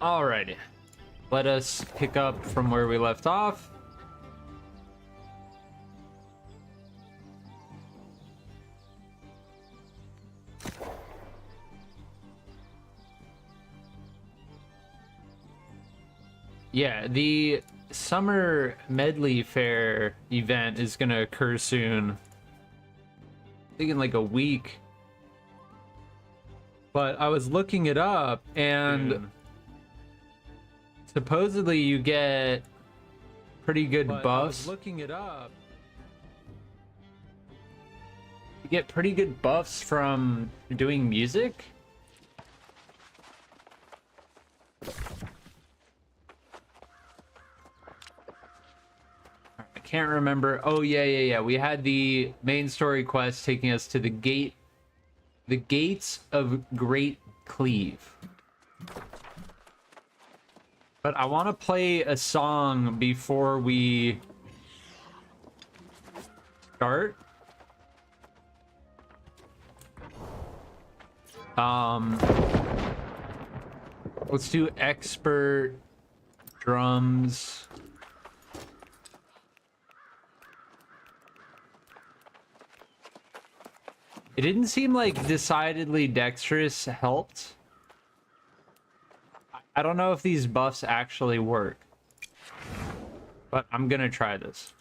Alrighty. Let us pick up from where we left off. Yeah, the Summer Medley Fair event is gonna occur soon. I think in like a week. But I was looking it up, and supposedly you get pretty good buffs. Looking it up. You get pretty good buffs from doing music. I can't remember. Oh yeah. We had the main story quest taking us to the gates of Great Cleave. But I want to play a song before we start. Let's do expert drums. It didn't seem like decidedly dexterous helped. I don't know if these buffs actually work, but I'm gonna try this.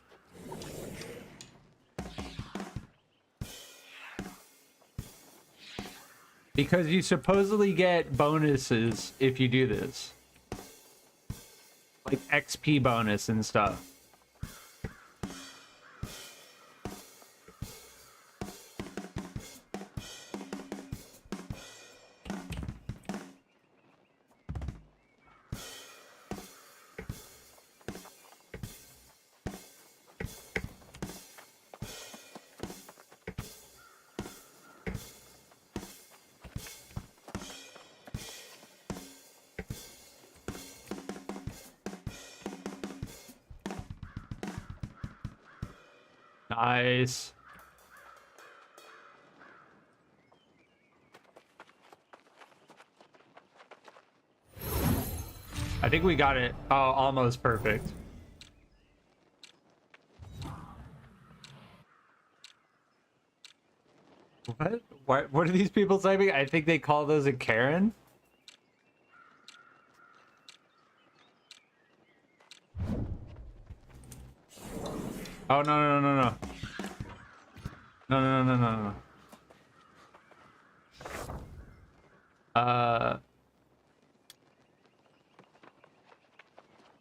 Because you supposedly get bonuses if you do this. Like XP bonus and stuff. Nice. I think we got it. Oh, almost perfect. What are these people typing? I think they call those a Karen. Oh, no. No.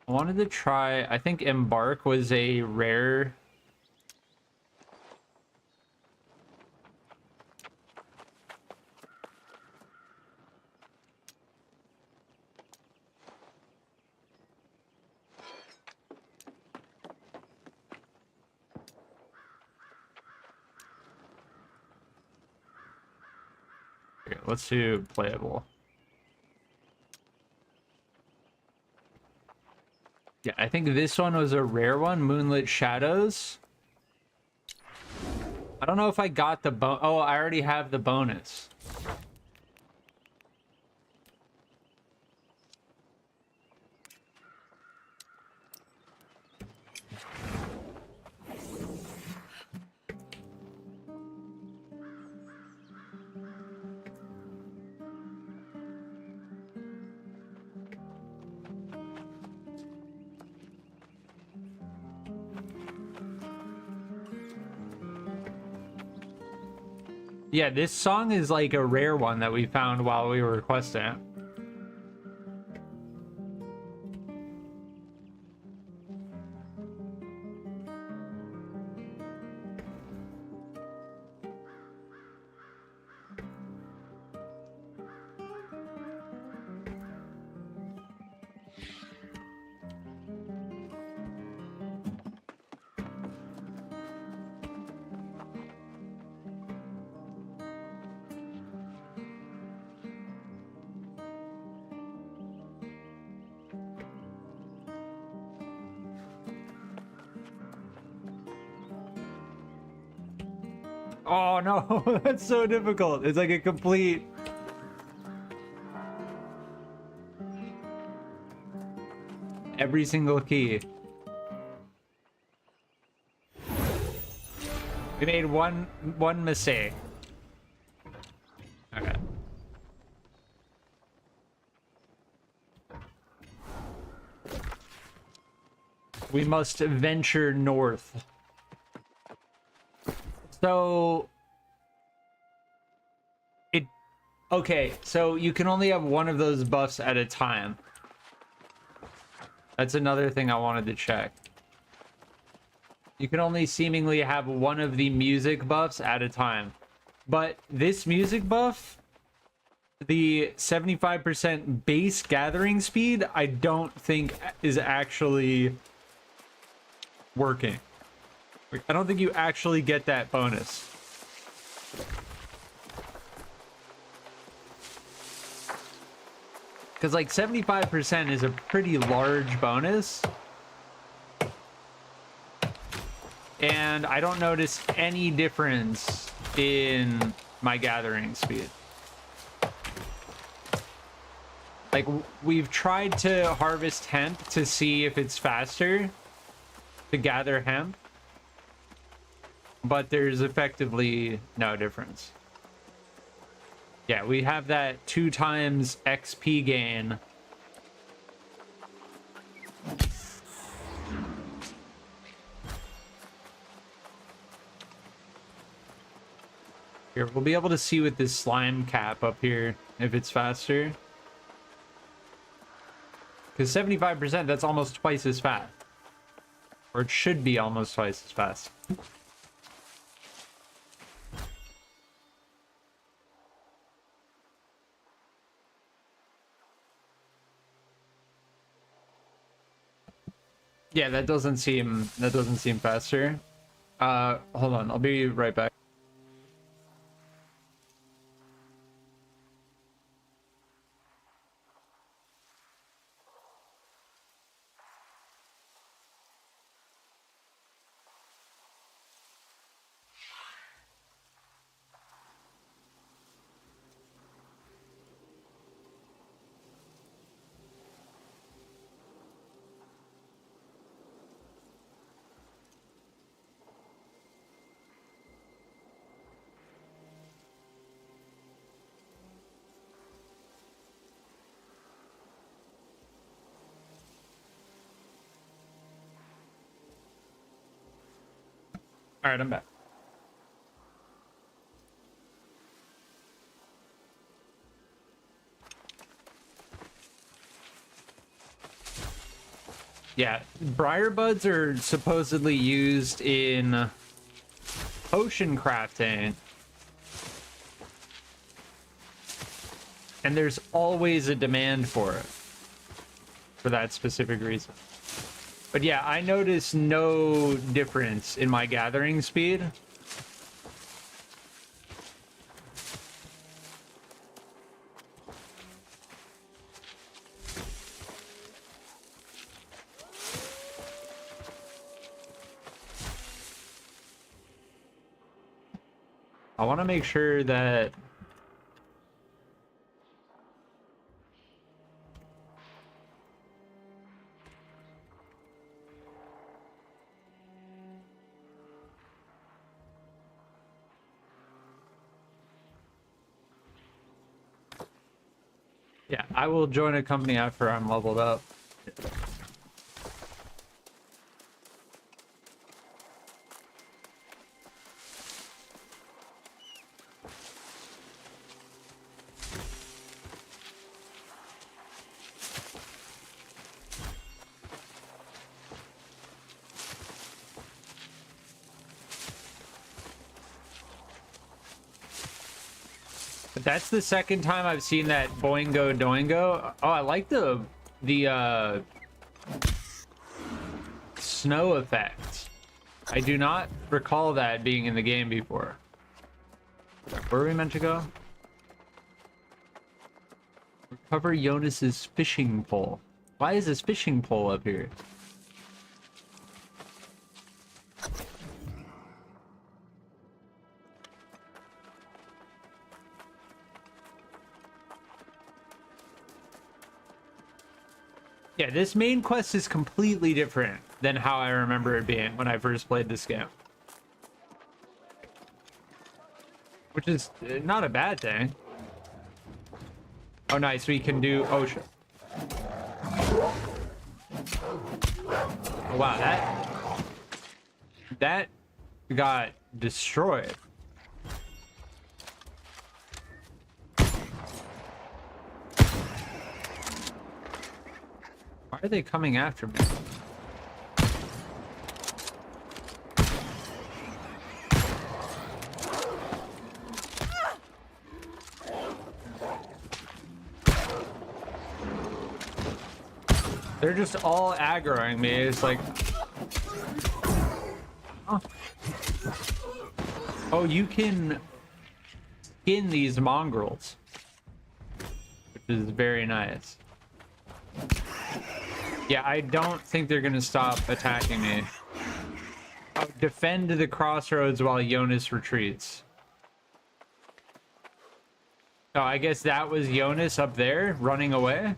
I wanted to try, I think Embark was a rare. Okay, let's do playable. Yeah, I think this one was a rare one, Moonlit Shadows. I don't know if I got the oh, I already have the bonus. Yeah, this song is like a rare one that we found while we were requesting it. Oh no, that's so difficult. It's like a complete... every single key. We made one mistake. Okay. We must venture north. So okay, so you can only have one of those buffs at a time. That's another thing I wanted to check. You can only seemingly have one of the music buffs at a time. But this music buff, the 75% base gathering speed, I don't think is actually working. I don't think you actually get that bonus. Because like 75% is a pretty large bonus. And I don't notice any difference in my gathering speed. Like, we've tried to harvest hemp to see if it's faster to gather hemp, but there's effectively no difference. Yeah, we have that 2 times XP gain. Here, we'll be able to see with this slime cap up here if it's faster. Because 75%, that's almost twice as fast. Or it should be almost twice as fast. Yeah, that doesn't seem faster. Hold on, I'll be right back. All right, I'm back. Yeah, briar buds are supposedly used in potion crafting. And there's always a demand for it. For that specific reason. But yeah, I notice no difference in my gathering speed. I want to make sure that yeah, I will join a company after I'm leveled up. But that's the second time I've seen that Boingo Doingo. Oh, I like the snow effect. I do not recall that being in the game before. Where are we meant to go? Recover Jonas's fishing pole. Why is this fishing pole up here? Yeah, this main quest is completely different than how I remember it being when I first played this game. Which is not a bad thing. Oh, nice. We can do... Oh, shit. Oh, wow, that got destroyed. Why are they coming after me? They're just all aggroing me. It's like... Oh. Oh, you can skin these mongrels. Which is very nice. Yeah, I don't think they're gonna stop attacking me. Oh, defend the crossroads while Jonas retreats. Oh, I guess that was Jonas up there running away.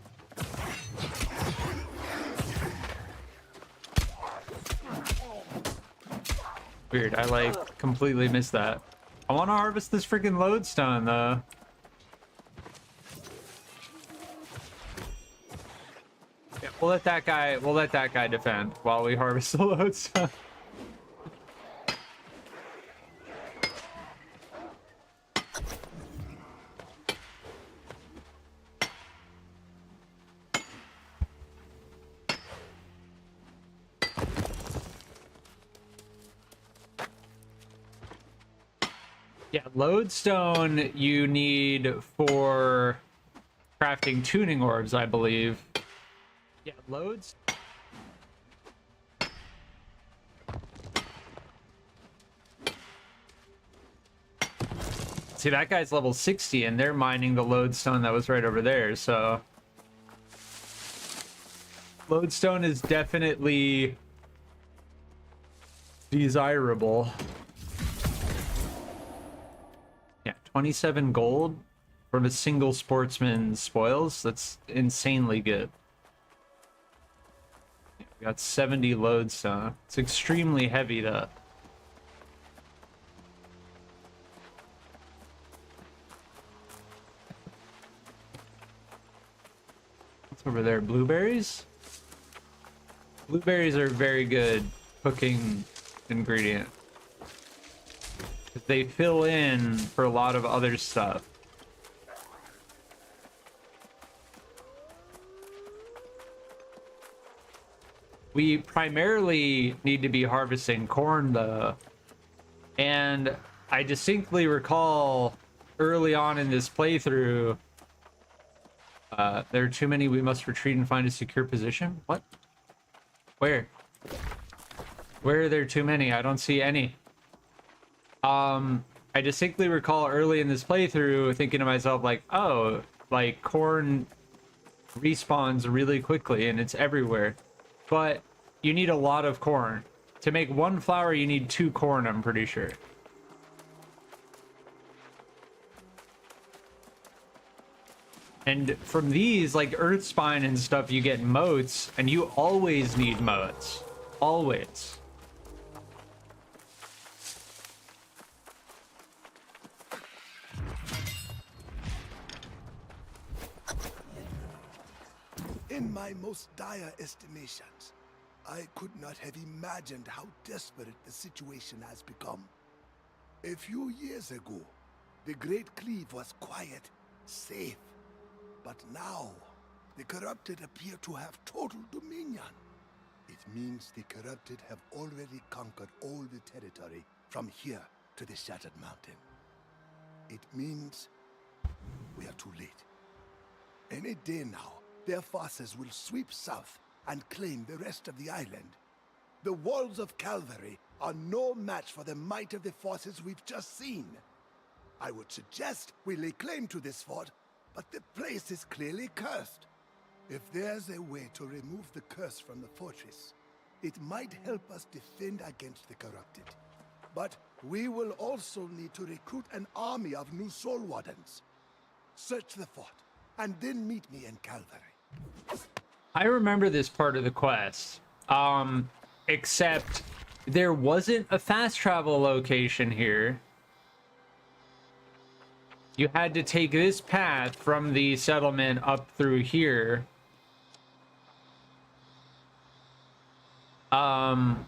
Weird, I like completely missed that. I want to harvest this freaking lodestone though. Yeah, we'll let that guy defend while we harvest the lodestone. Yeah, lodestone you need for crafting tuning orbs, I believe. Yeah, loads. See, that guy's level 60 and they're mining the lodestone that was right over there, so... Lodestone is definitely desirable. Yeah, 27 gold from a single sportsman's spoils. That's insanely good. Yeah, we got 70 lodestone. It's extremely heavy though. What's over there? Blueberries? Blueberries are very good cooking ingredient. They fill in for a lot of other stuff. We primarily need to be harvesting corn though. And I distinctly recall early on in this playthrough, there are too many, we must retreat and find a secure position. What? Where? Where are there too many? I don't see any. I distinctly recall early in this playthrough thinking to myself like, oh, like corn respawns really quickly and it's everywhere. But you need a lot of corn. To make one flour, you need 2 corn, I'm pretty sure. And from these, like earth spine and stuff, you get moats, and you always need moats. Always. In my most dire estimations, I could not have imagined how desperate the situation has become. A few years ago, the Great Cleave was quiet, safe. But now, the corrupted appear to have total dominion. It means the corrupted have already conquered all the territory from here to the Shattered Mountain. It means we are too late. Any day now, their forces will sweep south and claim the rest of the island. The walls of Calvary are no match for the might of the forces we've just seen. I would suggest we lay claim to this fort, but the place is clearly cursed. If there's a way to remove the curse from the fortress, it might help us defend against the corrupted. But we will also need to recruit an army of new soul wardens. Search the fort, and then meet me in Calvary. I remember this part of the quest. Except there wasn't a fast travel location here. You had to take this path from the settlement up through here. And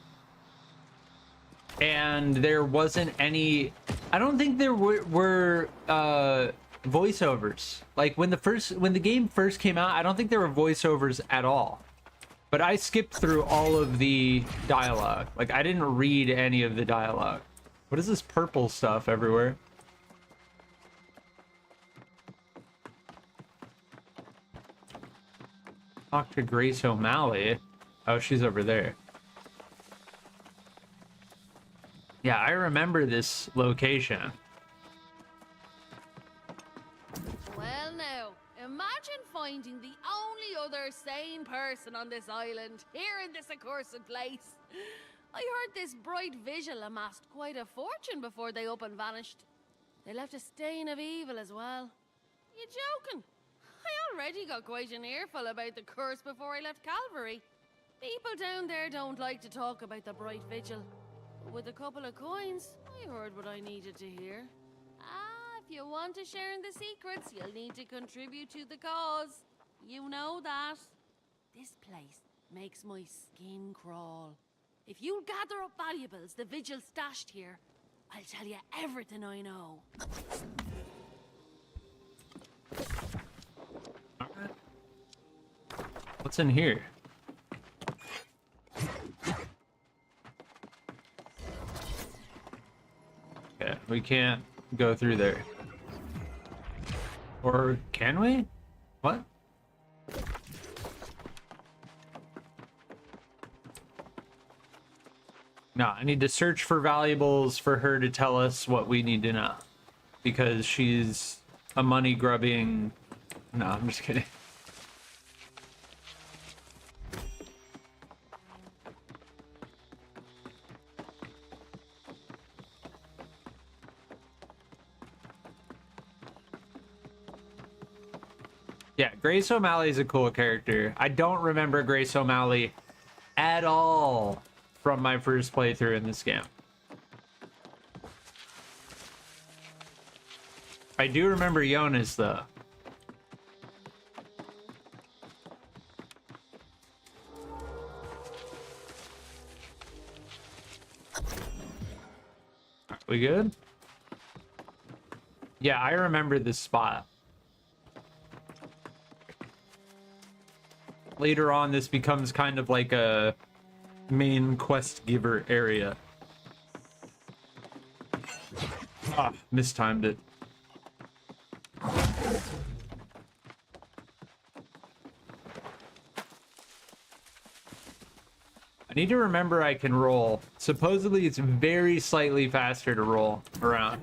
there wasn't any... I don't think there were voiceovers. Like when the game first came out, I don't think there were voiceovers at all. But I skipped through all of the dialogue. Like I didn't read any of the dialogue. What is this purple stuff everywhere? Talk to Grace O'Malley. Oh, she's over there. Yeah, I remember this location. Well now, imagine finding the only other sane person on this island, here in this accursed place. I heard this bright vigil amassed quite a fortune before they up and vanished. They left a stain of evil as well. You joking? I already got quite an earful about the curse before I left Calvary. People down there don't like to talk about the bright vigil. But with a couple of coins, I heard what I needed to hear. If you want to share in the secrets, you'll need to contribute to the cause. You know that. This place makes my skin crawl. If you'll gather up valuables the vigil stashed here, I'll tell you everything I know. Alright. What's in here? Yeah, we can't go through there. Or can we? What? No, I need to search for valuables for her to tell us what we need to know. Because she's a money grubbing... No, I'm just kidding. Yeah, Grace O'Malley's a cool character. I don't remember Grace O'Malley at all from my first playthrough in this game. I do remember Jonas, though. We good? Yeah, I remember this spot. Later on, this becomes kind of like a main quest giver area. Ah, mistimed it. I need to remember I can roll. Supposedly, it's very slightly faster to roll around.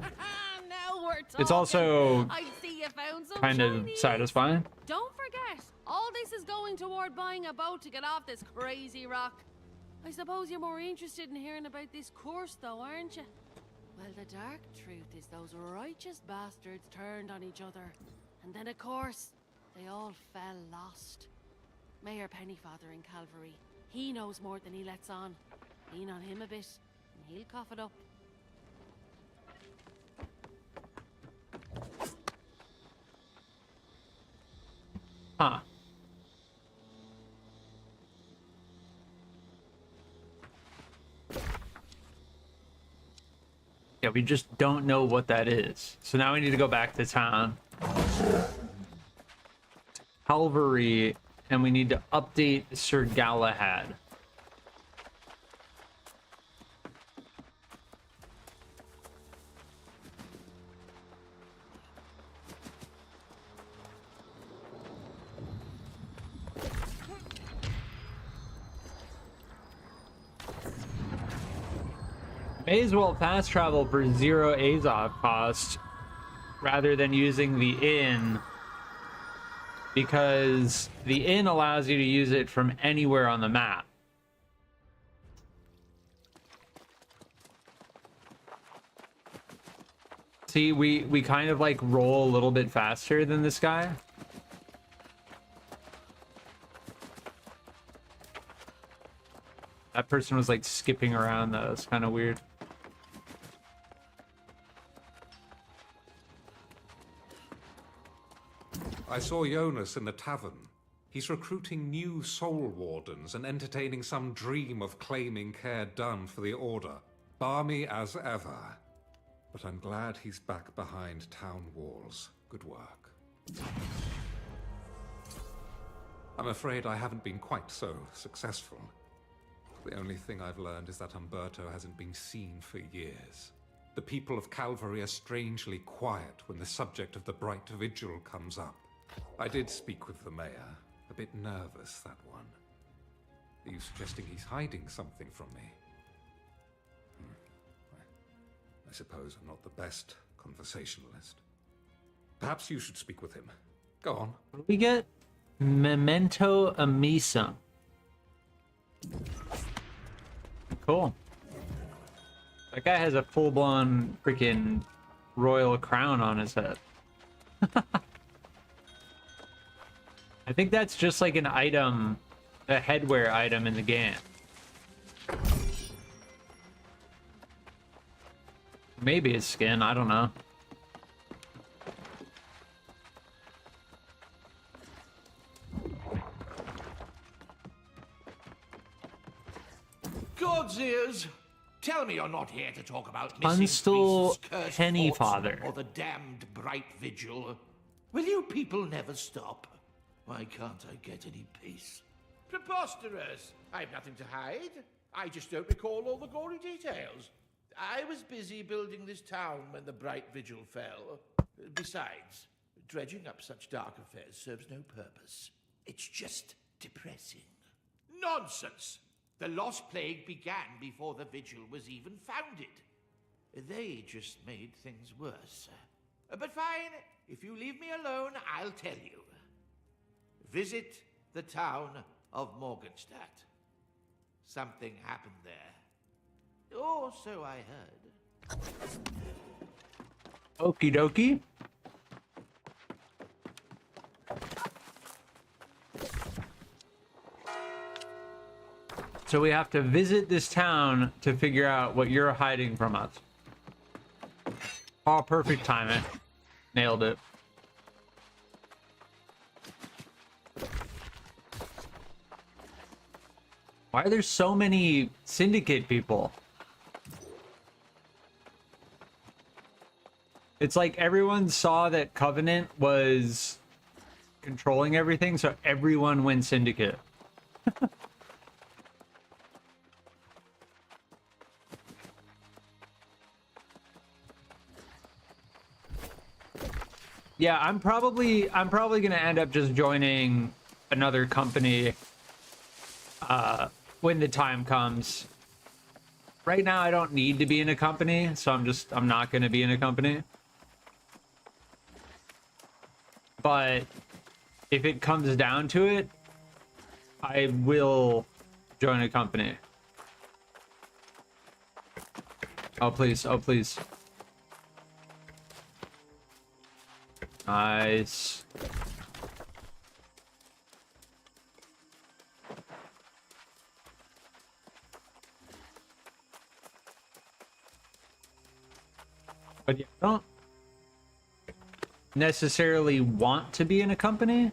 Now we're talking. It's also I see you found some kind of shinies. satisfying. Don't forget, all this is going toward buying a boat to get off this crazy rock. I suppose you're more interested in hearing about this curse, though, aren't you? Well, the dark truth is those righteous bastards turned on each other. And then, of course, they all fell lost. Mayor Pennyfather in Calvary, he knows more than he lets on. Lean on him a bit, and he'll cough it up. Huh. Yeah, we just don't know what that is. So now we need to go back to town. Calvary, and we need to update Sir Galahad. May as well fast travel for 0 Azov cost rather than using the inn, because the inn allows you to use it from anywhere on the map. See, we kind of like roll a little bit faster than this guy. that person was like skipping around though. It's kind of weird. I saw Jonas in the tavern. He's recruiting new soul wardens and entertaining some dream of claiming care done for the Order. Balmy as ever. But I'm glad he's back behind town walls. Good work. I'm afraid I haven't been quite so successful. The only thing I've learned is that Umberto hasn't been seen for years. The people of Calvary are strangely quiet when the subject of the Bright Vigil comes up. I did speak with the mayor. A bit nervous, that one. Are you suggesting he's hiding something from me? I suppose I'm not the best conversationalist. Perhaps you should speak with him. Go on. What do we get? Memento Amisum. Cool. That guy has a full-blown freaking royal crown on his head. I think that's just like an item, a headwear item in the game. Maybe it's skin, I don't know. God's ears! Tell me you're not here to talk about Tunstall missing priests, cursed Pennyfather. forts, or the damned Bright Vigil. Will you people never stop? Why can't I get any peace? Preposterous! I've nothing to hide. I just don't recall all the gory details. I was busy building this town when the Bright Vigil fell. Besides, dredging up such dark affairs serves no purpose. It's just depressing. Nonsense! The Lost Plague began before the Vigil was even founded. They just made things worse. But fine, if you leave me alone, I'll tell you. Visit the town of Morgenstadt. Something happened there. Or so I heard. Okie dokie. So we have to visit this town to figure out what you're hiding from us. Oh, perfect timing. Nailed it. Why are there so many syndicate people? It's like everyone saw that Covenant was controlling everything, so everyone went syndicate. Yeah, I'm probably gonna end up just joining another company when the time comes. Right now I don't need to be in a company, so I'm not gonna be in a company. But if it comes down to it, I will join a company. Oh please, oh please. Nice. But yeah, I don't necessarily want to be in a company.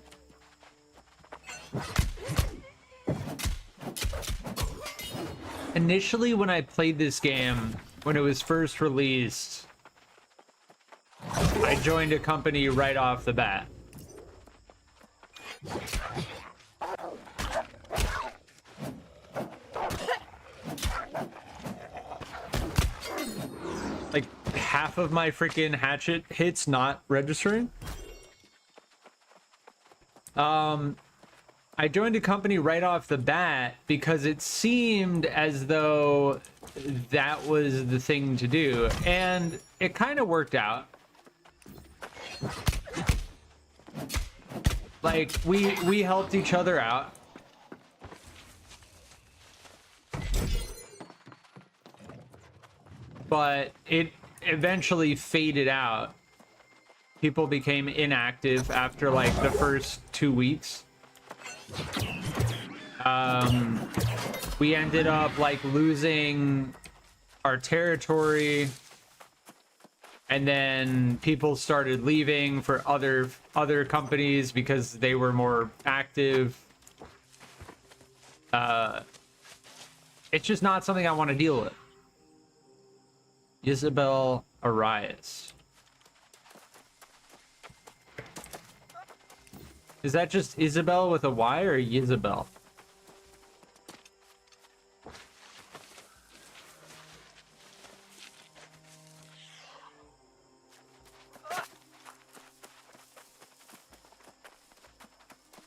Initially, when I played this game, when it was first released, I joined a company right off the bat. Like half of my freaking hatchet hits not registering. I joined a company right off the bat because it seemed as though that was the thing to do, and it kind of worked out. Like we helped each other out. But it eventually faded out. People became inactive after like the first 2 weeks. we ended up like losing our territory, and then people started leaving for other companies because they were more active. It's just not something I want to deal with. Isabel Arias. Is that just Isabel with a Y or Isabel?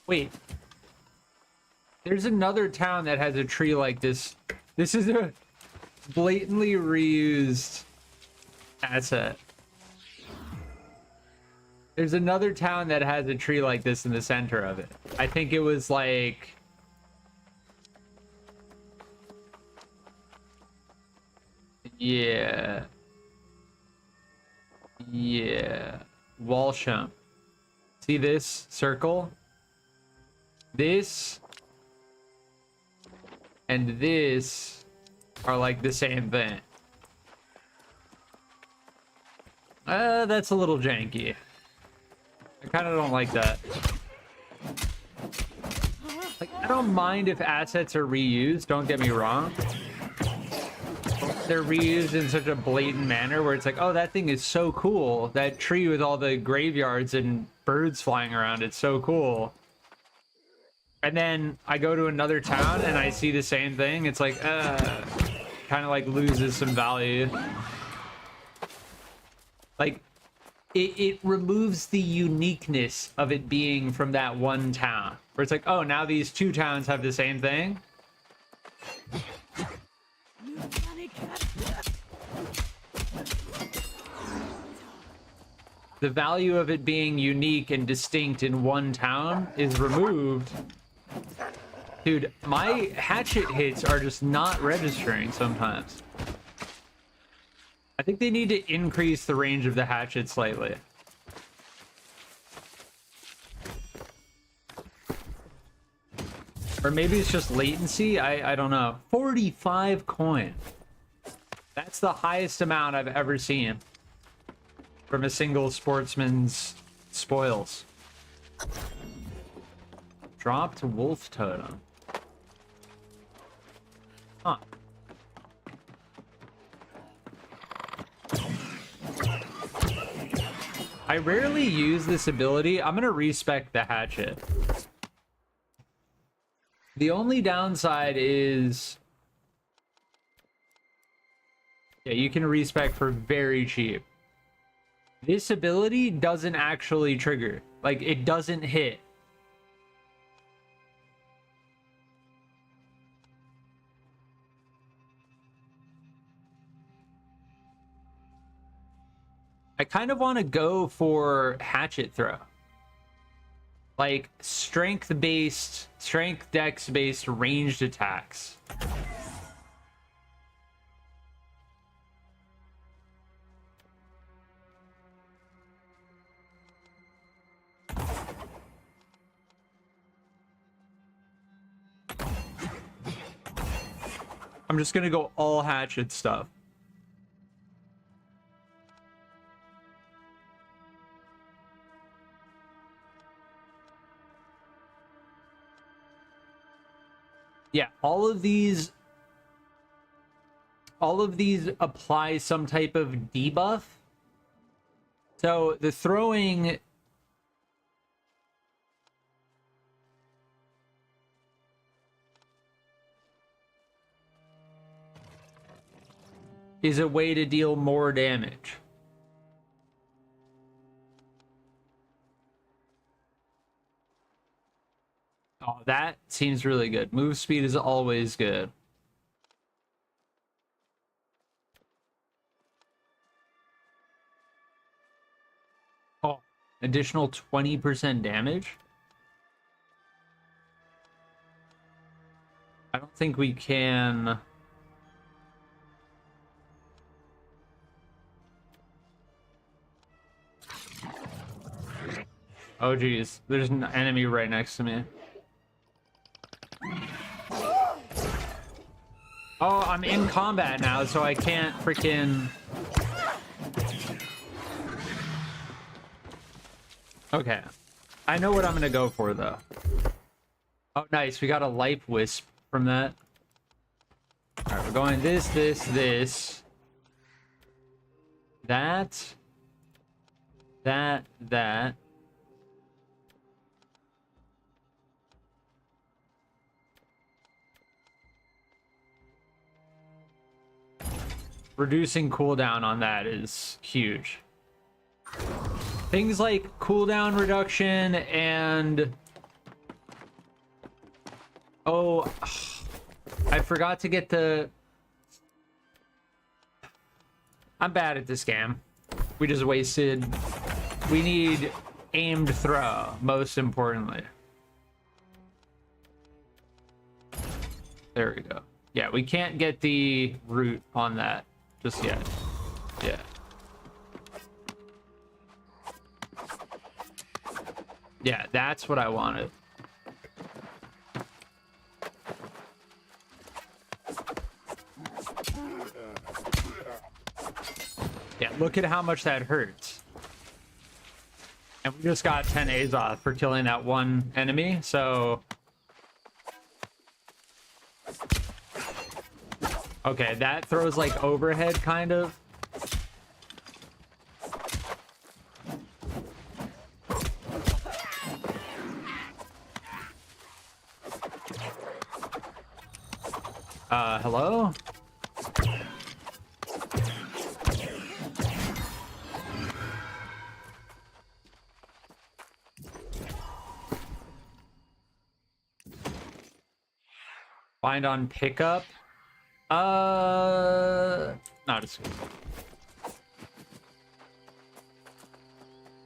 Wait. There's another town that has a tree like this. This is a blatantly reused asset. There's another town that has a tree like this in the center of it. I think it was like... Yeah. Yeah. Walsham. See this circle? This and this are like the same thing. That's a little janky. I kind of don't like that. Like, I don't mind if assets are reused, don't get me wrong. They're reused in such a blatant manner where it's like, oh, that thing is so cool. That tree with all the graveyards and birds flying around, it's so cool. And then I go to another town and I see the same thing. It's like, kind of like loses some value. Like, it removes the uniqueness of it being from that one town. Where it's like, oh, now these two towns have the same thing. The value of it being unique and distinct in one town is removed. Dude, my hatchet hits are just not registering sometimes. I think they need to increase the range of the hatchet slightly. Or maybe it's just latency, I don't know. 45 coin. That's the highest amount I've ever seen from a single sportsman's spoils. Dropped wolf totem. Huh. I rarely use this ability. I'm gonna respec the hatchet. The only downside is... yeah, you can respec for very cheap. This ability doesn't actually trigger. Like, it doesn't hit. I kind of want to go for hatchet throw. Like, strength dex based ranged attacks. I'm just gonna go all hatchet stuff. Yeah, all of these apply some type of debuff. So the throwing is a way to deal more damage. Oh, that seems really good. Move speed is always good. Oh, additional 20% damage? I don't think we can... oh geez, there's an enemy right next to me. I'm in combat now, so I can't freaking... Okay. I know what I'm gonna go for, though. Oh, nice. We got a life wisp from that. Alright, we're going this. That. Reducing cooldown on that is huge. Things like cooldown reduction and... Oh, I forgot to get the... I'm bad at this game. We just wasted... We need aimed throw, most importantly. There we go. Yeah, we can't get the root on that just yet. Yeah. Yeah, that's what I wanted. Yeah, look at how much that hurts. And we just got 10 A's off for killing that one enemy, so... Okay, that throws like overhead, kind of. Hello? Find on pickup? Not as good.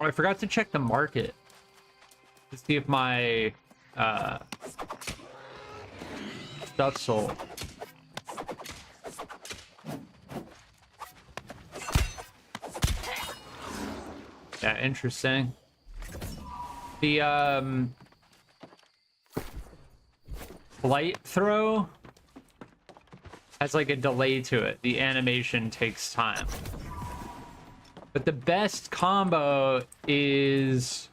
Oh, I forgot to check the market to see if my stuff sold. Yeah, interesting. The flight throw has like a delay to it. The animation takes time. But the best combo is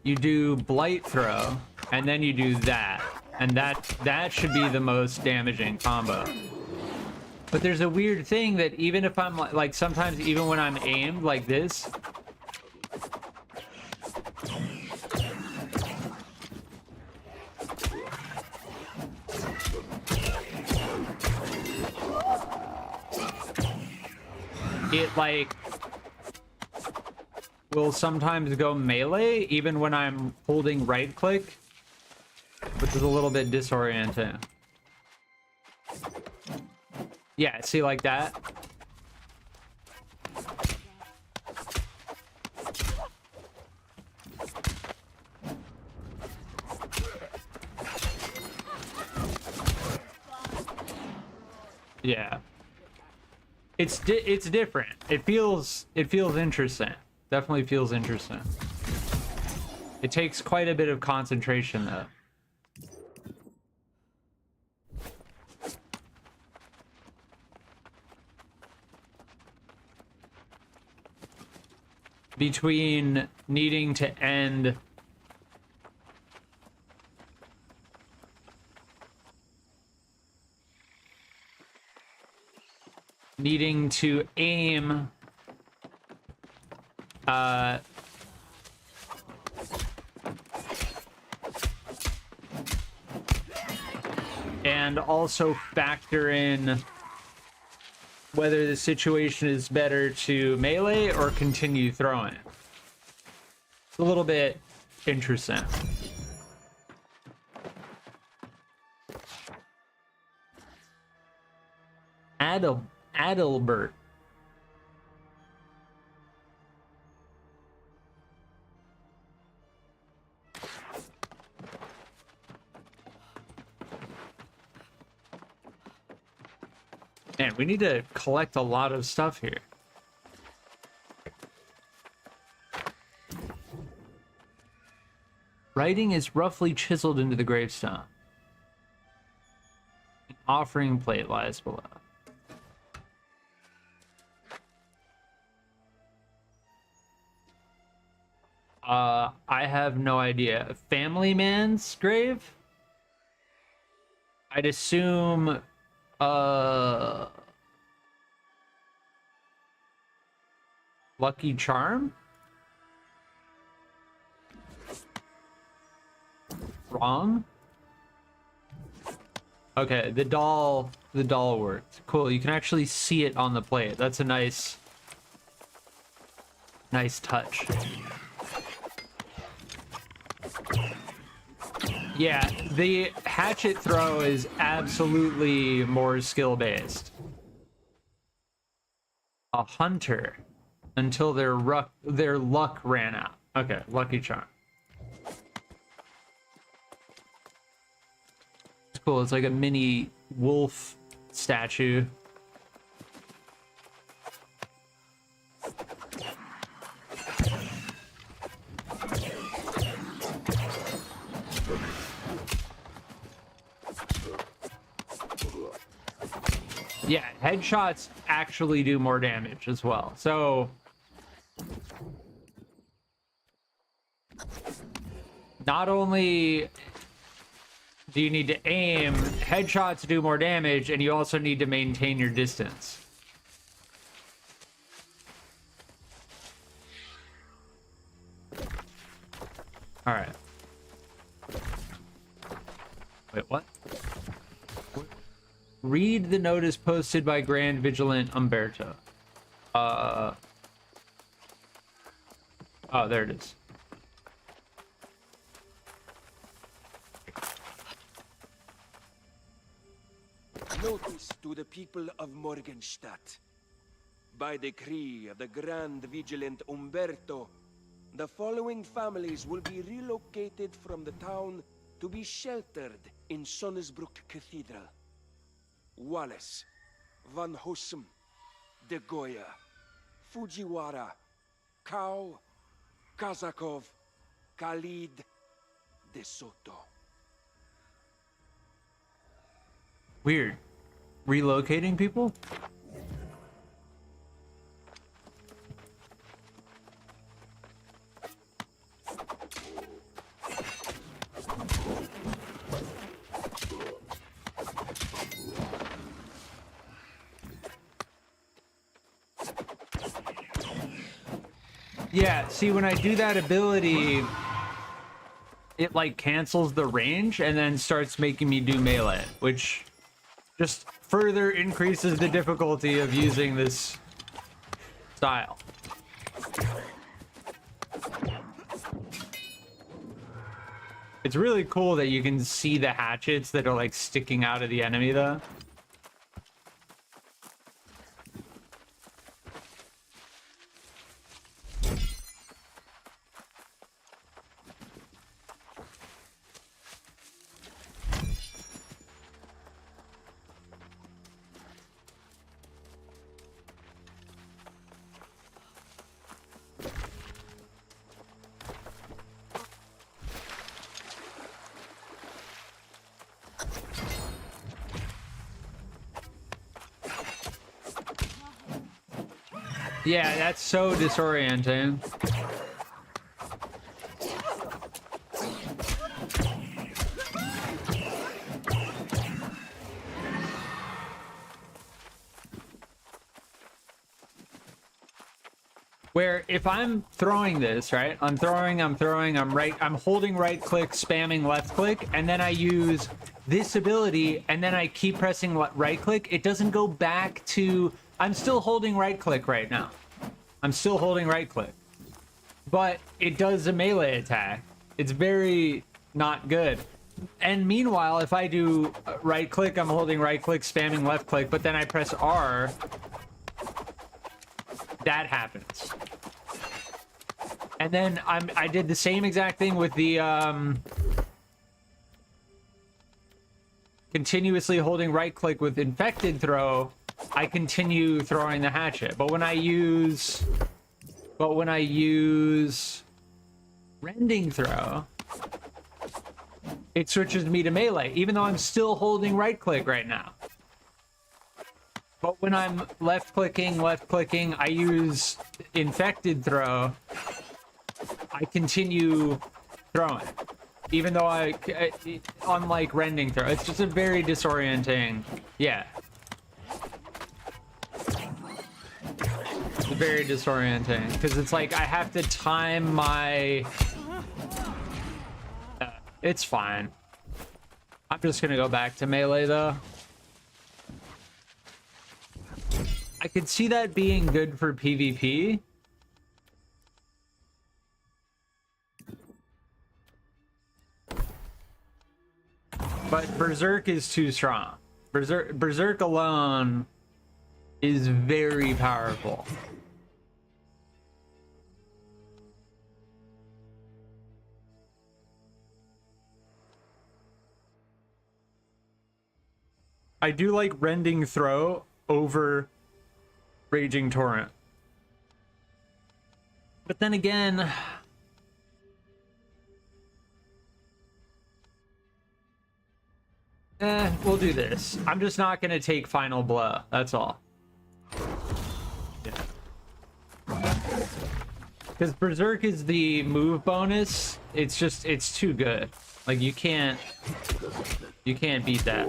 you do blight throw and then you do that. And that should be the most damaging combo. But there's a weird thing that even if I'm like sometimes even when I'm aimed like this, it like will sometimes go melee even when I'm holding right click, which is a little bit disorienting. Yeah, see like that? Yeah. It's different. It feels interesting. Definitely feels interesting. It takes quite a bit of concentration though. Between needing to end needing to aim and also factor in whether the situation is better to melee or continue throwing. It's a little bit interesting. Adelbert. Man, we need to collect a lot of stuff here. Writing is roughly chiseled into the gravestone. Offering plate lies below. I have no idea. Family man's grave? I'd assume, Lucky Charm? Wrong? Okay, the doll worked. Cool, you can actually see it on the plate. That's a nice touch. Yeah, the hatchet throw is absolutely more skill-based. A hunter until their luck ran out. Okay, Lucky Charm. It's cool. It's like a mini wolf statue. Yeah, headshots actually do more damage as well. So not only do you need to aim, headshots do more damage, and you also need to maintain your distance. All right. Wait, what? Read the notice posted by Grand Vigilant Umberto. Oh, there it is. Notice to the people of Morgenstadt. By decree of the Grand Vigilant Umberto, the following families will be relocated from the town to be sheltered in Sonnesbrook Cathedral. Wallace, Van Hussum, De Goya, Fujiwara, Kao, Kazakov, Khalid, De Soto. Weird. Relocating people? Yeah, see, when I do that ability, it like cancels the range and then starts making me do melee, which just further increases the difficulty of using this style. It's really cool that you can see the hatchets that are like sticking out of the enemy though. Yeah, that's so disorienting. Where if I'm throwing this, right? I'm holding right click, spamming left click, and then I use this ability, and then I keep pressing right click. It doesn't go back to... I'm still holding right click right now. I'm still holding right click. But it does a melee attack. It's very not good. And meanwhile, if I do right click, I'm holding right click, spamming left click, but then I press R, that happens. And then I did the same exact thing with the continuously holding right click with infected throw. I continue throwing the hatchet, but when I use rending throw, it switches me to melee, even though I'm still holding right click right now. But when I'm left clicking, I use infected throw. I continue throwing, even though unlike rending throw, it's just a very disorienting. Yeah. It's very disorienting because it's like I have to time my. It's fine. I'm just gonna go back to melee though. I could see that being good for PvP. But Berserk is too strong. Berserk alone is very powerful. I do like Rending Throw over Raging Torrent. But then again, we'll do this. I'm just not gonna take Final Blow, that's all. Because Berserk is the move bonus, it's too good. Like you can't beat that.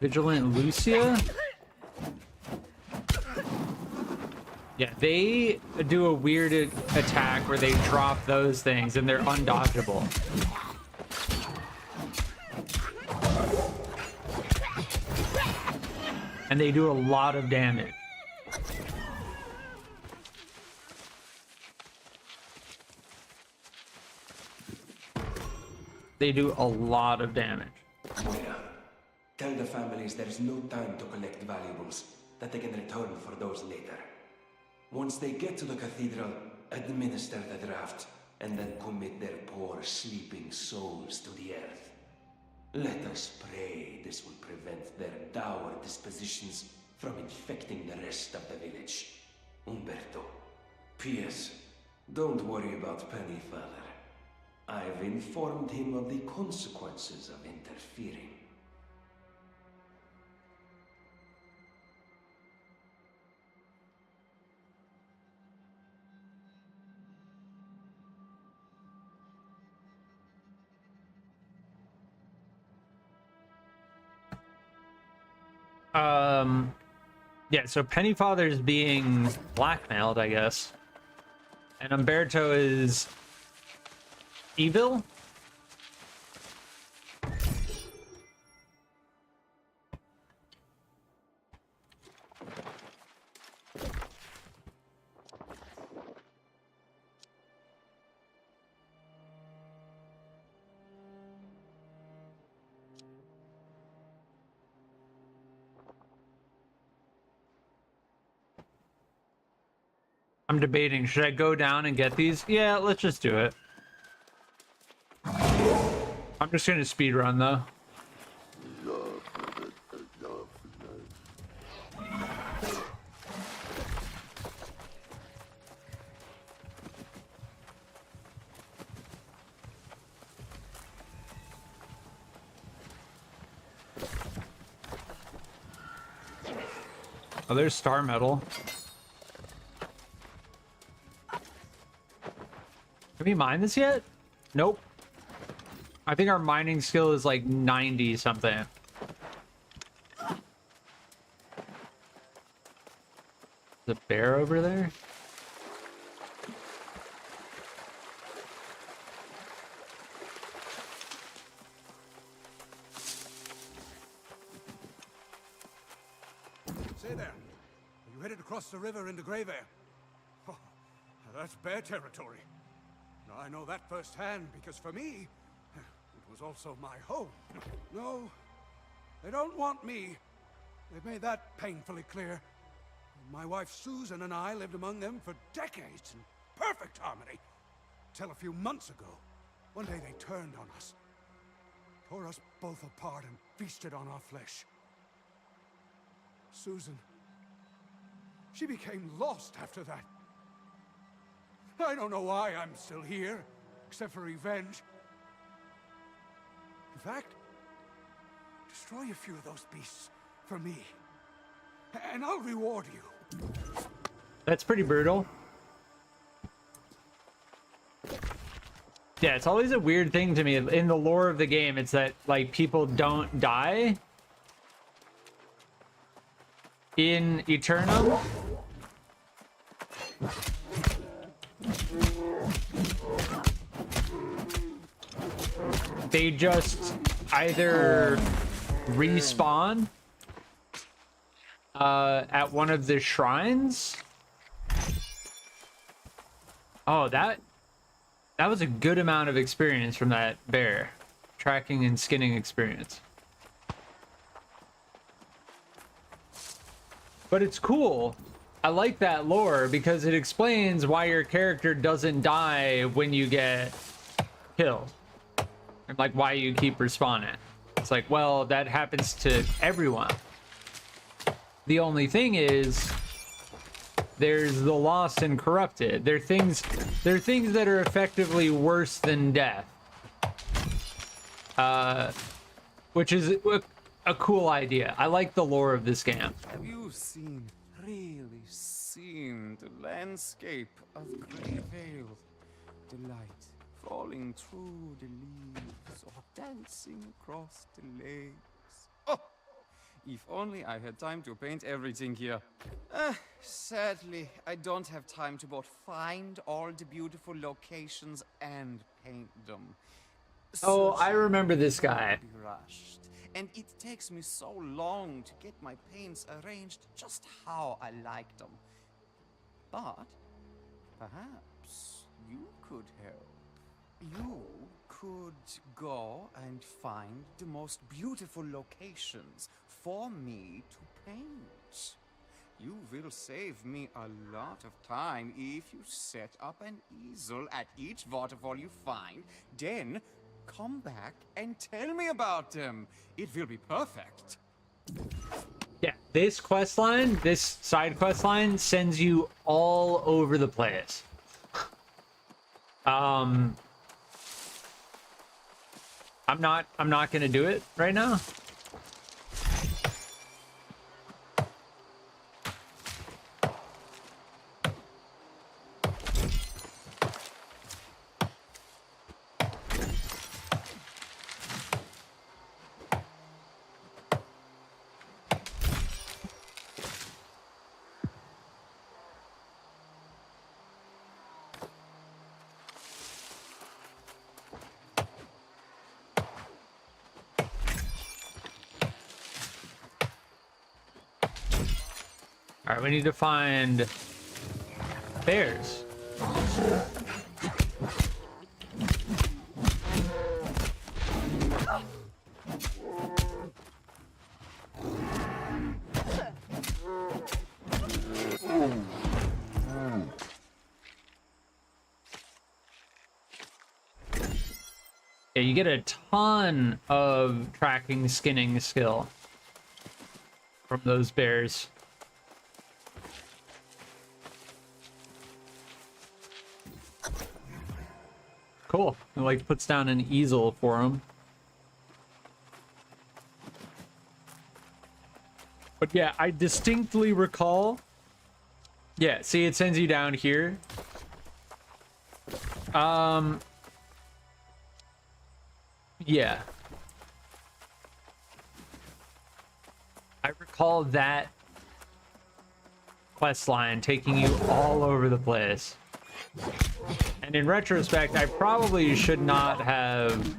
Vigilant Lucia? Yeah, they do a weird attack where they drop those things and they're undodgeable. And they do a lot of damage. They do a lot of damage. Moira, tell the families there is no time to collect valuables, that they can return for those later. Once they get to the cathedral, administer the draft, and then commit their poor sleeping souls to the earth. Let us pray this will prevent their dour dispositions from infecting the rest of the village. Umberto. P.S. Don't worry about Penny, Father. I've informed him of the consequences of interfering. Yeah, so Pennyfather's being blackmailed, I guess. And Umberto is evil? I'm debating, should I go down and get these? Yeah, let's just do it. I'm just gonna speed run though. Oh, there's star metal. Have we mined this yet? Nope. I think our mining skill is like 90 something. The bear over there? Say there, are you headed across the river into Grave Air? Oh, that's bear territory. Now, I know that firsthand because for me, it was also my home. No, they don't want me. They've made that painfully clear. My wife Susan and I lived among them for decades in perfect harmony. Till a few months ago, one day they turned on us. Tore us both apart and feasted on our flesh. Susan, she became lost after that. I don't know why I'm still here, except for revenge. In fact, destroy a few of those beasts for me, and I'll reward you. That's pretty brutal. Yeah, it's always a weird thing to me in the lore of the game. It's that like people don't die in Eternum. They just either respawn at one of the shrines. Oh, that was a good amount of experience from that bear. Tracking and skinning experience. But it's cool. I like that lore because it explains why your character doesn't die when you get killed. And like why you keep respawning. It's like, well, that happens to everyone. The only thing is there's the lost and corrupted. There are things that are effectively worse than death. Which is a cool idea. I like the lore of this game. Have you really seen the landscape of Grey Vale? The light falling through the leaves or dancing across the lakes. Oh, if only I had time to paint everything here. Sadly, I don't have time to both find all the beautiful locations and paint them. Oh, I remember this guy. Be rushed, and it takes me so long to get my paints arranged just how I like them. But perhaps you could help. You could go and find the most beautiful locations for me to paint. You will save me a lot of time if you set up an easel at each waterfall you find, then come back and tell me about them. It will be perfect. Yeah, this quest line, this side quest line sends you all over the place. I'm not gonna do it right now. All right, we need to find bears. Yeah, you get a ton of tracking, skinning skill from those bears. Cool. It like puts down an easel for him. But yeah, I distinctly recall. Yeah, see, it sends you down here. Yeah. I recall that quest line taking you all over the place. And in retrospect, I probably should not have...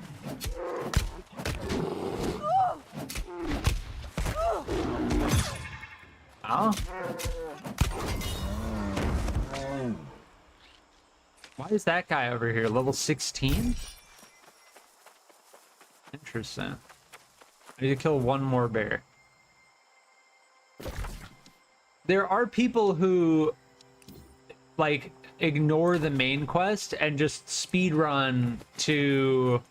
Huh? Why is that guy over here? Level 16? Interesting. I need to kill one more bear. There are people who, like, ignore the main quest and just speed run to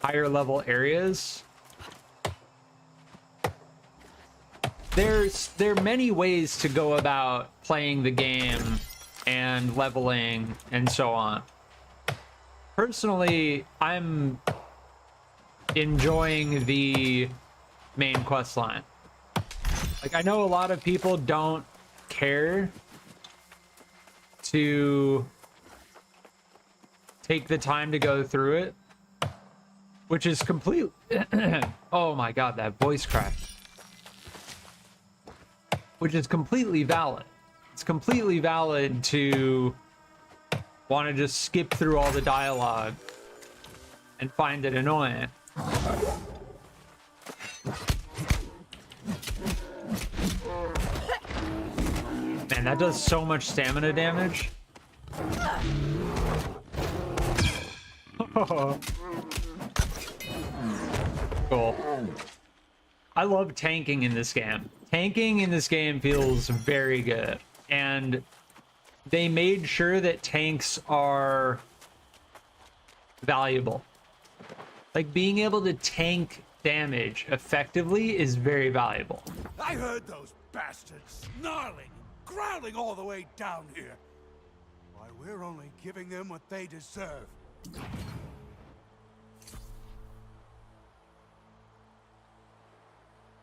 higher level areas. There are many ways to go about playing the game and leveling and so on. Personally, I'm enjoying the main quest line. Like, I know a lot of people don't care to take the time to go through it, which is complete. Oh my god, that voice crack. Which is completely valid. It's completely valid to want to just skip through all the dialogue and find it annoying. Man, that does so much stamina damage. Cool. I love tanking in this game. Tanking in this game feels very good. And they made sure that tanks are valuable. Like, being able to tank damage effectively is very valuable. I heard those bastards snarling, growling all the way down here. Why, we're only giving them what they deserve.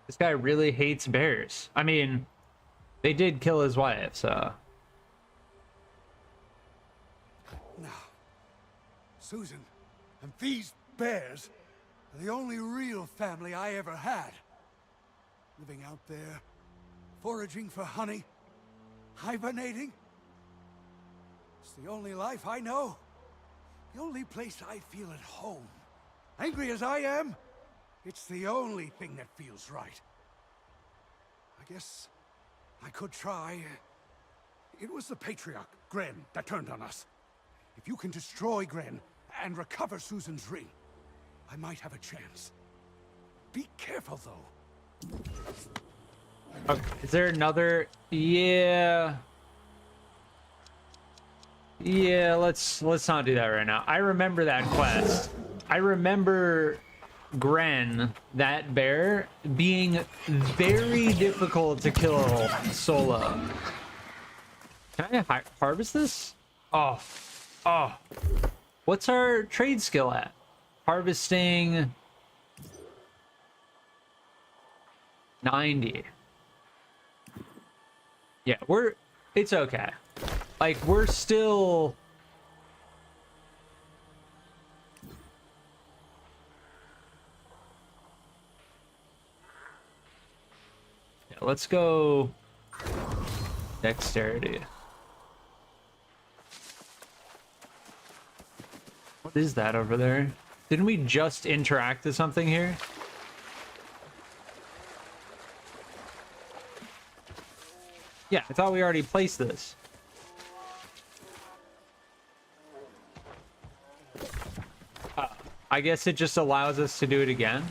This guy really hates bears. I mean, they did kill his wife, so... Now, Susan and these bears are the only real family I ever had. Living out there, foraging for honey, hibernating. It's the only life I know. The only place I feel at home. Angry as I am, it's the only thing that feels right. I guess I could try. It was the Patriarch, Gren, that turned on us. If you can destroy Gren and recover Susan's ring, I might have a chance. Be careful, though. Okay. Is there another? Yeah. Yeah, let's not do that right now. I remember that quest. I remember Gren, that bear, being very difficult to kill solo. Can I harvest this? Oh. What's our trade skill at? Harvesting 90. Yeah, it's okay. Like, we're still... Yeah, let's go dexterity. What is that over there? Didn't we just interact with something here? Yeah, I thought we already placed this. I guess it just allows us to do it again.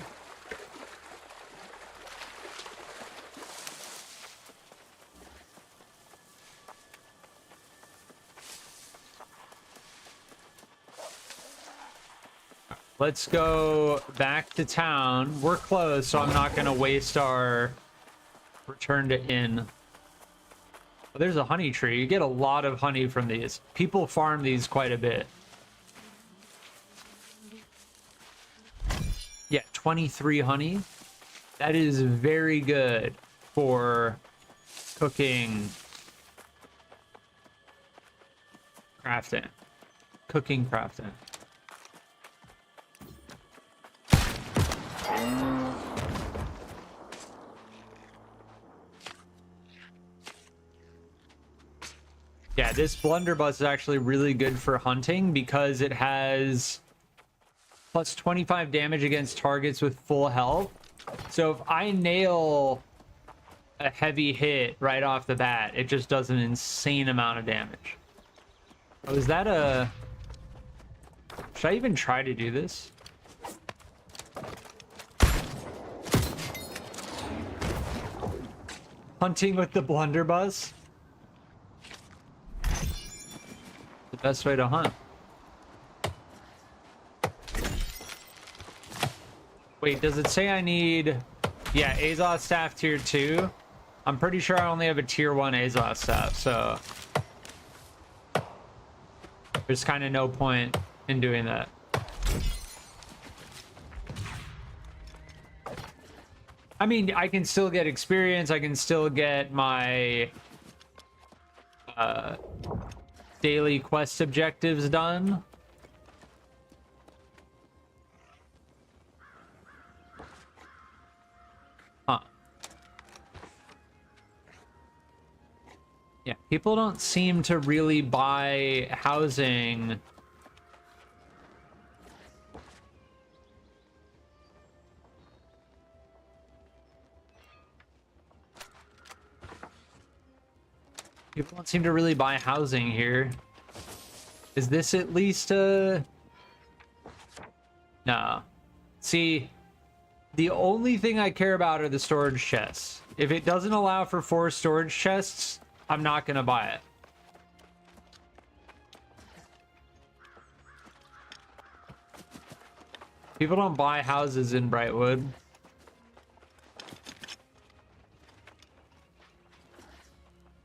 Let's go back to town. We're closed, so I'm not going to waste our return to inn. Oh, there's a honey tree. You get a lot of honey from these. People farm these quite a bit. Yeah, 23 honey. That is very good for cooking, crafting. Cooking, crafting. Yeah, this blunderbuss is actually really good for hunting because it has plus 25 damage against targets with full health. So if I nail a heavy hit right off the bat, it just does an insane amount of damage. Oh, is that a... Should I even try to do this? Hunting with the blunderbuss? The best way to hunt. Wait, does it say I need... Yeah, Azoth staff tier 2. I'm pretty sure I only have a tier 1 Azoth staff, so... There's kind of no point in doing that. I mean, I can still get experience. I can still get my daily quest objectives done. Huh. Yeah, people don't seem to really buy housing. People don't seem to really buy housing here. Is this at least a... No. See, the only thing I care about are the storage chests. If it doesn't allow for 4 storage chests, I'm not gonna buy it. People don't buy houses in Brightwood.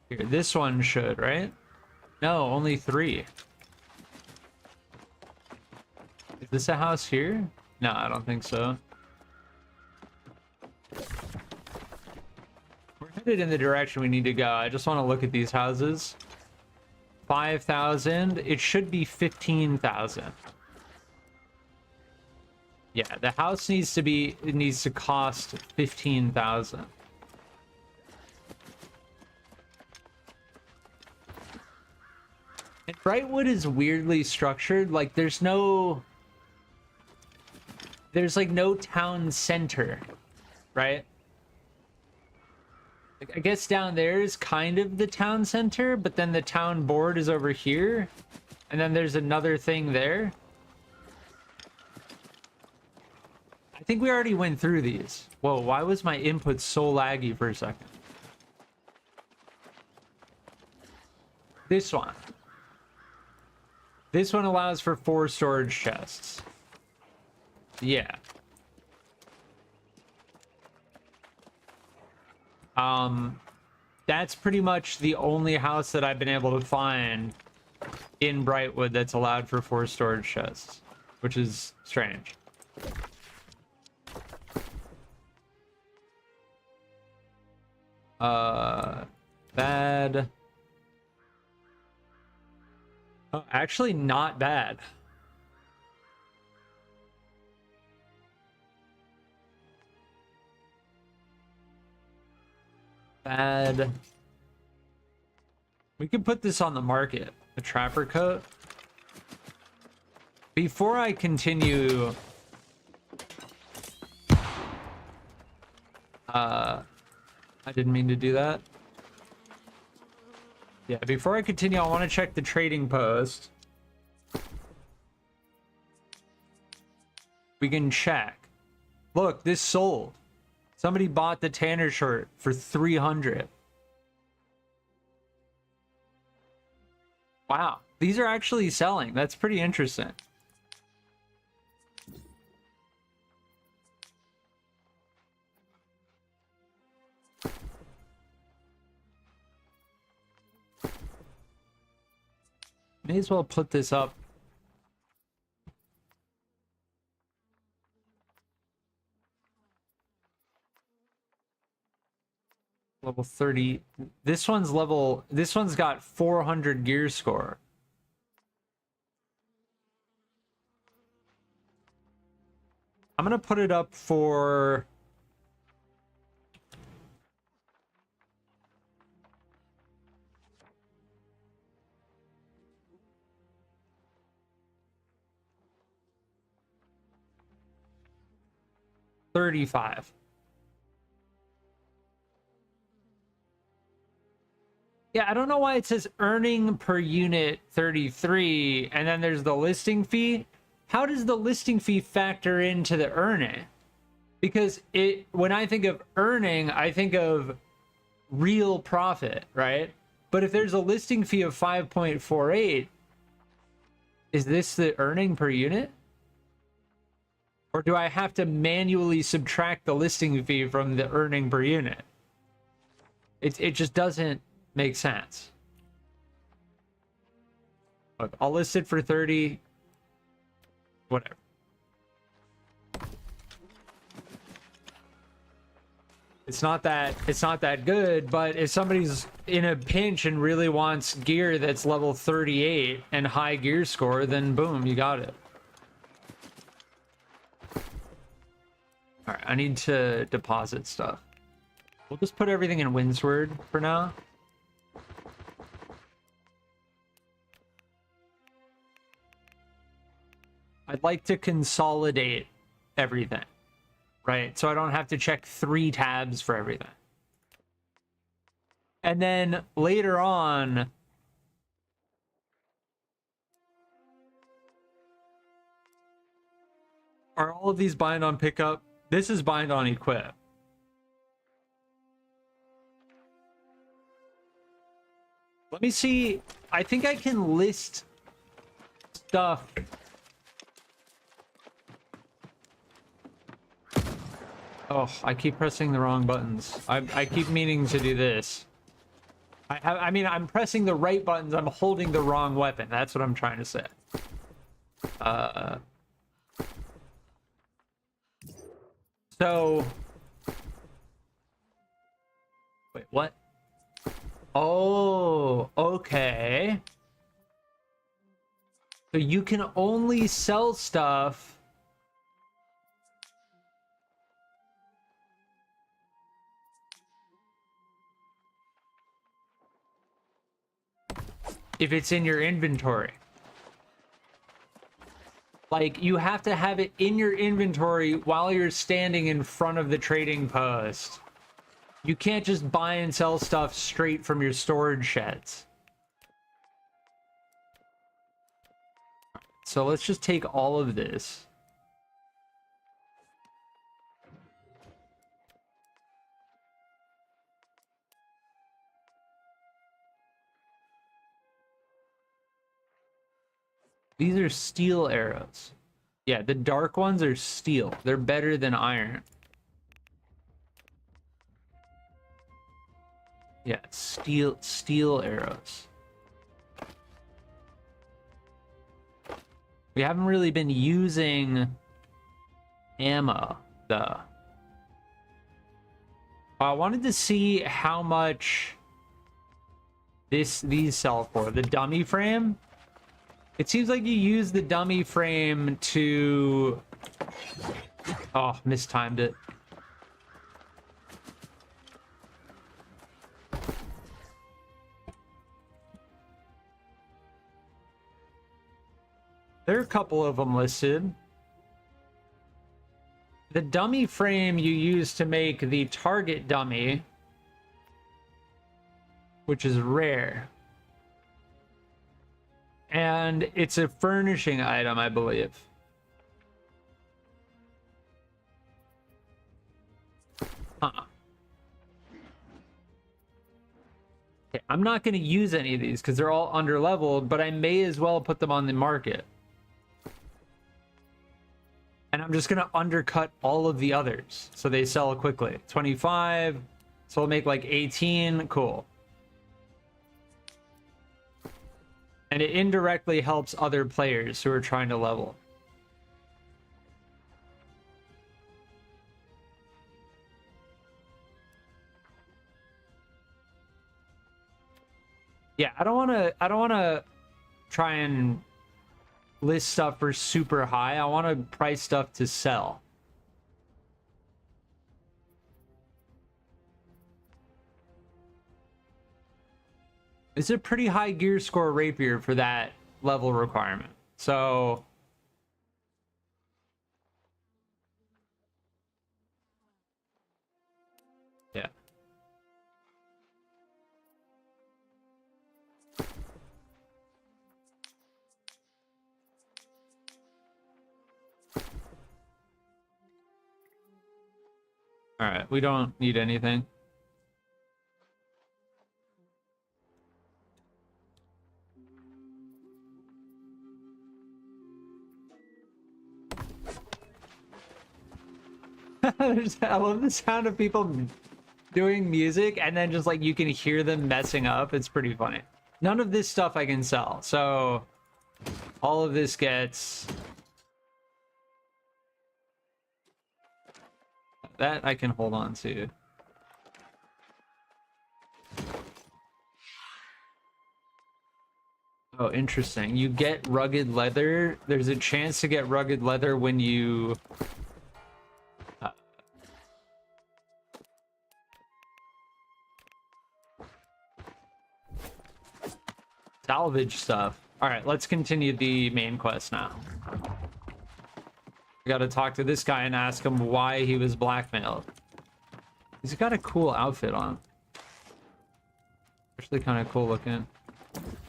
Here, this one should, right? No, only 3. Is this a house here? No, I don't think so. We're headed in the direction we need to go. I just want to look at these houses. 5,000. It should be 15,000. Yeah, the house needs to be, it needs to cost 15,000. And Brightwood is weirdly structured. Like, there's like no town center, right? Like, I guess down there is kind of the town center, but then the town board is over here, and then there's another thing there. I think we already went through these. Whoa, why was my input so laggy for a second? This one. This one allows for 4 storage chests. Yeah. That's pretty much the only house that I've been able to find in Brightwood that's allowed for 4 storage chests, which is strange. Bad. Oh, actually not bad. Bad. We can put this on the market. A trapper coat. Before I continue... I didn't mean to do that. Yeah, before I continue, I want to check the trading post. We can check. Look, this sold. Somebody bought the Tanner shirt for 300. Wow, these are actually selling. That's pretty interesting. May as well put this up. Level 30. This one's got 400 gear score. I'm gonna put it up for... $35. Yeah, I don't know why it says earning per unit 33 and then there's the listing fee. How does the listing fee factor into the earning? Because when I think of earning, I think of real profit, right? But if there's a listing fee of 5.48, is this the earning per unit? Or do I have to manually subtract the listing fee from the earning per unit? It just doesn't make sense. Look, I'll list it for 30. Whatever. It's not that good, but if somebody's in a pinch and really wants gear that's level 38 and high gear score, then boom, you got it. All right, I need to deposit stuff. We'll just put everything in Windsward for now. I'd like to consolidate everything, right? So I don't have to check 3 tabs for everything. And then later on, are all of these bind on pickup? This is bind on equip. Let me see. I think I can list stuff. Oh, I keep pressing the wrong buttons. I keep meaning to do this. I mean, I'm pressing the right buttons. I'm holding the wrong weapon. That's what I'm trying to say. So... Wait, what? Oh, okay. So you can only sell stuff... if it's in your inventory. Like, you have to have it in your inventory while you're standing in front of the trading post. You can't just buy and sell stuff straight from your storage sheds. So let's just take all of this. These are steel arrows. Yeah, the dark ones are steel. They're better than iron. Yeah, steel arrows. We haven't really been using ammo, though. I wanted to see how much these sell for. The dummy frame. It seems like you use the dummy frame to... Oh, mistimed it. There are a couple of them listed. The dummy frame you use to make the target dummy, which is rare. And it's a furnishing item, I believe. Okay, I'm not going to use any of these because they're all underleveled, but I may as well put them on the market. And I'm just going to undercut all of the others so they sell quickly. 25, so I'll make like 18. Cool. And it indirectly helps other players who are trying to level. Yeah, I don't want to try and list stuff for super high. I want to price stuff to sell. It's a pretty high gear score rapier for that level requirement. So yeah. All right, we don't need anything. I love the sound of people doing music and then just like you can hear them messing up. It's pretty funny. None of this stuff I can sell, so All of this gets... That I can hold on to. Oh, interesting. You get rugged leather. There's a chance to get rugged leather when you... salvage stuff. All right, let's continue the main quest now. We gotta talk to this guy and ask him why he was blackmailed. He's got a cool outfit on. Actually kind of cool looking.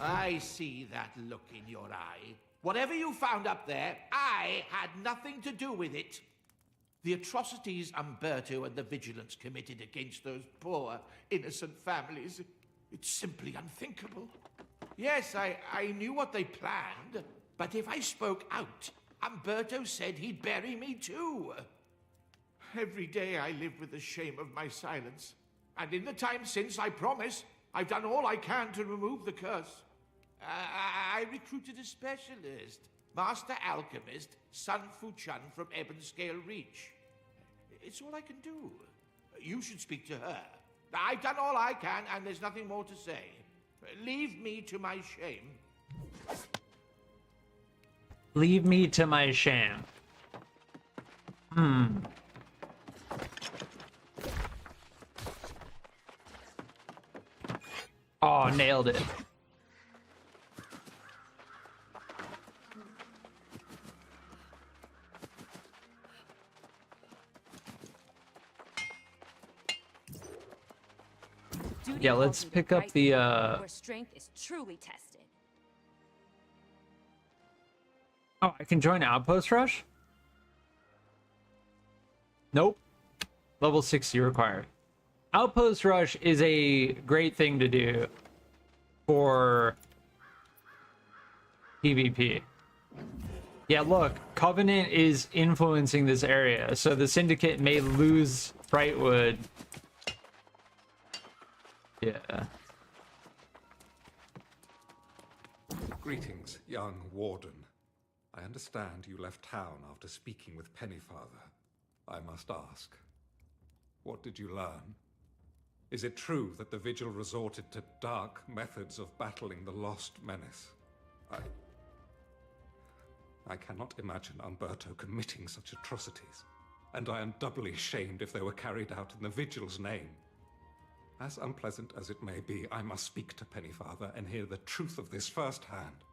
I see that look in your eye. Whatever you found up there, I had nothing to do with it. The atrocities Umberto and the Vigilants committed against those poor, innocent families, it's simply unthinkable. Yes, I knew what they planned, but if I spoke out, Umberto said he'd bury me too. Every day I live with the shame of my silence. And in the time since, I promise, I've done all I can to remove the curse. I recruited a specialist, Master Alchemist Sun Fu-Chun from Ebonscale Reach. It's all I can do. You should speak to her. I've done all I can, and there's nothing more to say. Leave me to my shame. Leave me to my shame. Oh, nailed it. Yeah, let's pick up the where strength is truly tested. Oh, I can join Outpost Rush? Nope. Level 60 required. Outpost Rush is a great thing to do for PvP. Yeah, look, Covenant is influencing this area, so the Syndicate may lose Brightwood. Yeah. Greetings, young Warden. I understand you left town after speaking with Pennyfather. I must ask, what did you learn? Is it true that the Vigil resorted to dark methods of battling the Lost Menace? I cannot imagine Umberto committing such atrocities, and I am doubly shamed if they were carried out in the Vigil's name. As unpleasant as it may be, I must speak to Pennyfather and hear the truth of this firsthand.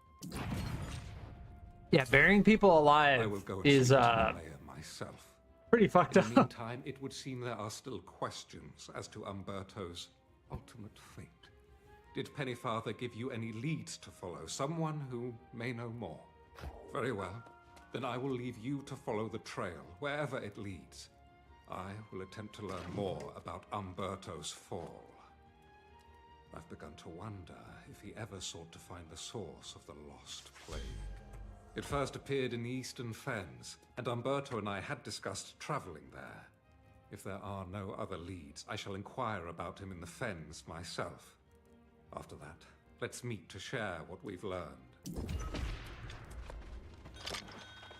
Yeah, burying people alive I will go and is speak to the mayor myself. pretty fucked In up. the meantime, it would seem there are still questions as to Umberto's ultimate fate. Did Pennyfather give you any leads to follow? Someone who may know more? Very well. Then I will leave you to follow the trail, wherever it leads. I will attempt to learn more about Umberto's fall. I've begun to wonder if he ever sought to find the source of the lost plague. It first appeared in the Eastern Fens, and Umberto and I had discussed traveling there. If there are no other leads, I shall inquire about him in the Fens myself. After that, let's meet to share what we've learned.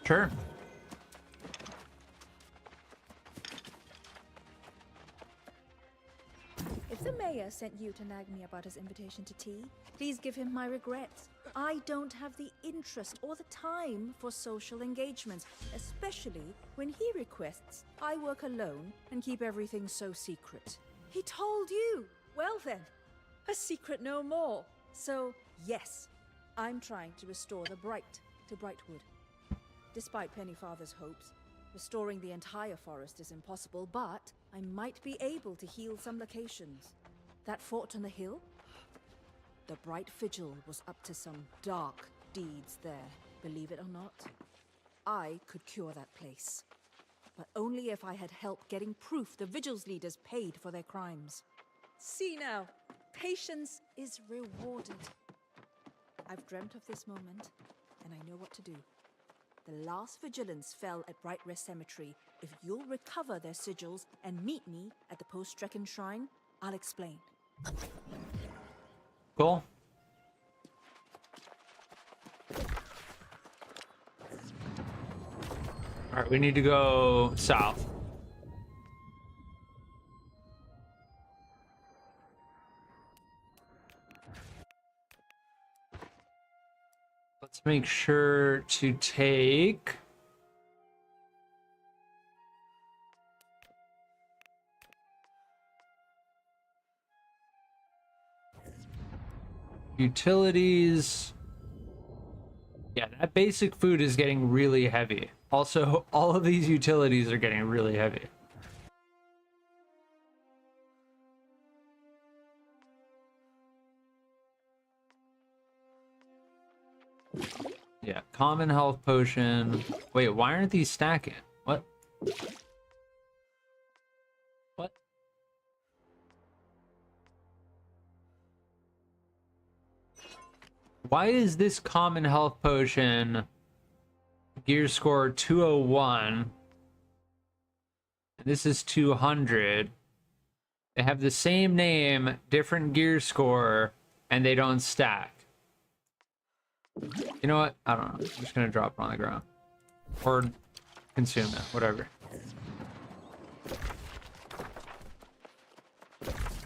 Sure. If the mayor sent you to nag me about his invitation to tea, please give him my regrets. I don't have the interest or the time for social engagements, especially when he requests I work alone and keep everything so secret. He told you! Well then, a secret no more. So, yes, I'm trying to restore the Bright to Brightwood. Despite Pennyfather's hopes, restoring the entire forest is impossible, but I might be able to heal some locations. That fort on the hill? The Bright Vigil was up to some dark deeds there, believe it or not. I could cure that place, but only if I had help getting proof the Vigil's leaders paid for their crimes. See now, patience is rewarded. I've dreamt of this moment, and I know what to do. The last vigilance fell at Bright Rest Cemetery. If you'll recover their sigils and meet me at the post-Strecken Shrine, I'll explain. Cool. All right, we need to go south. Let's make sure to take utilities. Yeah, that basic food is getting really heavy. Also, all of these utilities are getting really heavy. Yeah, common health potion. Wait, why aren't these stacking? What? What? Why is this common health potion gear score 201? And this is 200. They have the same name, different gear score, and they don't stack. You know what? I don't know. I'm just gonna drop it on the ground. Or consume it, whatever.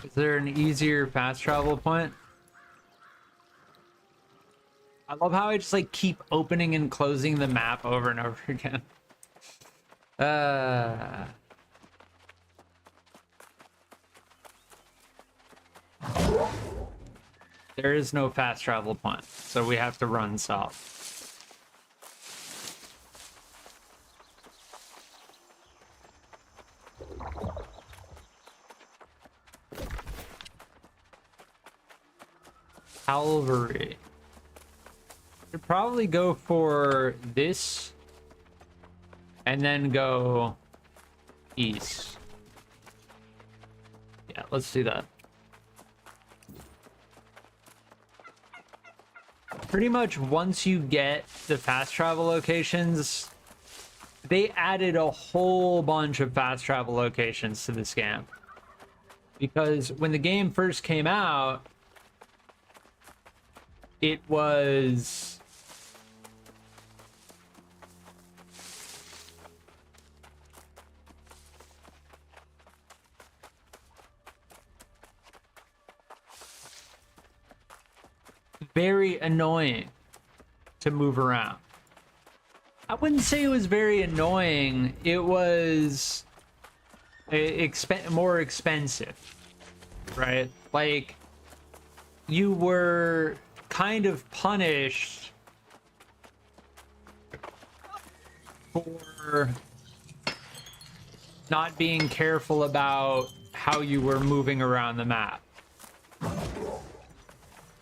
Is there an easier fast travel point? I love how I just like keep opening and closing the map over and over again. There is no fast travel point, so we have to run south. Calvary. Should probably go for this and then go east. Yeah, let's do that. Pretty much once you get the fast travel locations, they added a whole bunch of fast travel locations to this game. Because when the game first came out, it was very annoying to move around. I wouldn't say it was very annoying. It was more expensive, right? Like, you were kind of punished for not being careful about how you were moving around the map.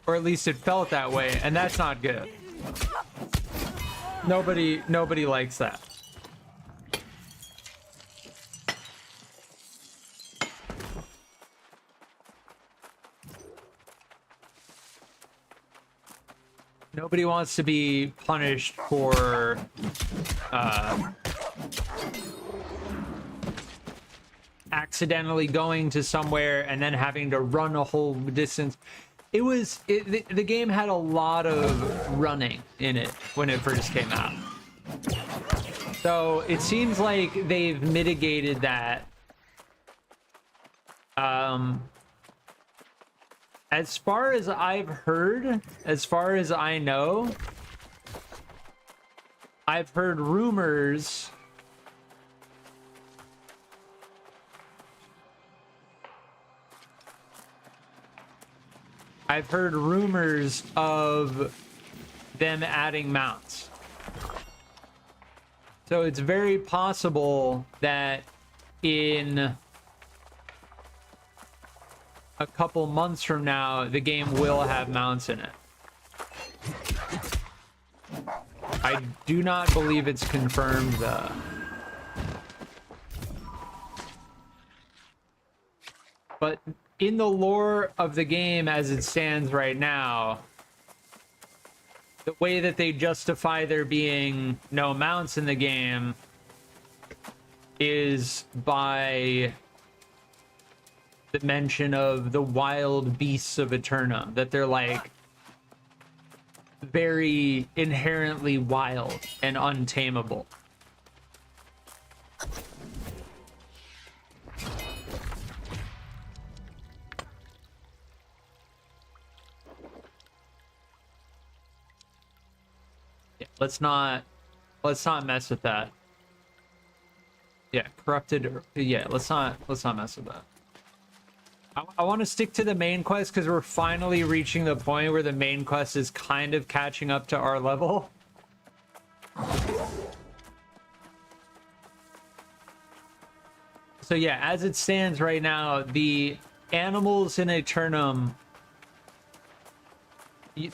Or at least it felt that way, and that's not good. Nobody likes that. Nobody wants to be punished for accidentally going to somewhere and then having to run a whole distance. The game had a lot of running in it when it first came out. So it seems like they've mitigated that. As far as I've heard, as far as I know, I've heard rumors of them adding mounts. So it's very possible that in a couple months from now, the game will have mounts in it. I do not believe it's confirmed, though. But in the lore of the game as it stands right now, the way that they justify there being no mounts in the game is by the mention of the wild beasts of Eternum, that they're like very inherently wild and untamable. Let's not mess with that. Yeah, corrupted. Yeah, let's not mess with that. I want to stick to the main quest because we're finally reaching the point where the main quest is kind of catching up to our level. So yeah, as it stands right now, the animals in Eternum,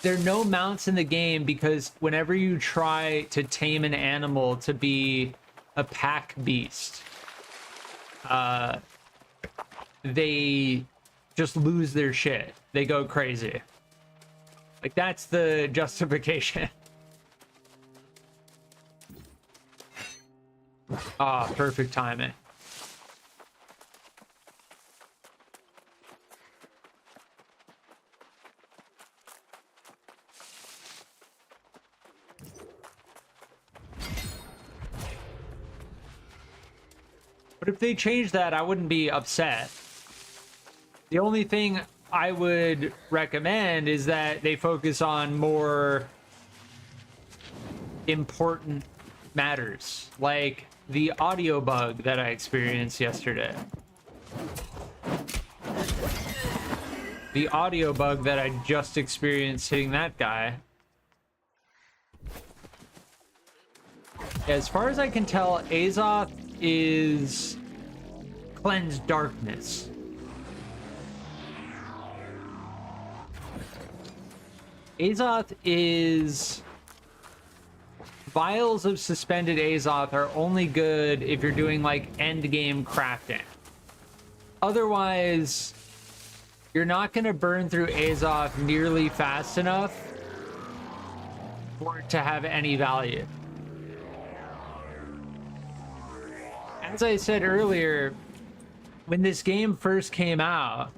there are no mounts in the game because whenever you try to tame an animal to be a pack beast, they just lose their shit. They go crazy. Like, that's the justification. Ah, perfect timing. But if they changed that, I wouldn't be upset. The only thing I would recommend is that they focus on more important matters, like the audio bug that I experienced yesterday. The audio bug that I just experienced hitting that guy. As far as I can tell, Azoth is cleansed darkness. Azoth is... Vials of suspended Azoth are only good if you're doing, like, end-game crafting. Otherwise, you're not going to burn through Azoth nearly fast enough for it to have any value. As I said earlier, when this game first came out,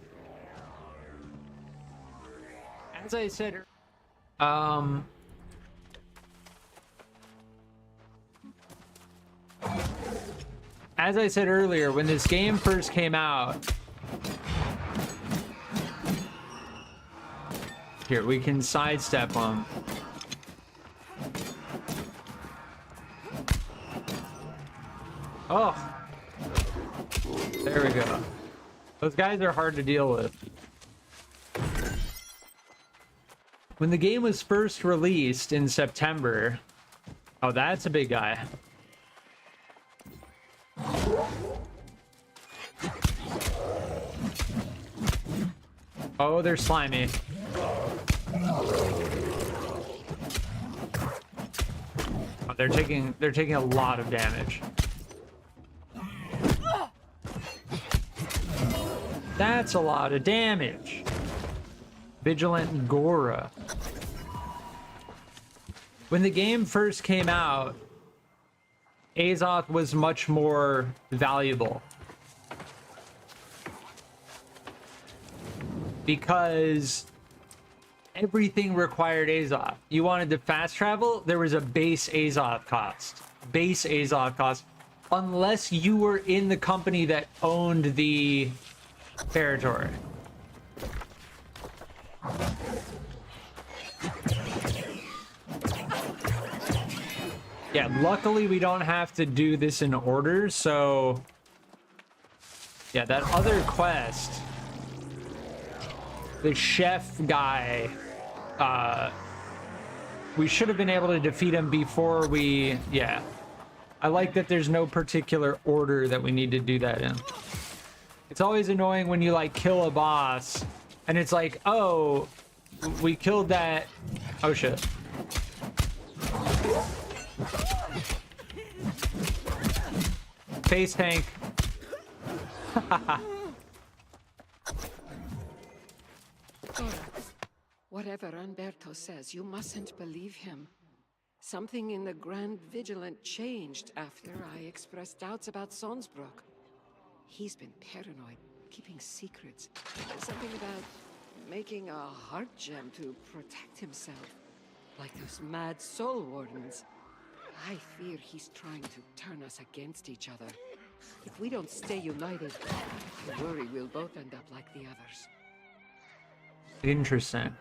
as I said earlier, when this game first came out, here, we can sidestep them. Oh, there we go. Those guys are hard to deal with. When the game was first released in September, oh, that's a big guy. Oh, they're slimy. Oh, they're taking a lot of damage. That's a lot of damage. Vigilant Gora. When the game first came out, Azoth was much more valuable. Because everything required Azoth. You wanted to fast travel, there was a base Azoth cost. Base Azoth cost. Unless you were in the company that owned the territory. Yeah, luckily we don't have to do this in order, so... Yeah, that other quest... The chef guy... we should have been able to defeat him before we... Yeah. I like that there's no particular order that we need to do that in. It's always annoying when you, like, kill a boss, and it's like, oh, we killed that... Oh, shit. Face tank. Whatever Umberto says, you mustn't believe him. Something in the Grand Vigilant changed after I expressed doubts about Sonsbrook. He's been paranoid, keeping secrets. Something about making a heart gem to protect himself. Like those mad soul wardens. I fear he's trying to turn us against each other. If we don't stay united, I worry we'll both end up like the others. Interesting.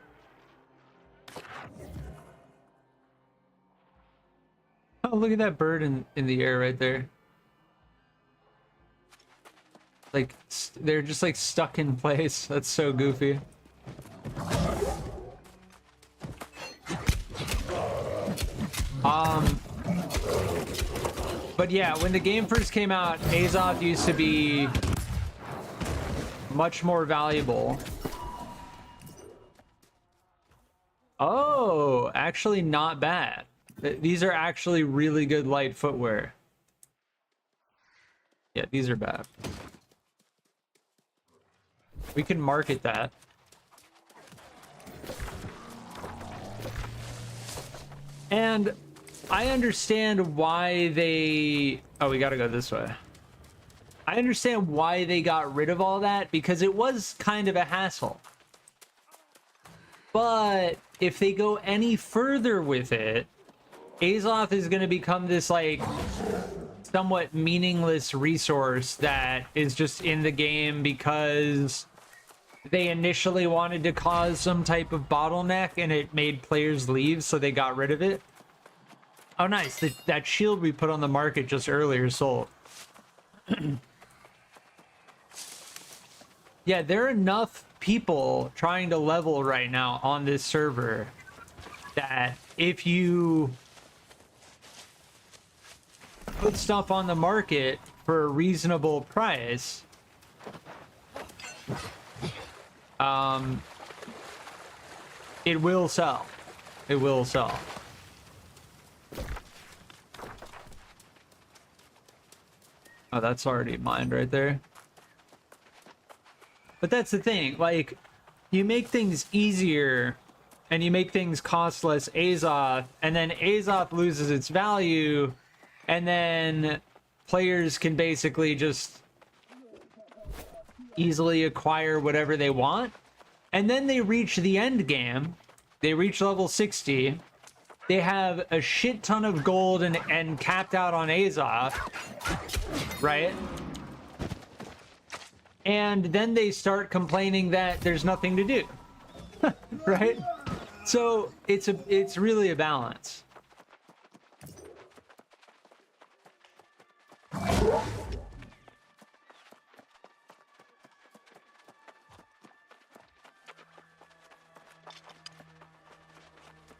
Oh, look at that bird in the air right there. Like, they're just like stuck in place. That's so goofy. But yeah, when the game first came out, Azoth used to be much more valuable. Oh, actually not bad. These are actually really good light footwear. Yeah, these are bad. We can market that. And I understand why they... Oh, we gotta go this way. I understand why they got rid of all that, because it was kind of a hassle. But if they go any further with it, Azoth is going to become this, like, somewhat meaningless resource that is just in the game because they initially wanted to cause some type of bottleneck and it made players leave, so they got rid of it. Oh, nice. That shield we put on the market just earlier sold. Yeah, there are enough people trying to level right now on this server that if you put stuff on the market for a reasonable price, it will sell. It will sell. Oh, that's already mined right there. But that's the thing, like, you make things easier and you make things cost less Azoth, and then Azoth loses its value, and then players can basically just easily acquire whatever they want. And then they reach the end game. They reach level 60. They have a shit ton of gold and capped out on Azoth, right? And then they start complaining that there's nothing to do, right? So it's really a balance.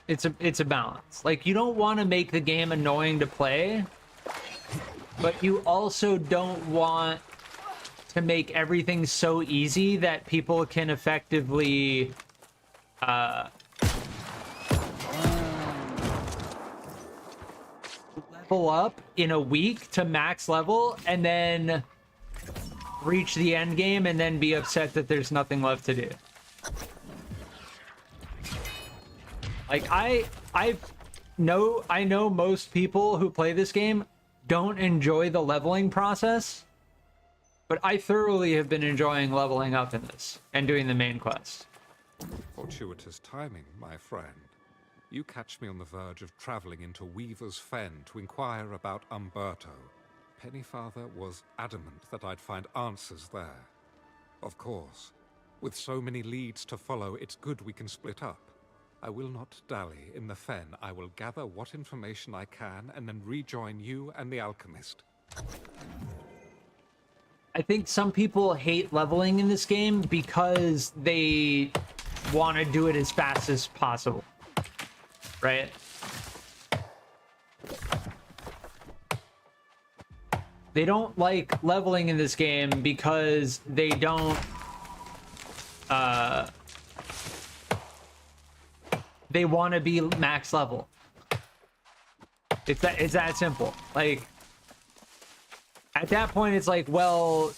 It's a balance. Like, you don't want to make the game annoying to play, but you also don't want to make everything so easy that people can effectively level up in a week to max level and then reach the end game and then be upset that there's nothing left to do. Like, I know most people who play this game don't enjoy the leveling process, but I thoroughly have been enjoying leveling up in this and doing the main quest. Fortuitous timing, my friend. You catch me on the verge of traveling into Weaver's Fen to inquire about Umberto. Pennyfather was adamant that I'd find answers there. Of course, with so many leads to follow, it's good we can split up. I will not dally in the Fen. I will gather what information I can and then rejoin you and the alchemist. I think some people hate leveling in this game because they want to do it as fast as possible, right? They don't like leveling in this game because they don't they want to be max level. It's that simple. Like, at that point, it's like, well,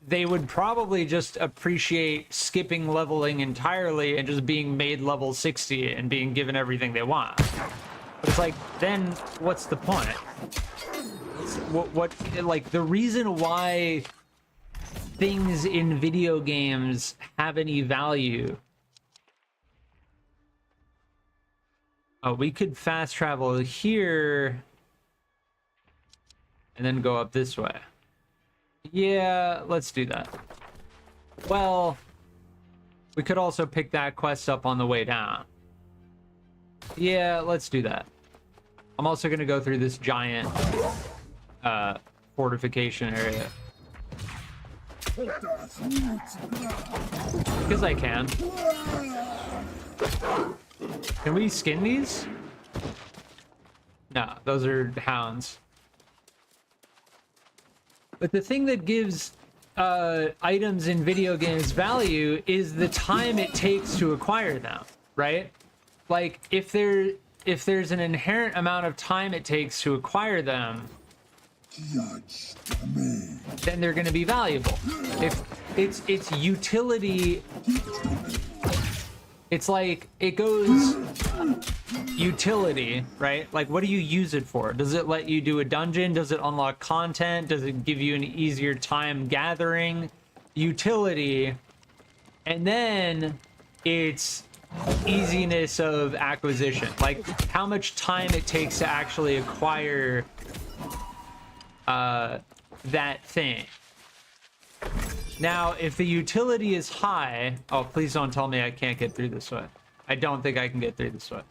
they would probably just appreciate skipping leveling entirely and just being made level 60 and being given everything they want. But it's like, then what's the point? What like, the reason why things in video games have any value. Oh, we could fast travel here and then go up this way. Yeah, let's do that. Well, we could also pick that quest up on the way down. Yeah, let's do that. I'm also gonna go through this giant fortification area. Because I can. Can we skin these? No, those are hounds. But the thing that gives items in video games value is the time it takes to acquire them, right? Like, if there's an inherent amount of time it takes to acquire them, then they're going to be valuable. If it's utility, it's like it goes utility, right? Like, what do you use it for? Does it let you do a dungeon? Does it unlock content? Does it give you an easier time gathering? Utility. And then it's easiness of acquisition, like how much time it takes to actually acquire that thing. Now, if the utility is high, oh, please don't tell me I can't get through this way. I don't think I can get through this way.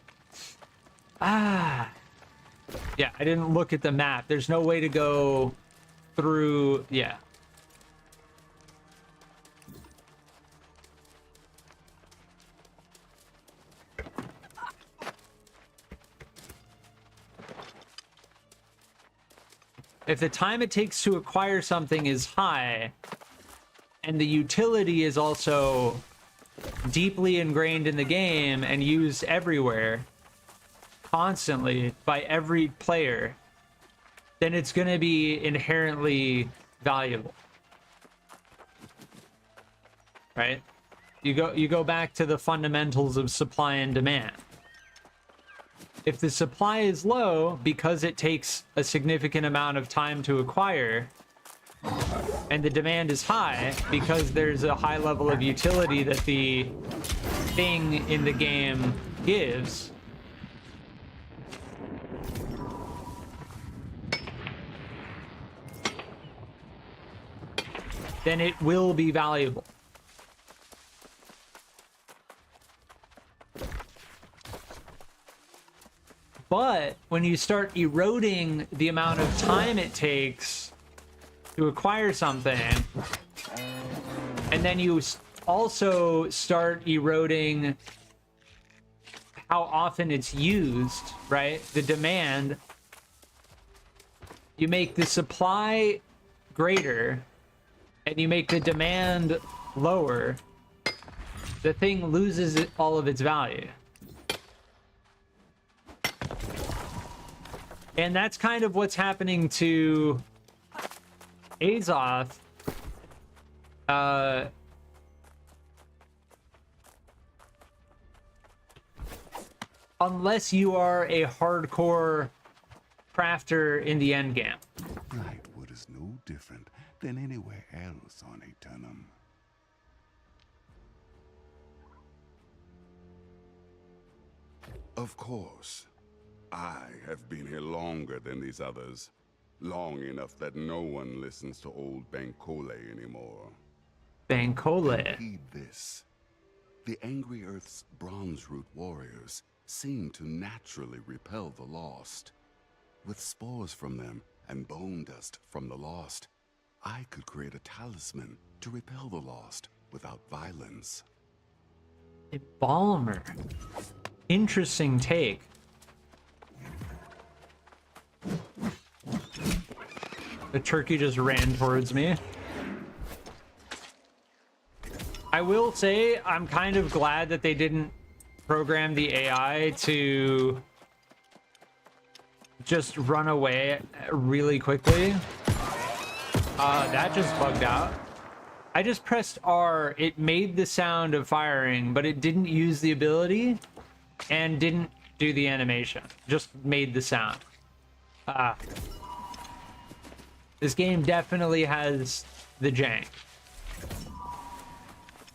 Ah, yeah, I didn't look at the map. There's no way to go through. Yeah. If the time it takes to acquire something is high, and the utility is also deeply ingrained in the game and used everywhere, constantly by every player, then it's going to be inherently valuable. Right? You go back to the fundamentals of supply and demand. If the supply is low because it takes a significant amount of time to acquire, and the demand is high because there's a high level of utility that the thing in the game gives, then it will be valuable. But when you start eroding the amount of time it takes to acquire something, and then you also start eroding how often it's used, right? The demand, you make the supply greater and you make the demand lower, the thing loses all of its value. And that's kind of what's happening to Azoth. Unless you are a hardcore crafter in the endgame. Lightwood is no different than anywhere else on Eternum. Of course. I have been here longer than these others. Long enough that no one listens to old Bankole anymore. Bankole? Heed this. The Angry Earth's Bronze Root warriors seem to naturally repel the lost. With spores from them and bone dust from the lost, I could create a talisman to repel the lost without violence. Embalmer. Interesting take. The turkey just ran towards me. I will say I'm kind of glad that they didn't program the AI to just run away really quickly. That just bugged out. I just pressed R. It made the sound of firing, but it didn't use the ability and didn't do the animation. Just made the sound. This game definitely has the jank.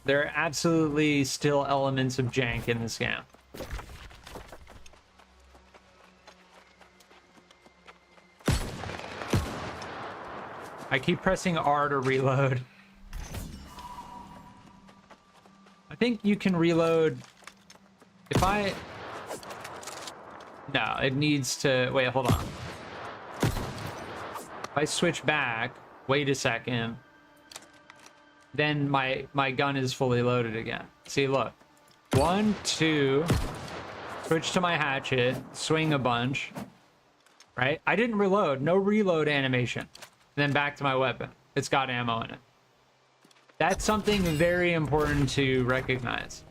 There are absolutely still elements of jank in this game. I keep pressing R to reload. I think you can reload if I... No, it needs to... Wait, hold on. If I switch back, wait a second, then my gun is fully loaded again. See, look. 1, 2, switch to my hatchet, swing a bunch, right? I didn't reload, no reload animation. And then back to my weapon. It's got ammo in it. That's something very important to recognize.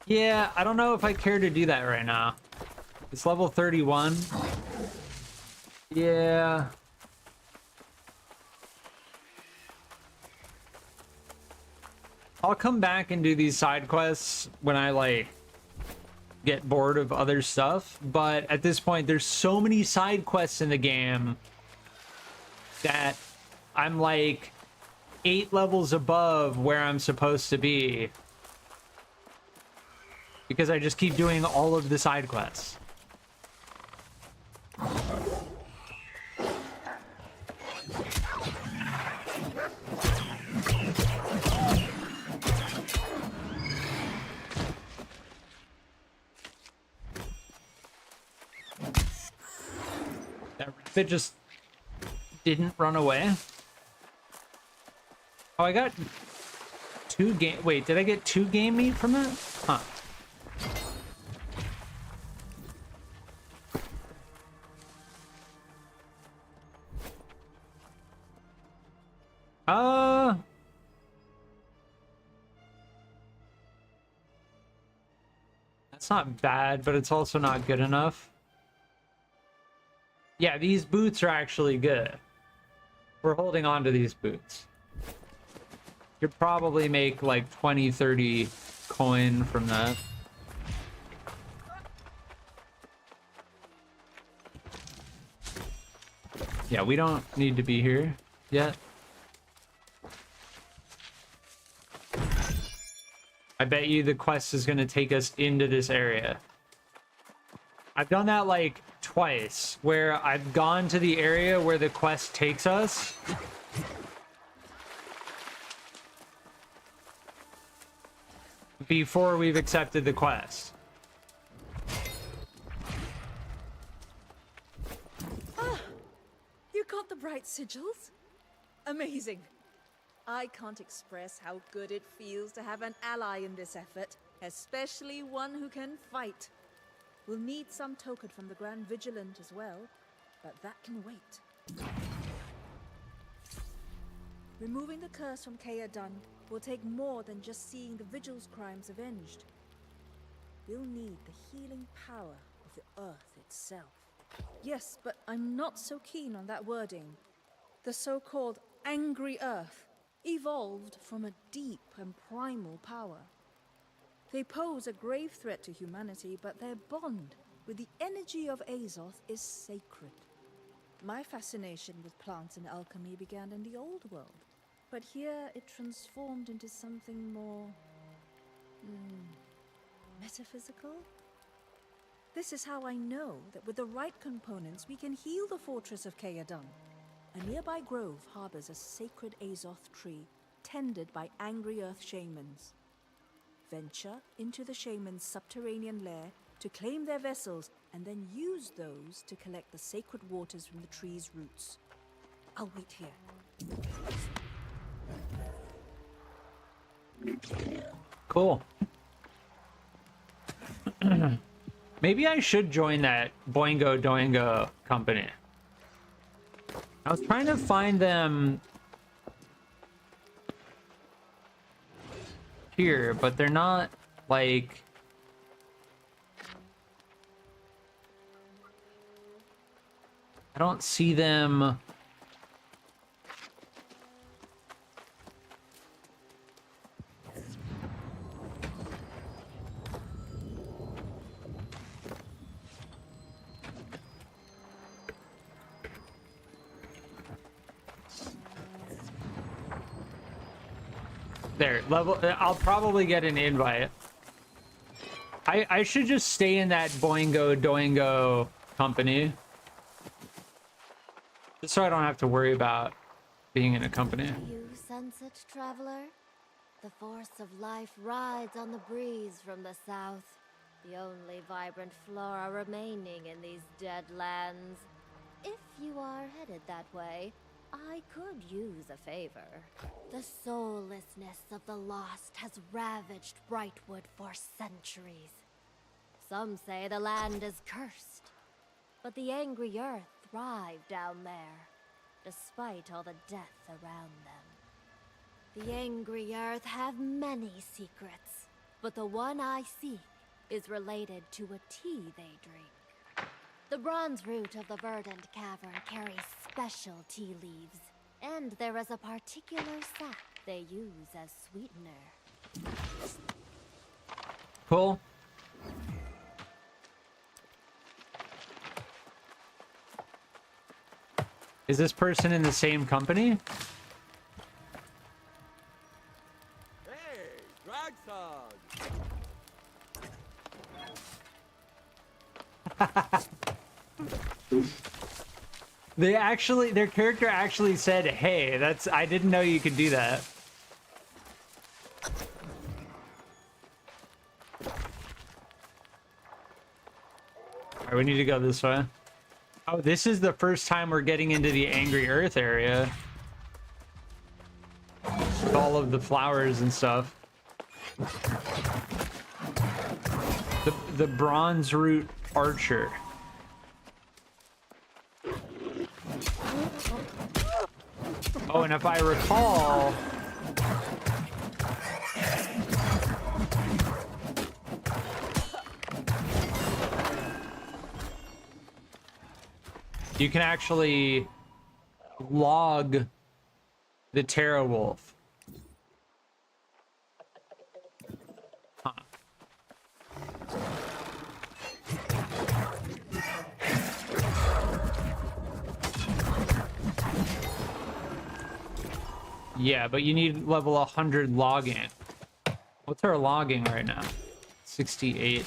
Yeah, I don't know if I care to do that right now. It's level 31. Yeah. I'll come back and do these side quests when I, like, get bored of other stuff. But at this point, there's so many side quests in the game that I'm, like, 8 levels above where I'm supposed to be. Because I just keep doing all of the side quests. That rabbit just didn't run away. Oh, I got 2 game... Wait, did I get 2 game meat from that? Huh. That's not bad, but it's also not good enough. Yeah, these boots are actually good. We're holding on to these boots. Could probably make like 20, 30 coin from that. Yeah, we don't need to be here yet. I bet you the quest is going to take us into this area. I've done that like twice, where I've gone to the area where the quest takes us. Before we've accepted the quest. Ah, you got the bright sigils? Amazing. I can't express how good it feels to have an ally in this effort, especially one who can fight. We'll need some token from the Grand Vigilant as well, but that can wait. Removing the curse from Kea-Dun will take more than just seeing the Vigil's crimes avenged. We'll need the healing power of the earth itself. Yes, but I'm not so keen on that wording. The so-called angry earth evolved from a deep and primal power. They pose a grave threat to humanity, but their bond with the energy of Azoth is sacred. My fascination with plants and alchemy began in the old world, but here it transformed into something more... metaphysical? This is how I know that with the right components we can heal the fortress of Kea-Dun. A nearby grove harbors a sacred Azoth tree, tended by angry earth shamans. Venture into the shamans' subterranean lair to claim their vessels, and then use those to collect the sacred waters from the tree's roots. I'll wait here. Cool. Maybe I should join that Boingo Doingo company. I was trying to find them here, but they're not, like... I don't see them... There, level... I'll probably get an invite. I should just stay in that Boingo Doingo company. Just so I don't have to worry about being in a company. You sunset traveler? The force of life rides on the breeze from the south. The only vibrant flora remaining in these dead lands. If you are headed that way, I could use a favor. The soullessness of the lost has ravaged Brightwood for centuries. Some say the land is cursed, but the angry earth thrive down there, despite all the death around them. The angry earth have many secrets, but the one I seek is related to a tea they drink. The bronze root of the verdant cavern carries special tea leaves, and there is a particular sap they use as sweetener. Cool. Is this person in the same company? Hey, drag Their character actually said, hey, I didn't know you could do that. All right, we need to go this way. Oh, this is the first time we're getting into the Angry Earth area. With all of the flowers and stuff. The bronze root archer. Oh, and if I recall, you can actually log the Terra Wolf. Huh. Yeah, but you need level 100 logging. What's our logging right now? 68.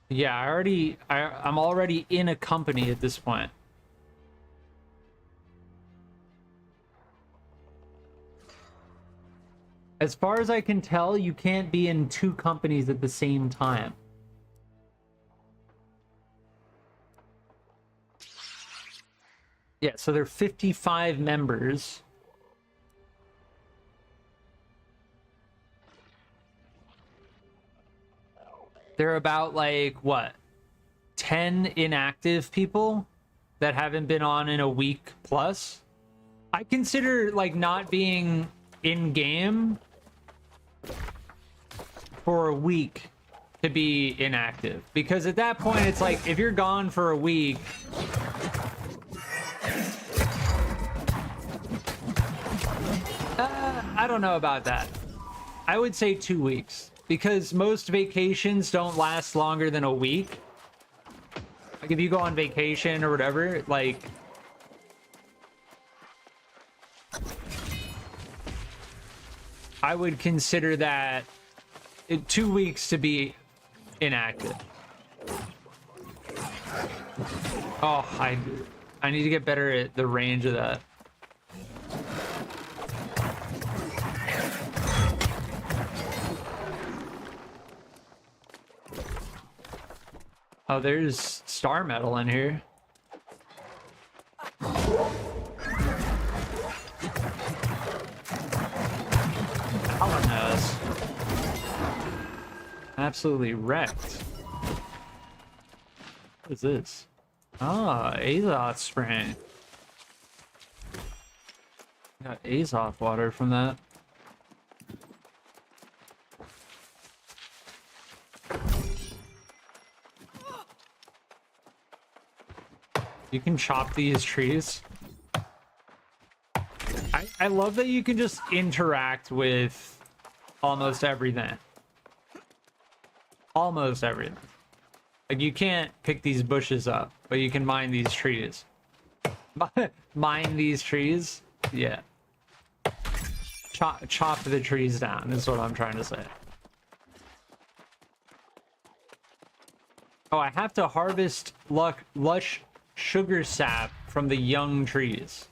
Yeah, I'm already in a company at this point. As far as I can tell, you can't be in 2 companies at the same time. Yeah, so there are 55 members. There are about, like, what? 10 inactive people that haven't been on in a week plus. I consider, like, not being in-game for a week to be inactive. Because at that point, it's like, if you're gone for a week... I don't know about that. I would say 2 weeks. Because most vacations don't last longer than a week. Like, if you go on vacation or whatever, like... I would consider that 2 weeks to be inactive. Oh, I need to get better at the range of that. Oh, there's star metal in here. Alanos. Absolutely wrecked. What is this? Ah, Azoth spray. Got Azoth water from that. You can chop these trees. I love that you can just interact with almost everything. Almost everything. Like, you can't pick these bushes up, but you can mine these trees. Mine these trees? Yeah. Chop the trees down is what I'm trying to say. Oh, I have to harvest lush sugar sap from the young trees.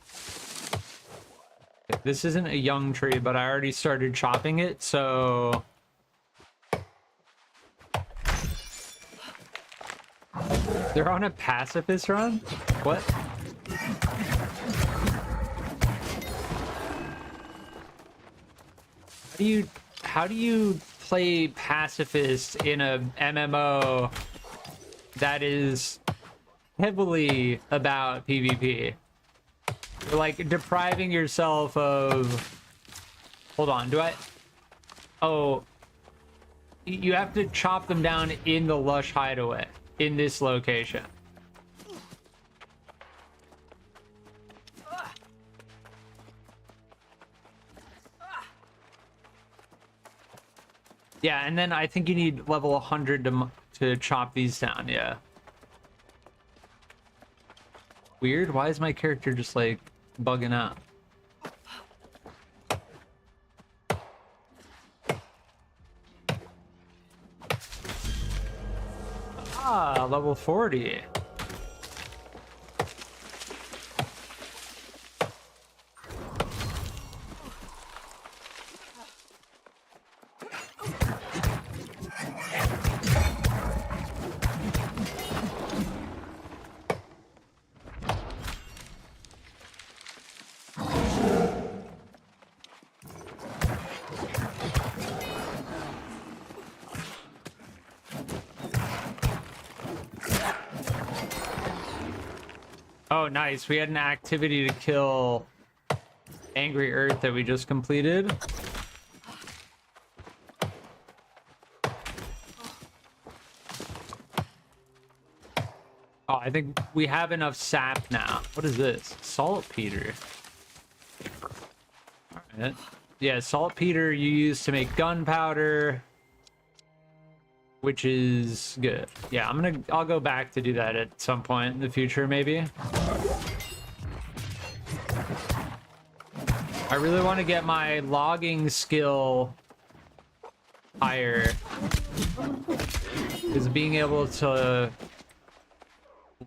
This isn't a young tree, but I already started chopping it, so... They're on a pacifist run? What? How do you play pacifist in a MMO that is heavily about PvP? You're like depriving yourself of... Hold on, do I... Oh, you have to chop them down in the lush hideaway in this location. Yeah, and then I think you need level 100 to chop these down, yeah. Weird, why is my character just like bugging out? Ah, level 40. Oh, nice. We had an activity to kill Angry Earth that we just completed. Oh, I think we have enough sap now. What is this? Saltpeter. All right. Yeah, saltpeter you use to make gunpowder, which is good. Yeah, I'll go back to do that at some point in the future, maybe. I really want to get my logging skill higher, because being able to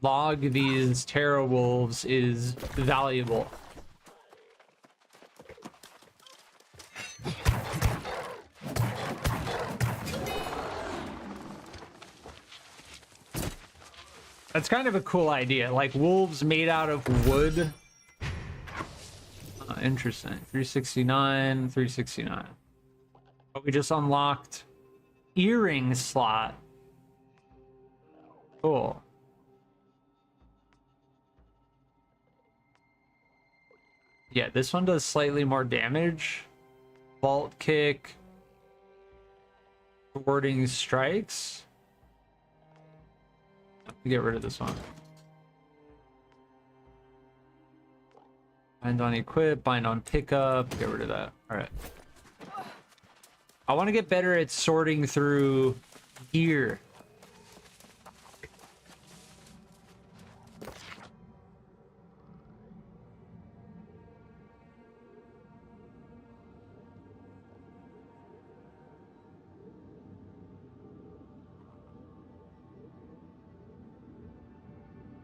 log these terror wolves is valuable. That's kind of a cool idea, like wolves made out of wood. Interesting. 369, 369. But we just unlocked earring slot. Cool. Yeah, this one does slightly more damage. Vault kick. Warding strikes. Get rid of this one. Bind on equip, bind on pickup, get rid of that. All right. I want to get better at sorting through gear.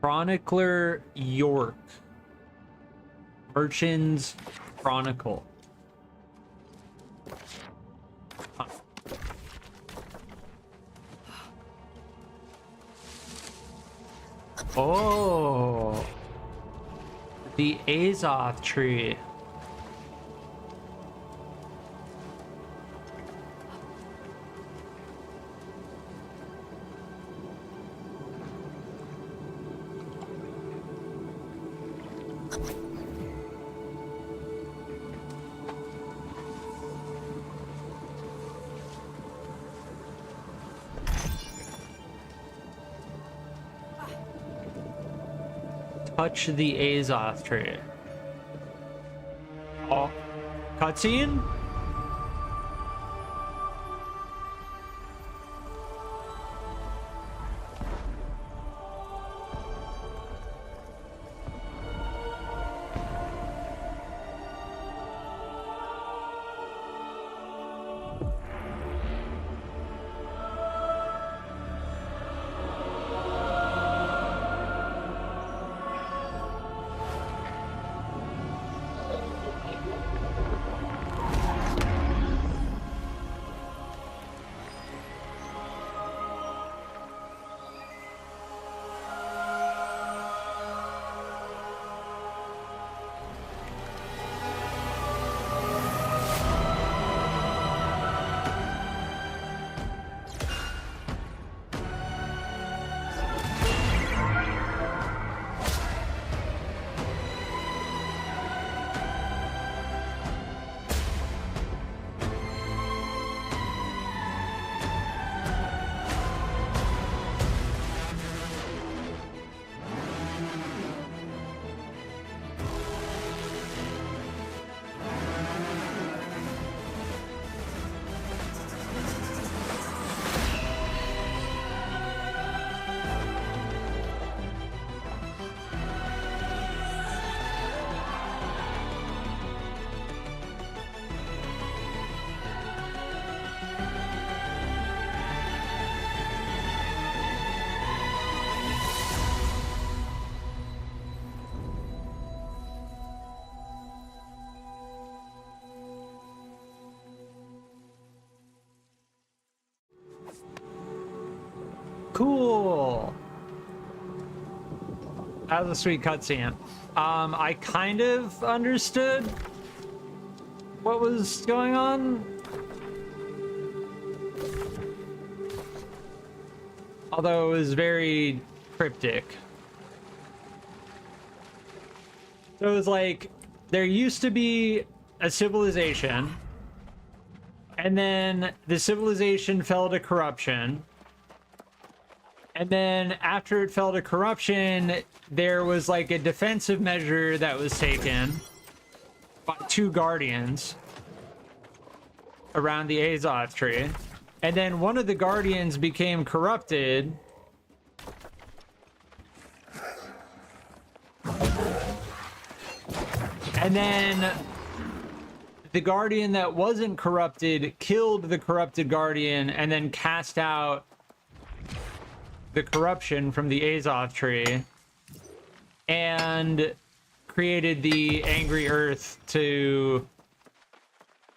Chronicler York. Merchant's Chronicle. Huh. Oh, the Azoth tree. Touch the Azoth tree. Oh, cutscene? Cool. That was a sweet cutscene. I kind of understood what was going on. Although it was very cryptic. So it was like, there used to be a civilization, and then the civilization fell to corruption. And then after it fell to corruption, there was like a defensive measure that was taken by 2 guardians around the Azoth tree. And then one of the guardians became corrupted. And then the guardian that wasn't corrupted killed the corrupted guardian and then cast out the corruption from the Azoth tree and created the angry earth to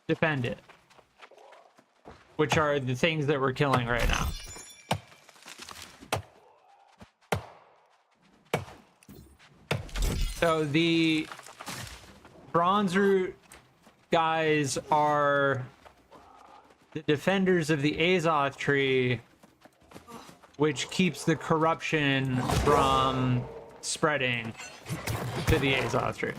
defend it, which are the things that we're killing right now. So the Bronze Root guys are the defenders of the Azoth tree, which keeps the corruption from spreading to the Azoth tree.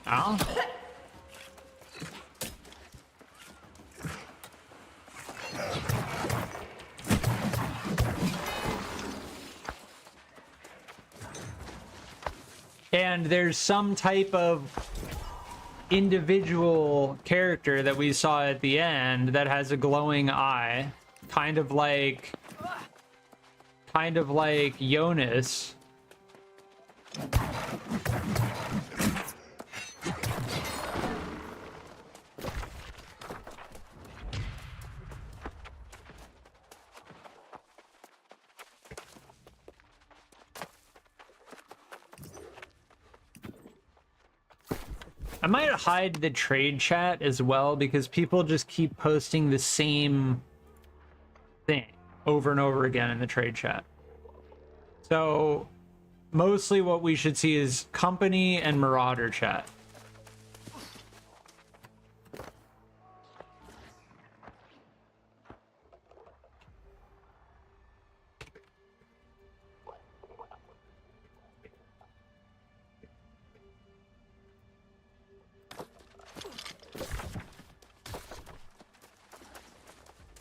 Ow. And there's some type of individual character that we saw at the end that has a glowing eye, kind of like Jonas. I might hide the trade chat as well because people just keep posting the same thing over and over again in the trade chat. So mostly what we should see is company and marauder chat.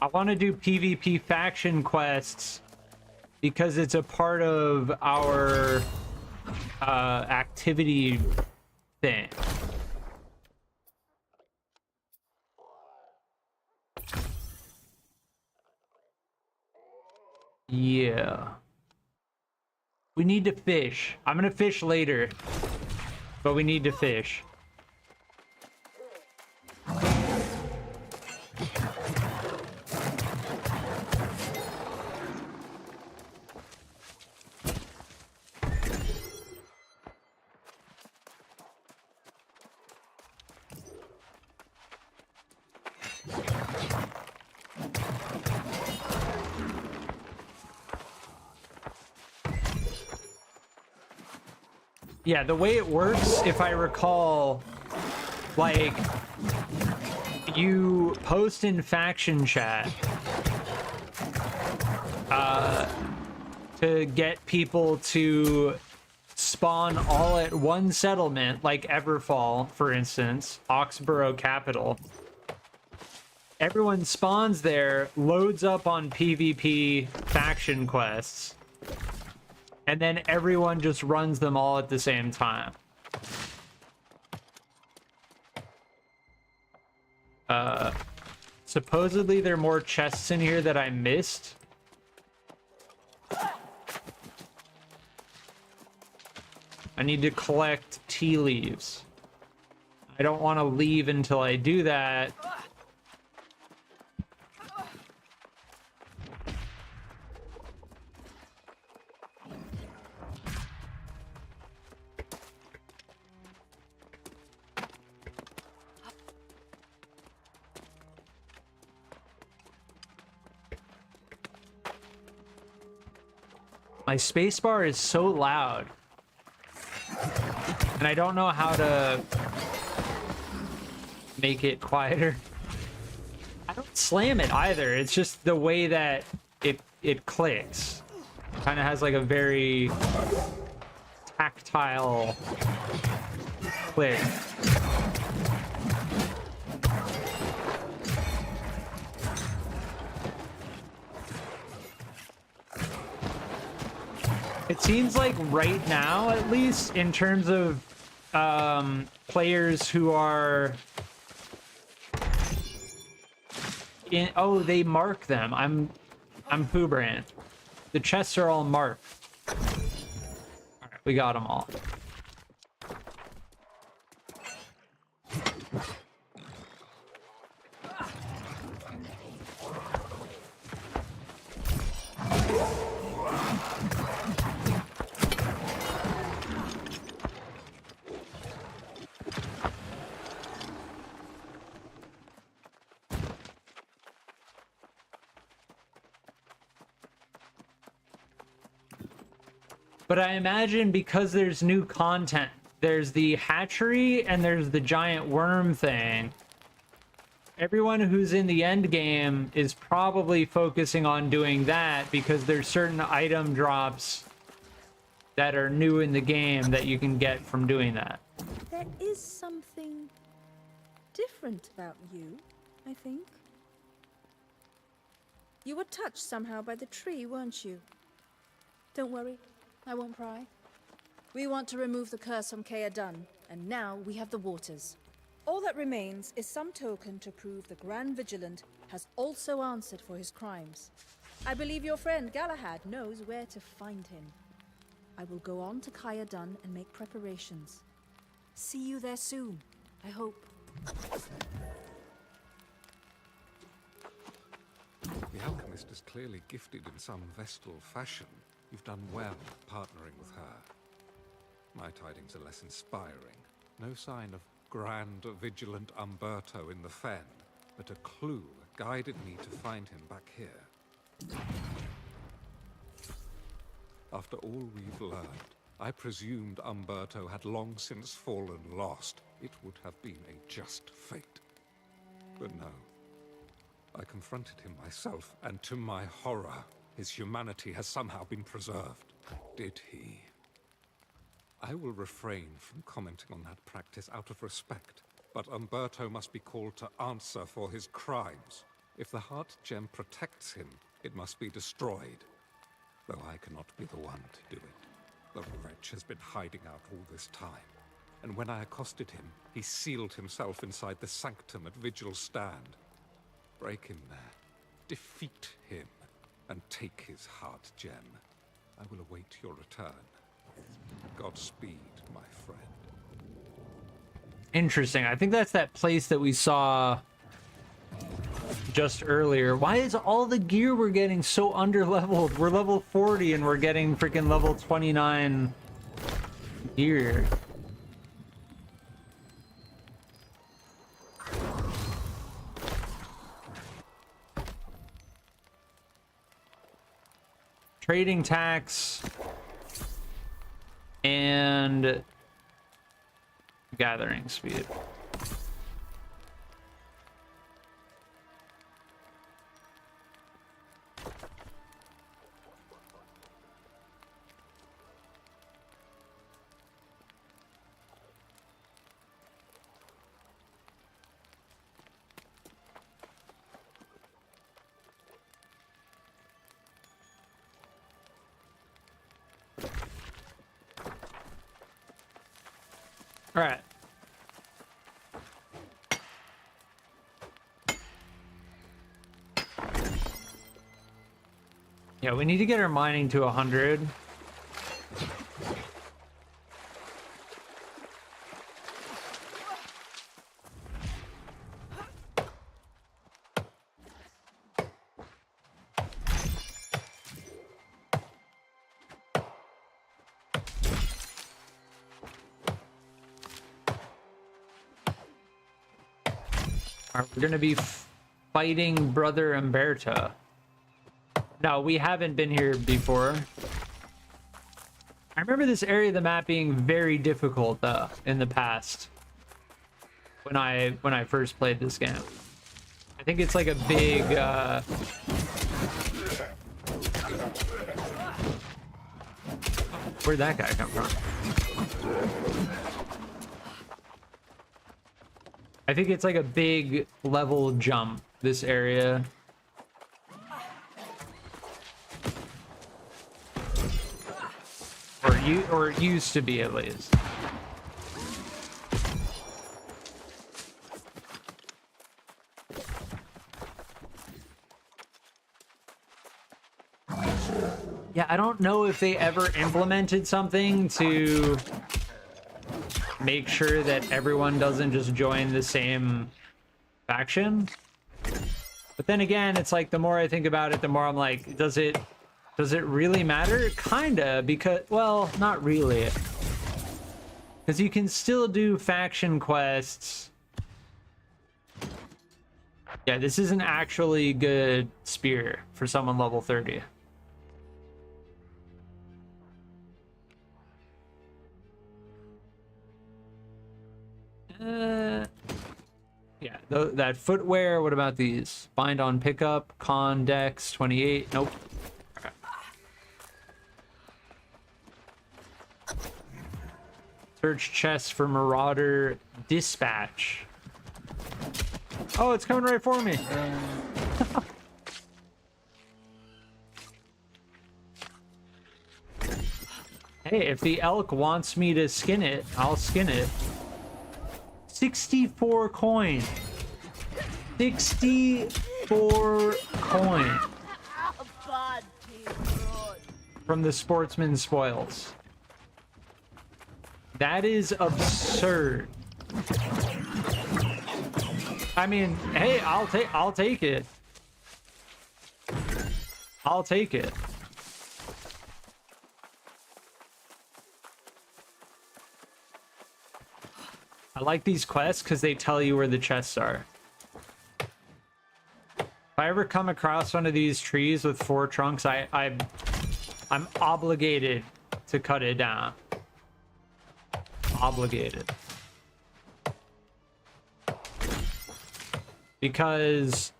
I want to do PvP faction quests because it's a part of our activity thing. Yeah. We need to fish. I'm gonna fish later, but we need to fish. Yeah, the way it works, if I recall, like, you post in faction chat to get people to spawn all at one settlement, like Everfall, for instance, Oxborough Capital. Everyone spawns there, loads up on PvP faction quests, and then everyone just runs them all at the same time. Supposedly there are more chests in here that I missed. I need to collect tea leaves. I don't want to leave until I do that. My spacebar is so loud. And I don't know how to make it quieter. I don't slam it either. It's just the way that it clicks. Kind of has like a very tactile click. It seems like right now, at least in terms of players who are in, oh, they mark them. I'm Pooh Brand. The chests are all marked. All right, we got them all. But I imagine because there's new content, there's the hatchery and there's the giant worm thing. Everyone who's in the end game is probably focusing on doing that because there's certain item drops that are new in the game that you can get from doing that. There is something different about you, I think. You were touched somehow by the tree, weren't you? Don't worry. I won't pry. We want to remove the curse from Caerdan, and now we have the waters. All that remains is some token to prove the Grand Vigilant has also answered for his crimes. I believe your friend Galahad knows where to find him. I will go on to Caerdan and make preparations. See you there soon, I hope. The alchemist is clearly gifted in some Vestal fashion. You've done well partnering with her. My tidings are less inspiring. No sign of Grand Vigilant Umberto in the fen, but a clue guided me to find him back here. After all we've learned, I presumed Umberto had long since fallen lost. It would have been a just fate. But no. I confronted him myself, and to my horror, his humanity has somehow been preserved. Did he? I will refrain from commenting on that practice out of respect, but Umberto must be called to answer for his crimes. If the heart gem protects him, it must be destroyed. Though I cannot be the one to do it. The wretch has been hiding out all this time, and when I accosted him, he sealed himself inside the sanctum at Vigil's stand. Break him there. Defeat him. And take his heart gem. I will await your return. Godspeed, my friend. Interesting. I think that's that place that we saw just earlier. Why is all the gear we're getting so under-leveled? We're level 40 and we're getting freaking level 29 gear. Trading tax and gathering speed. All right. Yeah, we need to get our mining to 100. We're gonna be fighting Brother Umberto. No, we haven't been here before. I remember this area of the map being very difficult though in the past when I first played this game. I think it's like a big where'd that guy come from? I think it's like a big level jump, this area. Or it used to be, at least. Yeah, I don't know if they ever implemented something to make sure that everyone doesn't just join the same faction. But then again, it's like the more I think about it, the more I'm like, does it really matter? Kinda, because, well, not really. Because you can still do faction quests. Yeah, this is an actually good spear for someone level 30. Yeah, that footwear. What about these? Bind on pickup, con dex 28. Nope. Okay. Search chest for marauder dispatch. Oh, it's coming right for me. Hey, if the elk wants me to skin it, I'll skin it. 64 coin. 64 coin. From the sportsman spoils. That is absurd. I mean, hey, I'll take it. I'll take it. I like these quests because they tell you where the chests are. If I ever come across one of these trees with 4 trunks, I'm obligated to cut it down. Obligated. Because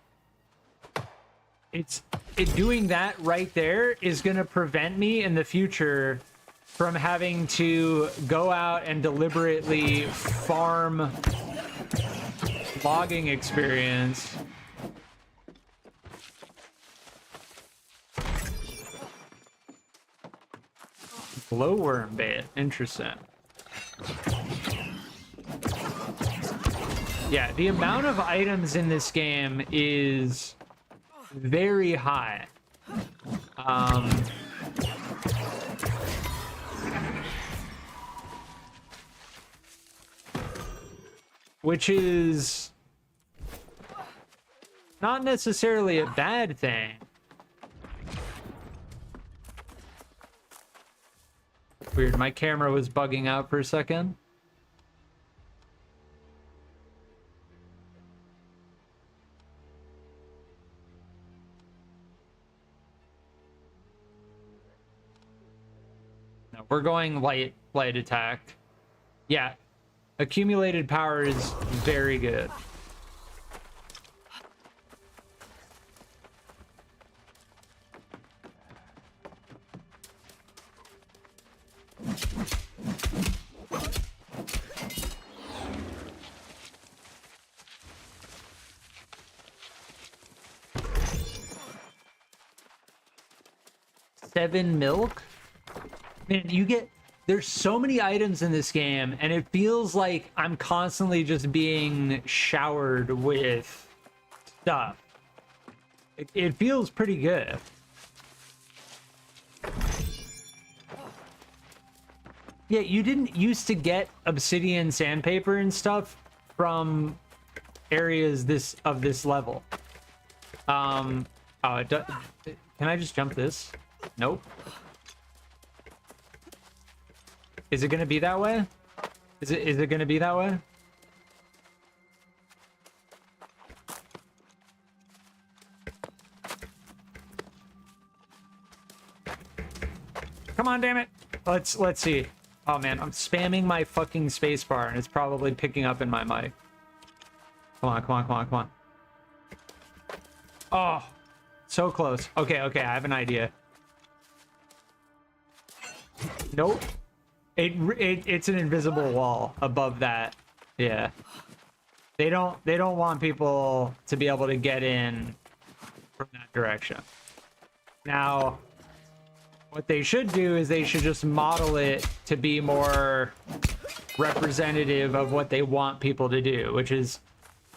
doing that right there is gonna prevent me in the future from having to go out and deliberately farm logging experience. Glowworm bait, interesting. Yeah, the amount of items in this game is very high. Which is not necessarily a bad thing. Weird, my camera was bugging out for a second. No, we're going light attack. Yeah. Accumulated power is very good. $7 milk? Man, there's so many items in this game, and it feels like I'm constantly just being showered with stuff. It feels pretty good. Yeah, you didn't used to get obsidian sandpaper and stuff from areas of this level. Can I just jump this? Nope. Is it gonna be that way? Is it gonna be that way? Come on, damn it. let's see. Oh man, I'm spamming my fucking spacebar and it's probably picking up in my mic. Come on, come on, come on, come on. Oh, so close. Okay, okay, I have an idea. Nope. It's an invisible wall above that. Yeah. They don't want people to be able to get in from that direction. Now, what they should do is they should just model it to be more representative of what they want people to do, which is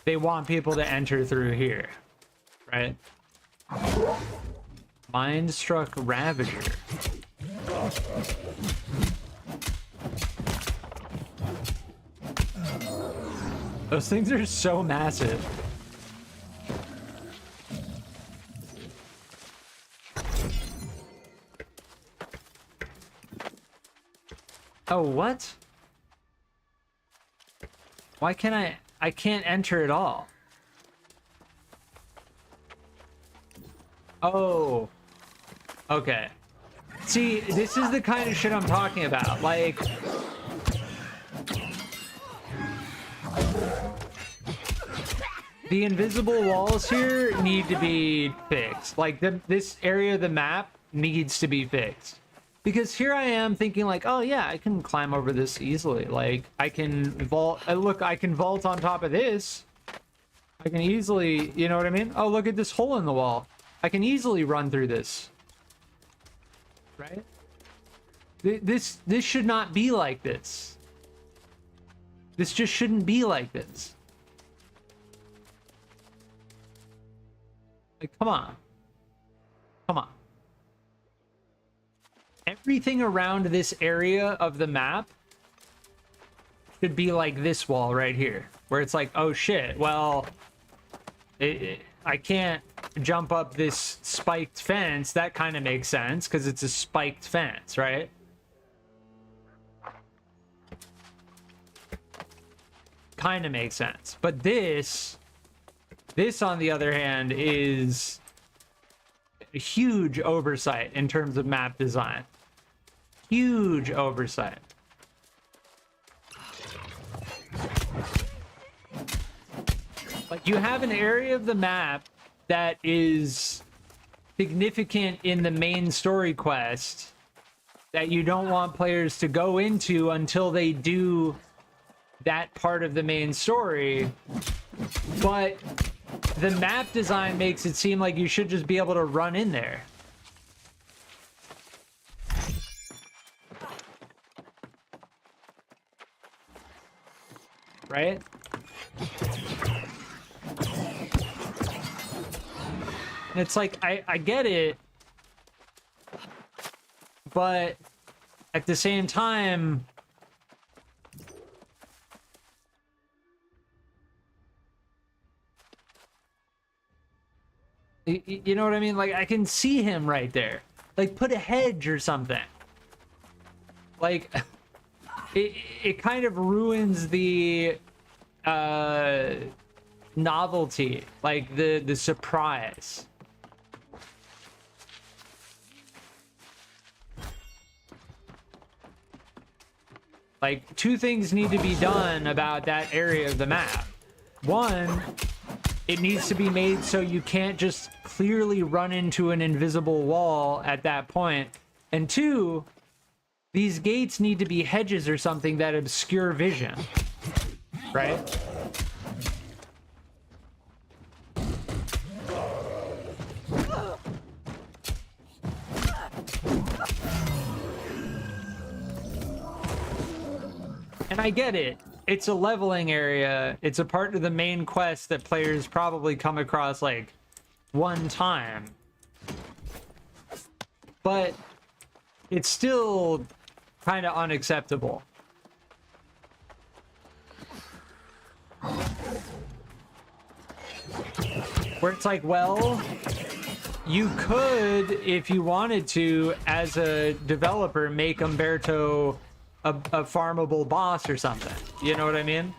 they want people to enter through here, right? Mind-struck Ravager. Those things are so massive. Oh, what? Why can't I can't enter at all. Oh. Okay. See, this is the kind of shit I'm talking about. Like, the invisible walls here need to be fixed. Like, this area of the map needs to be fixed. Because here I am thinking like, oh yeah, I can climb over this easily. Like, I can vault. Look, I can vault on top of this. I can easily, you know what I mean? Oh, look at this hole in the wall. I can easily run through this. Right? This should not be like this. This just shouldn't be like this. Like, come on. Come on. Everything around this area of the map should be like this wall right here, where it's like, oh shit, well, I can't jump up this spiked fence. That kind of makes sense because it's a spiked fence, right? Kind of makes sense. But this on the other hand is a huge oversight in terms of map design. Huge oversight. Like, you have an area of the map that is significant in the main story quest that you don't want players to go into until they do that part of the main story, but the map design makes it seem like you should just be able to run in there. Right? And it's like, I get it, but at the same time, you know what I mean? Like, I can see him right there. Like, put a hedge or something. Like, it kind of ruins the novelty, like the surprise. Like, two things need to be done about that area of the map. One, it needs to be made so you can't just clearly run into an invisible wall at that point. And two, these gates need to be hedges or something that obscure vision. Right? And I get it. It's a leveling area. It's a part of the main quest that players probably come across like one time. But it's still kind of unacceptable. Where it's like, well, you could, if you wanted to, as a developer, make Umberto a farmable boss or something. You know what I mean?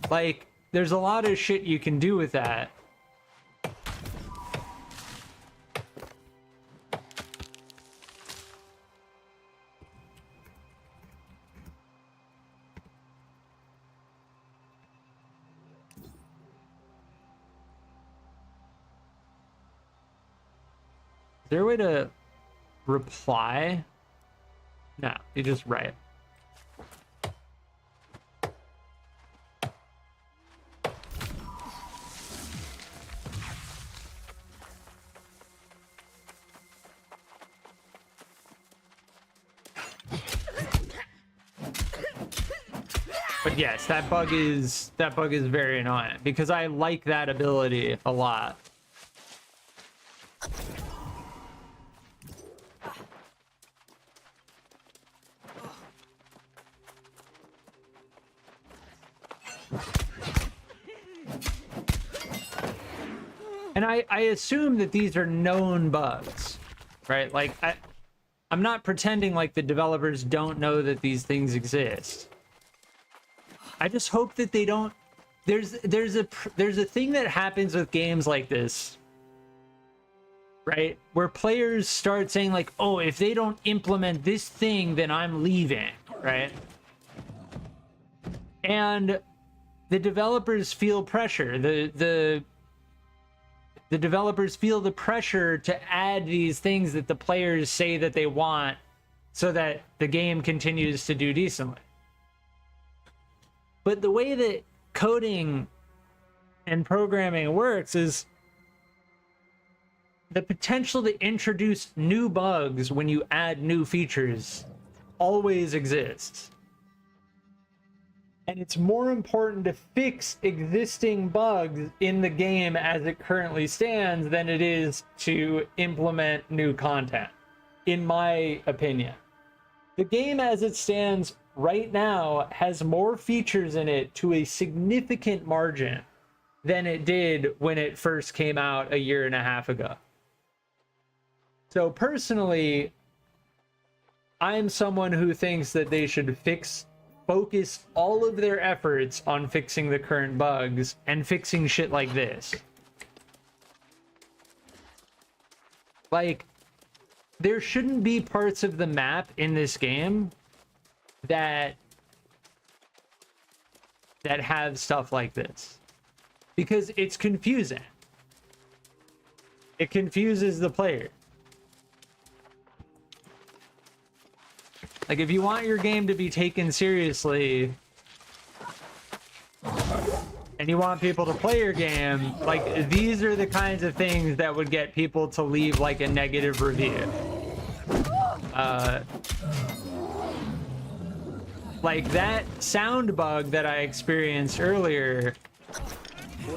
Like, there's a lot of shit you can do with that. Is there a way to reply? No, you just write. But yes, that bug is very annoying because I like that ability a lot. And I assume that these are known bugs, right? Like I'm not pretending like the developers don't know that these things exist. I just hope that they don't. There's a thing that happens with games like this, right? Where players start saying like, "Oh, if they don't implement this thing, then I'm leaving," right? And the developers feel pressure. The developers feel the pressure to add these things that the players say that they want so that the game continues to do decently. But the way that coding and programming works is the potential to introduce new bugs when you add new features always exists. And it's more important to fix existing bugs in the game as it currently stands than it is to implement new content, in my opinion. The game as it stands right now has more features in it to a significant margin than it did when it first came out a year and a half ago. So personally, I'm someone who thinks that they should focus all of their efforts on fixing the current bugs and fixing shit like this. Like, there shouldn't be parts of the map in this game that have stuff like this, because it's confusing. It confuses the player. Like, if you want your game to be taken seriously and you want people to play your game, like, these are the kinds of things that would get people to leave like a negative review. Like, that sound bug that I experienced earlier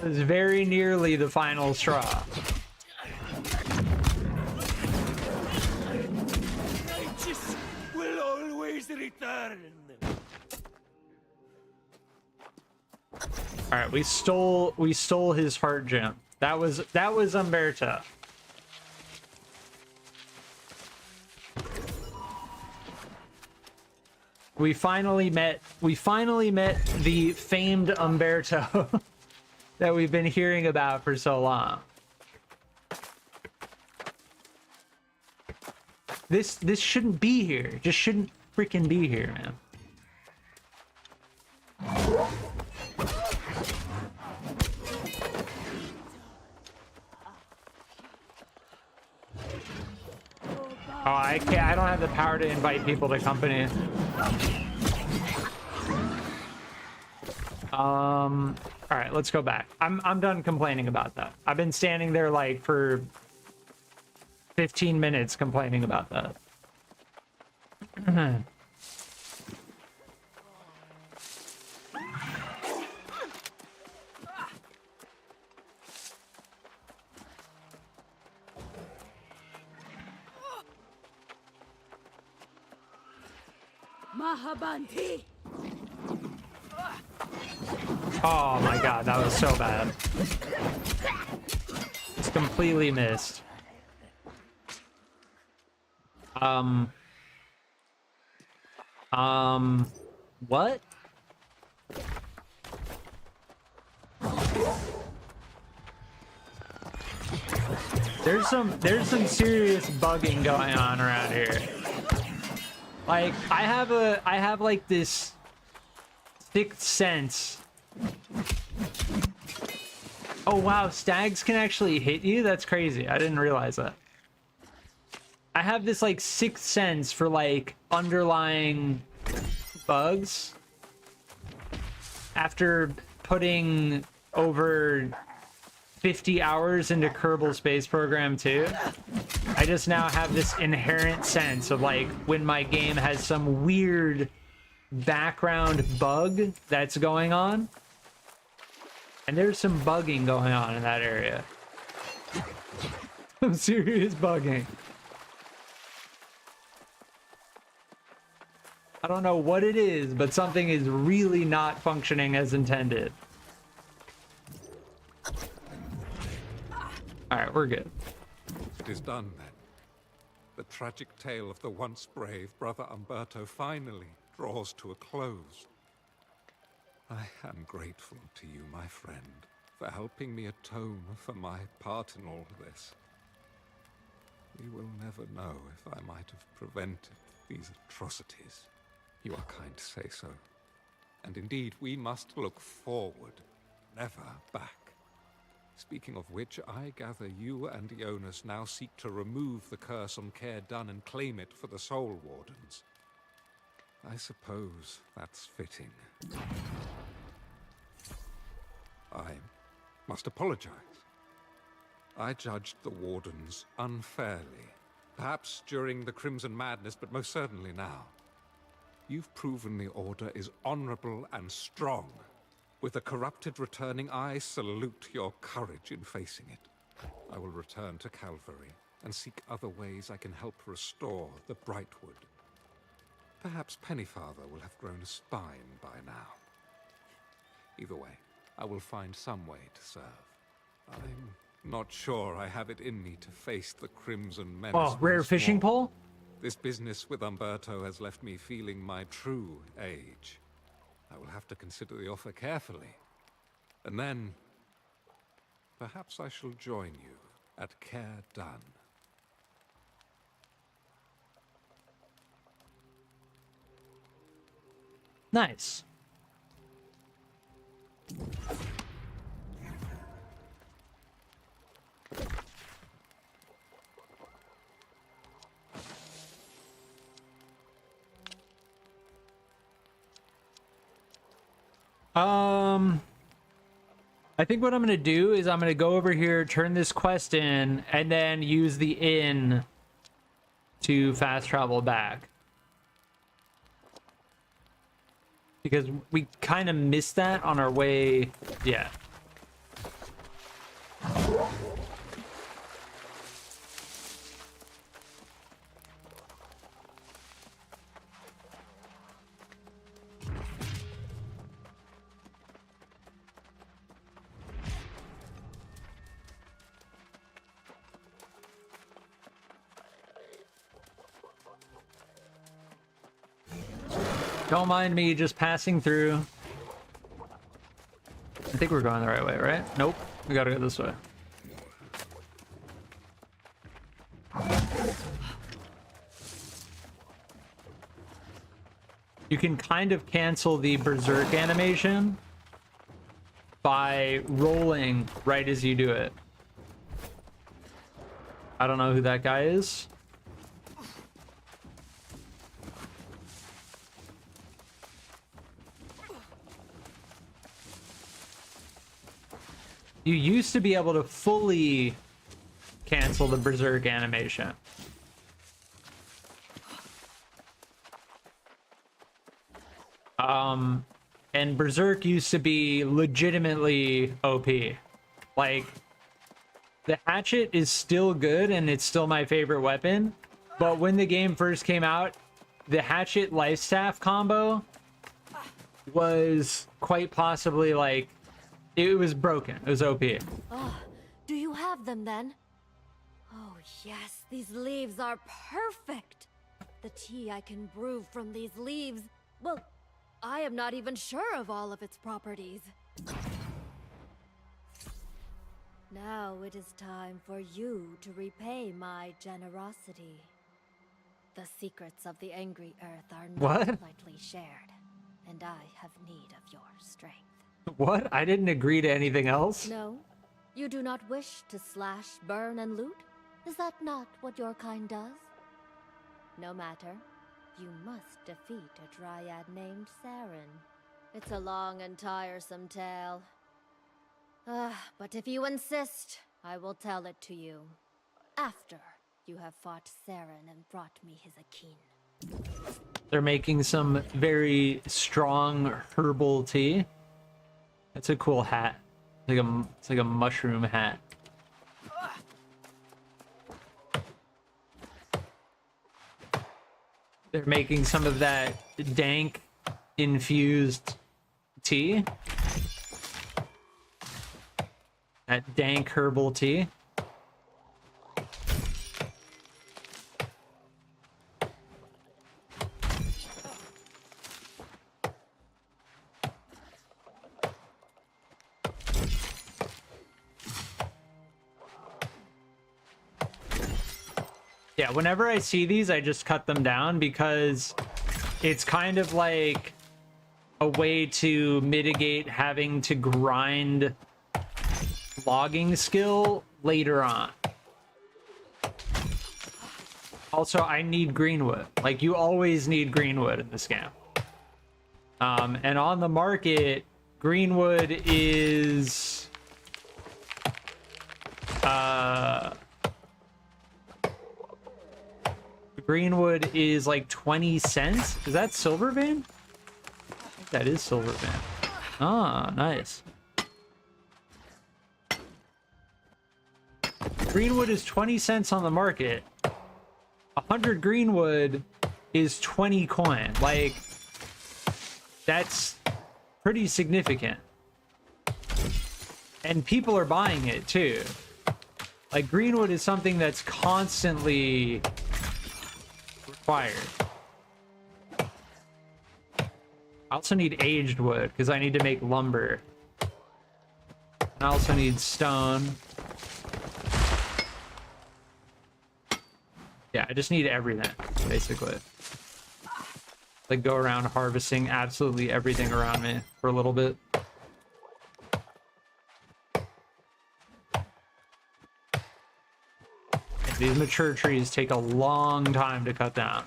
was very nearly the final straw. Righteous will always return. All right, we stole his heart gem. That was Umberto. We finally met the famed Umberto that we've been hearing about for so long. This shouldn't be here. It just shouldn't freaking be here, man. Oh, I can't. I don't have the power to invite people to company. All right, let's go back. I'm done complaining about that. I've been standing there like for 15 minutes complaining about that. Mahabanti. Oh my god, that was so bad. It's completely missed. What? There's some serious bugging going on around here. Like, I have like this sixth sense. Oh wow, stags can actually hit you? That's crazy. I didn't realize that. I have this like sixth sense for like underlying bugs. After putting over 50 hours into Kerbal Space Program 2, I just now have this inherent sense of like when my game has some weird background bug that's going on. And there's some bugging going on in that area. Some serious bugging. I don't know what it is, but something is really not functioning as intended. Alright, we're good. It is done, then. The tragic tale of the once brave Brother Umberto finally draws to a close. I am grateful to you, my friend, for helping me atone for my part in all this. We will never know if I might have prevented these atrocities. You are kind to say so. And indeed, we must look forward, never back. Speaking of which, I gather you and Ionas now seek to remove the curse on Care Dun and claim it for the Soul Wardens. I suppose that's fitting. I must apologize. I judged the Wardens unfairly. Perhaps during the Crimson Madness, but most certainly now. You've proven the Order is honorable and strong. With the corrupted returning, I salute your courage in facing it. I will return to Calvary and seek other ways I can help restore the Brightwood. Perhaps Pennyfather will have grown a spine by now. Either way, I will find some way to serve. I'm not sure I have it in me to face the Crimson Menace. Oh, rare fishing pole? This business with Umberto has left me feeling my true age. I will have to consider the offer carefully. And then, perhaps I shall join you at Care Dun. Nice. I think what I'm gonna do is I'm gonna go over here, turn this quest in, and then use the inn to fast travel back. Because we kind of missed that on our way, yeah. Don't mind me just passing through. I think we're going the right way, right? Nope. We gotta go this way. You can kind of cancel the berserk animation by rolling right as you do it. I don't know who that guy is. You used to be able to fully cancel the berserk animation. And berserk used to be legitimately OP. Like, the hatchet is still good and it's still my favorite weapon, but when the game first came out, the hatchet life staff combo was quite possibly like, it was broken. It was OP. Oh, do you have them then? Oh yes, these leaves are perfect. The tea I can brew from these leaves, well, I am not even sure of all of its properties. Now it is time for you to repay my generosity. The secrets of the angry earth are not lightly shared, and I have need of your strength. What? I didn't agree to anything else. No? You do not wish to slash, burn, and loot? Is that not what your kind does? No matter. You must defeat a dryad named Saren. It's a long and tiresome tale. But if you insist, I will tell it to you. After you have fought Saren and brought me his akin. They're making some very strong herbal tea. That's a cool hat. It's like a mushroom hat. They're making some of that dank infused tea. That dank herbal tea. Yeah, whenever I see these, I just cut them down because it's kind of like a way to mitigate having to grind logging skill later on. Also, I need greenwood. Like, you always need greenwood in this game. And on the market, greenwood is... Greenwood is like 20 cents. Is that silver vein? I think that is silver vein. Ah, nice. Greenwood is 20 cents on the market. 100 greenwood is 20 coin. Like, that's pretty significant. And people are buying it too. Like, greenwood is something that's constantly required. I also need aged wood because I need to make lumber. And I also need stone. Yeah, I just need everything, basically. Like, go around harvesting absolutely everything around me for a little bit. These mature trees take a long time to cut down.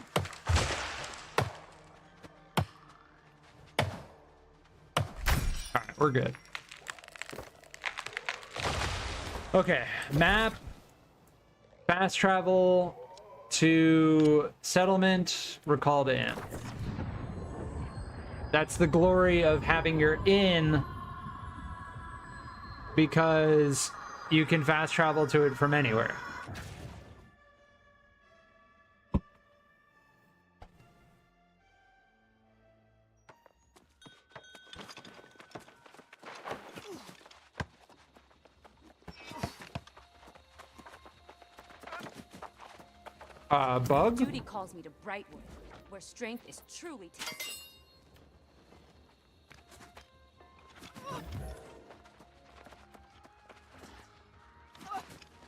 Alright, we're good. Okay, map. Fast travel to settlement, recall to inn. That's the glory of having your inn, because you can fast travel to it from anywhere. Bug? Duty calls me to Brightwood, where strength is truly tested.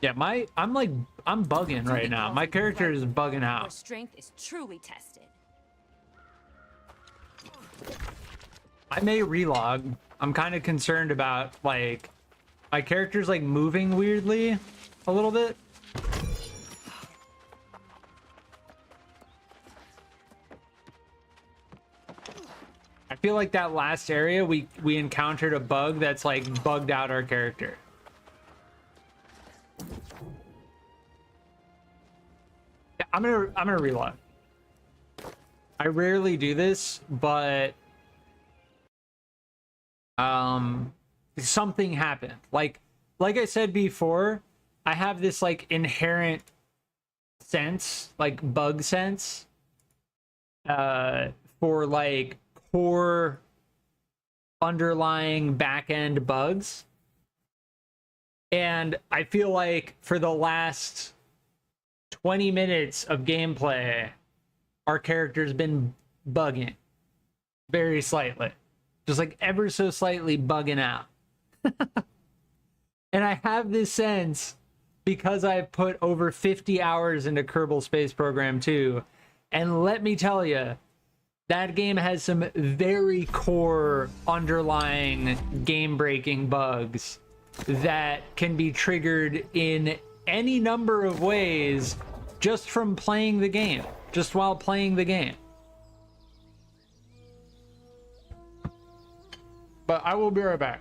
Yeah, I'm bugging right now. My character is bugging Where out. strength is truly tested. I may relog. I'm kind of concerned about, like, my character's like moving weirdly a little bit. I feel like that last area we encountered a bug that's like bugged out our character. Yeah, I'm gonna relog. I rarely do this, but something happened. Like I said before, I have this like inherent sense, like bug sense, for like core underlying back-end bugs. And I feel like for the last 20 minutes of gameplay, our character's been bugging very slightly. Just like ever so slightly bugging out. And I have this sense because I've put over 50 hours into Kerbal Space Program 2. And let me tell you, that game has some very core underlying game-breaking bugs that can be triggered in any number of ways just from playing the game. just while playing the game. But I will be right back.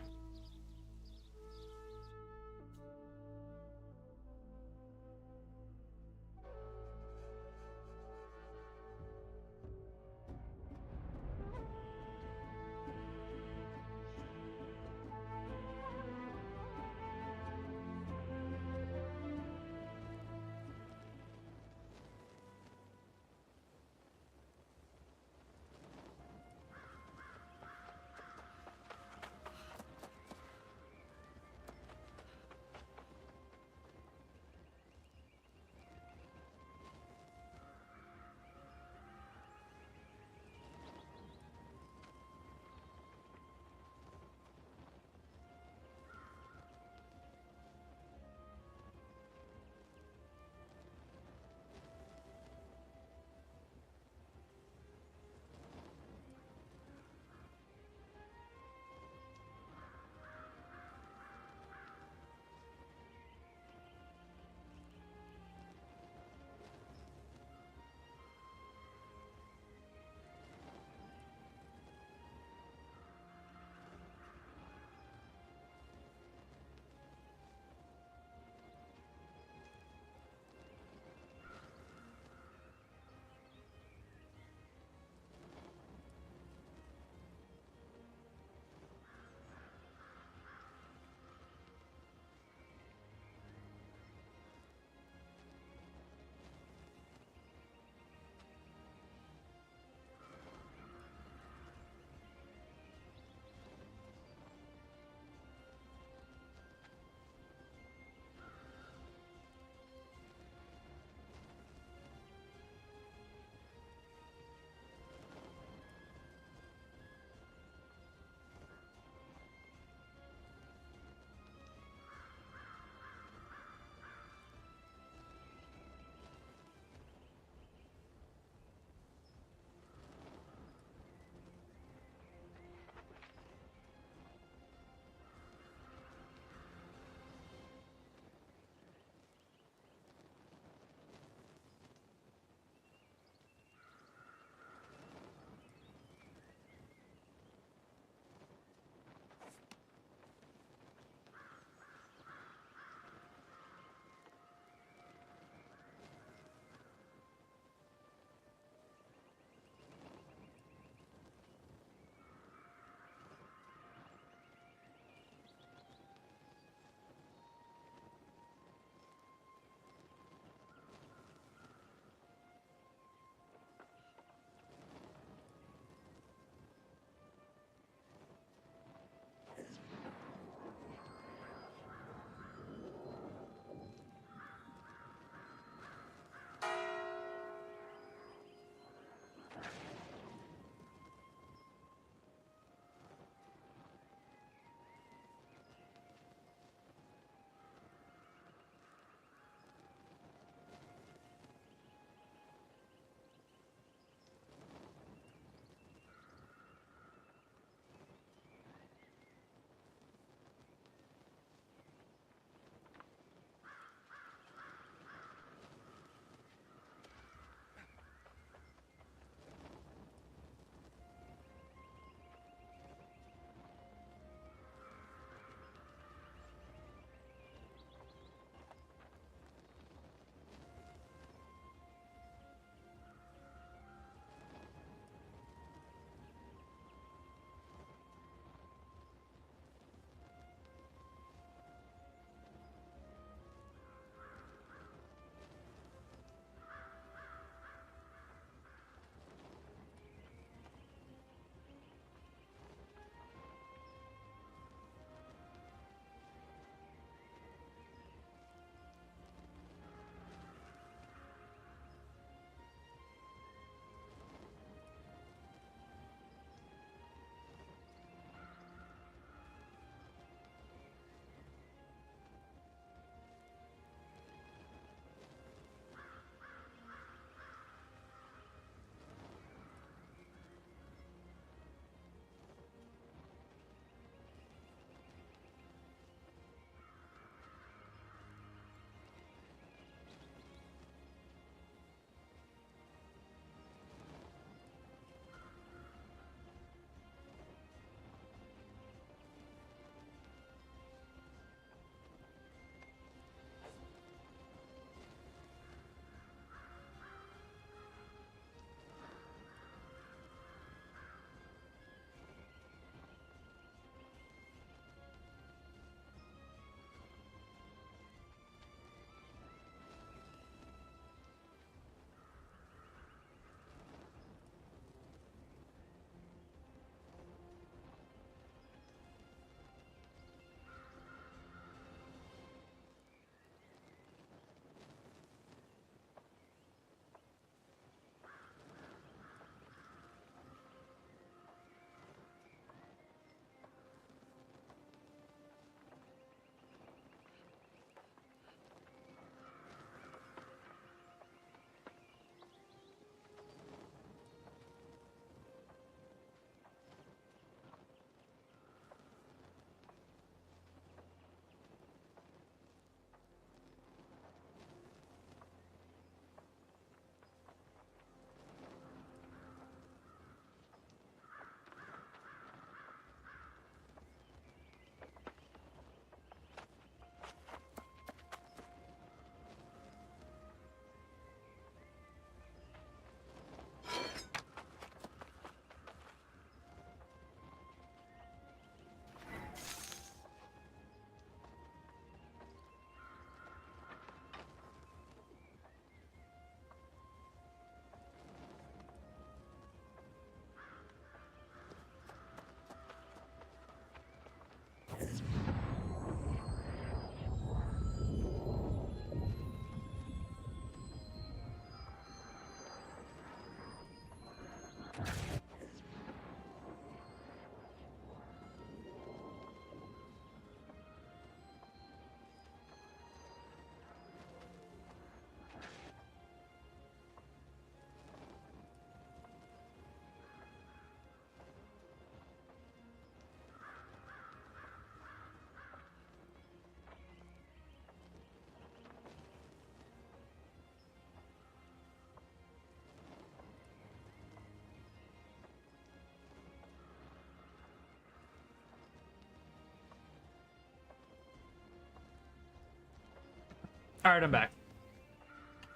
All right, I'm back.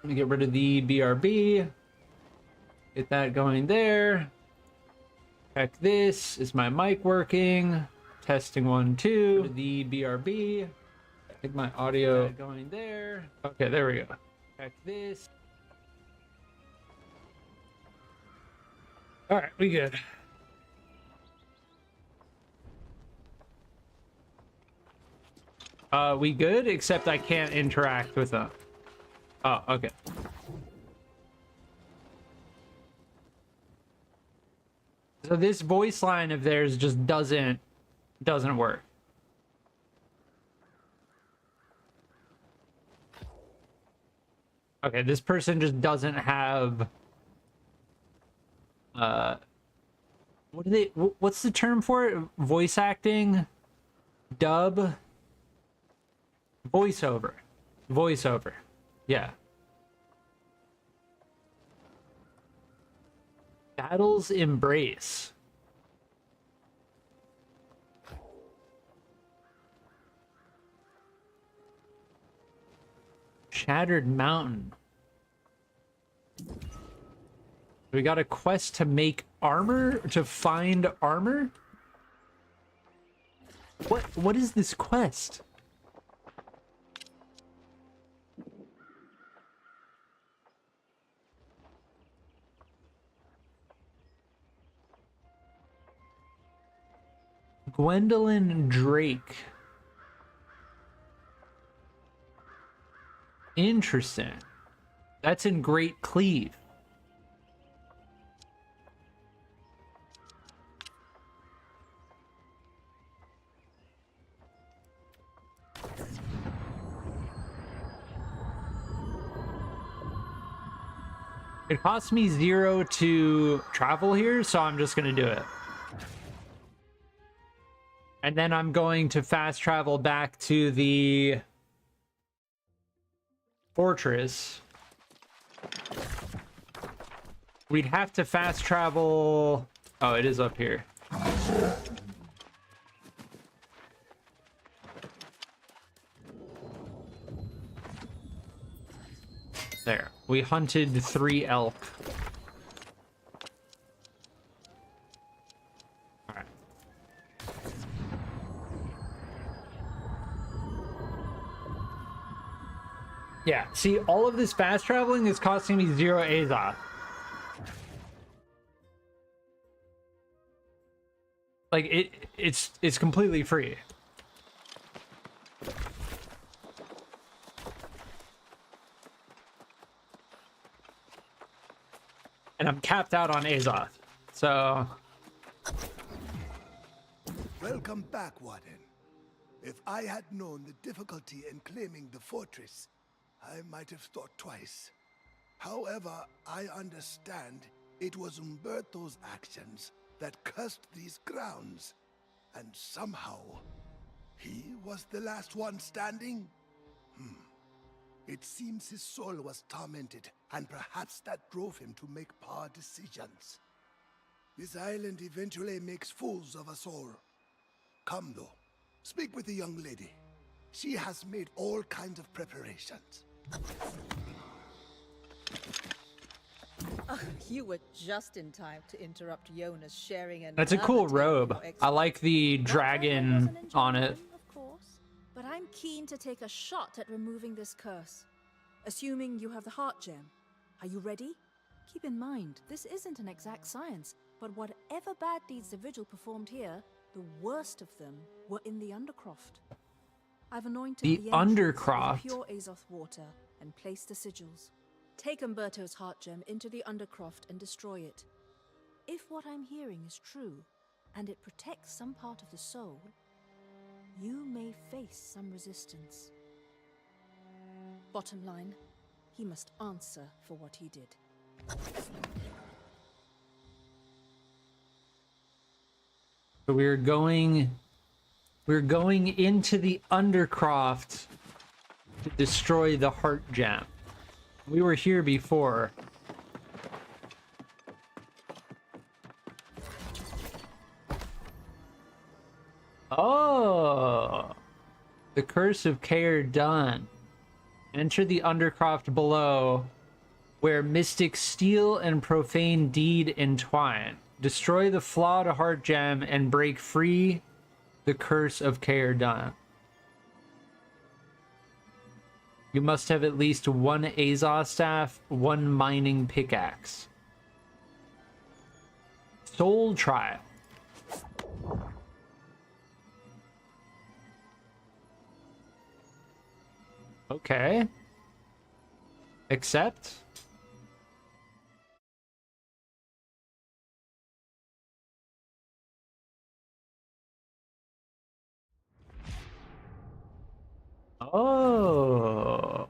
Let me get rid of the BRB. Get that going there. Check this. Is my mic working? Testing 1, 2. The BRB. I think my audio going there. Okay, there we go. Check this. All right, we good. We good, except I can't interact with them. Oh, okay. So this voice line of theirs just doesn't work. Okay, this person just doesn't have what's the term for it? Voice acting? Dub? Voiceover. Voiceover. Yeah. Battle's Embrace. Shattered Mountain. We got a quest to make armor? To find armor? What is this quest? Gwendolyn Drake. Interesting. That's in Great Cleave. It costs me 0 to travel here, so I'm just gonna do it. And then I'm going to fast travel back to the fortress. We'd have to fast travel. Oh, it is up here. There. We hunted 3 elk. Alright. Yeah, see, all of this fast traveling is costing me 0 Azoth. Like, it's completely free. And I'm capped out on Azoth, so... Welcome back, Warden. If I had known the difficulty in claiming the fortress, I might have thought twice. However, I understand it was Umberto's actions that cursed these grounds, and somehow he was the last one standing? It seems his soul was tormented, and perhaps that drove him to make poor decisions. This island eventually makes fools of us all. Come, though. Speak with the young lady. She has made all kinds of preparations. You were just in time to interrupt Jonas sharing an. That's a cool robe. I like the dragon on it. Of course, but I'm keen to take a shot at removing this curse. Assuming you have the heart gem. Are you ready? Keep in mind, this isn't an exact science, but whatever bad deeds the Vigil performed here, the worst of them were in the Undercroft. I've anointed The entrance Undercroft? with pure Azoth water and placed the sigils. Take Umberto's heart gem into the Undercroft and destroy it. If what I'm hearing is true, and it protects some part of the soul, you may face some resistance. Bottom line, he must answer for what he did. So we're going into the Undercroft to destroy the heart gem. We were here before. Oh, the Curse of Caer done. Enter the undercroft below, where mystic steel and profane deed entwine. Destroy the flawed heart gem and break free the curse of Caerdan. You must have at least one Azaz staff, one mining pickaxe. Soul trial. Okay. Accept. Oh.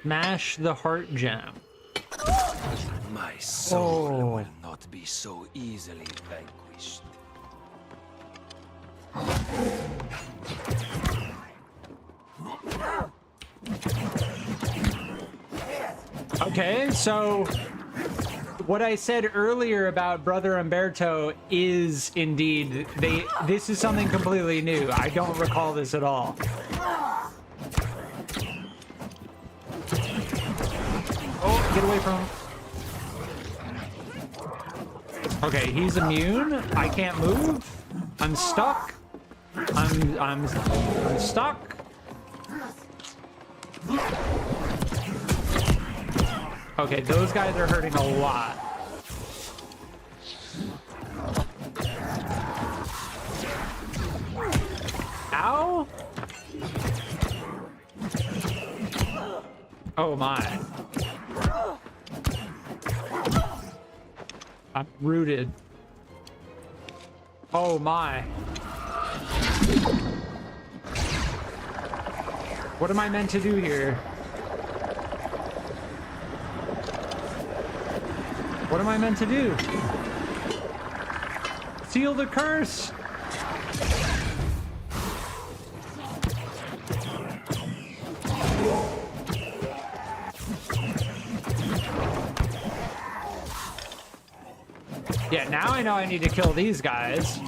Smash the heart gem. My soul will not be so easily vanquished. Okay, so what I said earlier about Brother Umberto is indeed this is something completely new. I don't recall this at all. Oh, get away from him. Okay, he's immune. I can't move. I'm stuck. I'm stuck. Okay, those guys are hurting a lot. Ow! Oh my. I'm rooted. Oh my. What am I meant to do here? What am I meant to do? Seal the curse! Yeah, now I know I need to kill these guys.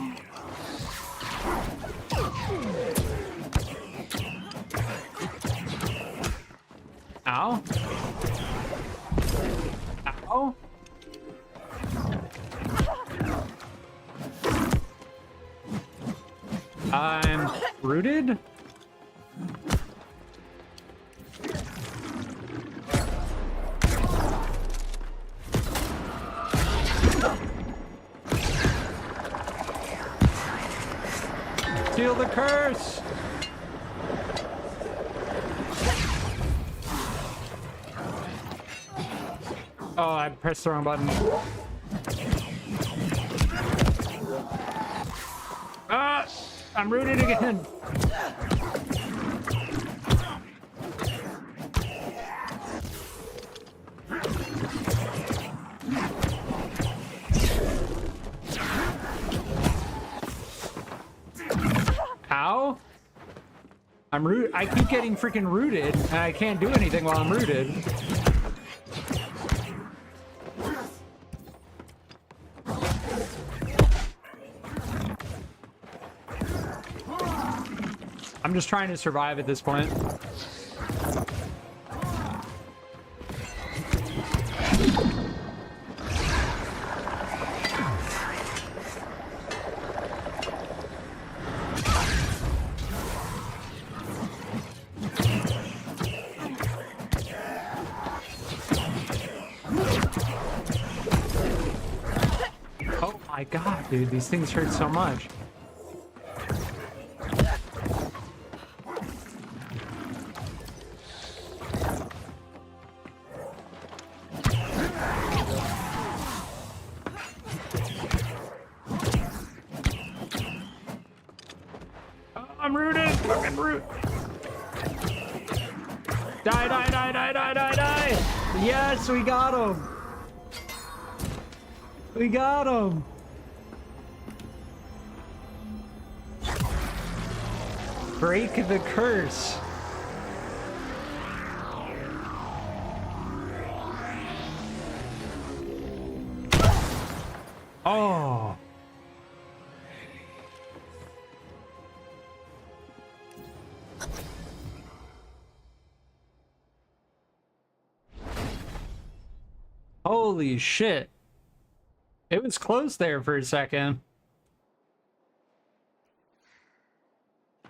Ow. Ow. I'm rooted? Seal the curse! Oh, I pressed the wrong button. Ah! I'm rooted again! Ow! I'm root. I keep getting freaking rooted, and I can't do anything while I'm rooted. I'm just trying to survive at this point. Oh my god, dude, these things hurt so much. I'm rooted! Fucking root! Die, die, die, die, die, die, die! Yes, we got him! We got him! break the curse. Oh. Holy shit. It was close there for a second.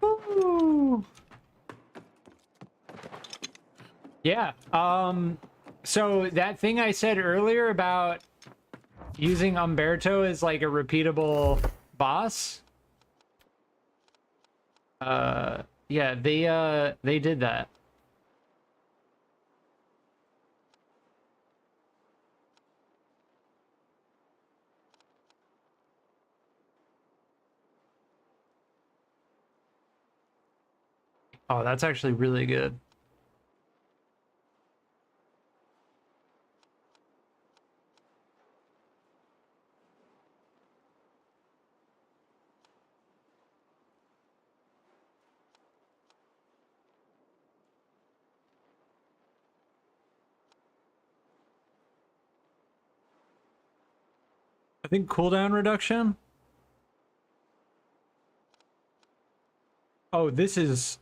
Ooh. Yeah. So that thing I said earlier about using Umberto as like a repeatable boss. Yeah, they did that. Oh, that's actually really good. I think cooldown reduction. Oh, this is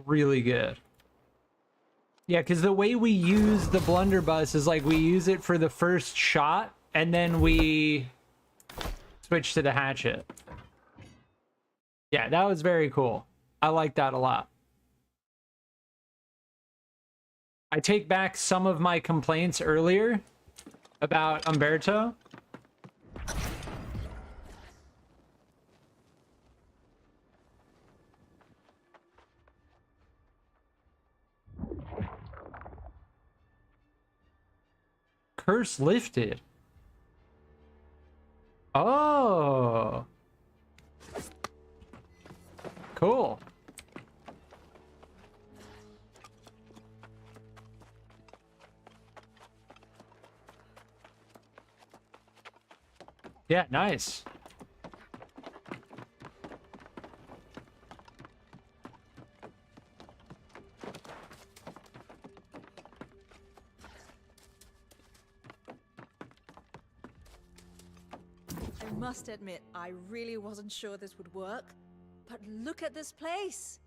really good. Yeah, because the way we use the blunderbuss is like we use it for the first shot and then we switch to the hatchet. Yeah, that was very cool. I like that a lot. I take back some of my complaints earlier about Umberto. Curse lifted. Oh. Cool. Yeah, nice. I must admit, I really wasn't sure this would work. But look at this place.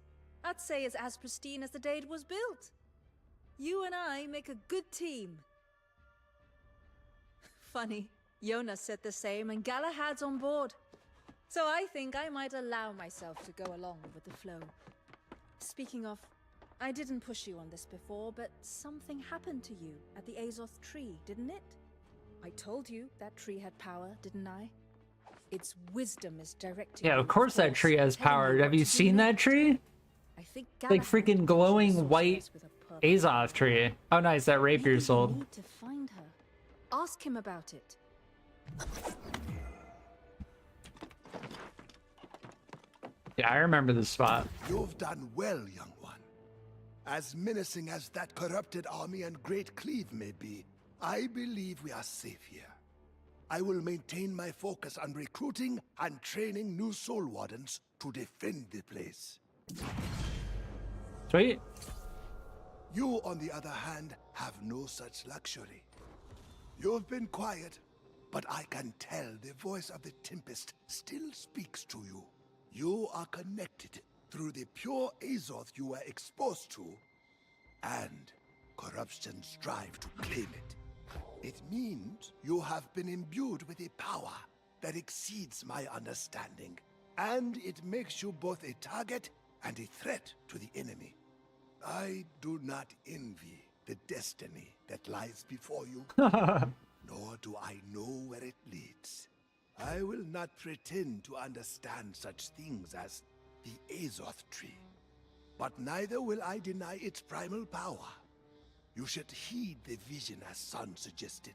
I'd say it's as pristine as the day it was built. You and I make a good team. Funny, Jonas said the same and Galahad's on board. So I think I might allow myself to go along with the flow. Speaking of, I didn't push you on this before, but something happened to you at the Azoth tree, didn't it? I told you that tree had power, didn't I? Its wisdom is directing. Yeah, of course that tree has power. Have you seen that tree? I think Like freaking glowing white Azoth tree. Oh nice, that rapier sold. Need to find her. Ask him about it. Yeah, I remember this spot. You've done well, young one. As menacing as that corrupted army and Great Cleave may be, I believe we are safe here. I will maintain my focus on recruiting and training new soul wardens to defend the place. Sweet. You, on the other hand, have no such luxury. You've been quiet, but I can tell the voice of the Tempest still speaks to you. You are connected through the pure Azoth you were exposed to, and corruption's strive to claim it. It means you have been imbued with a power that exceeds my understanding, and it makes you both a target and a threat to the enemy. I do not envy the destiny that lies before you, nor do I know where it leads. I will not pretend to understand such things as the Azoth tree, but neither will I deny its primal power. You should heed the vision as Son suggested.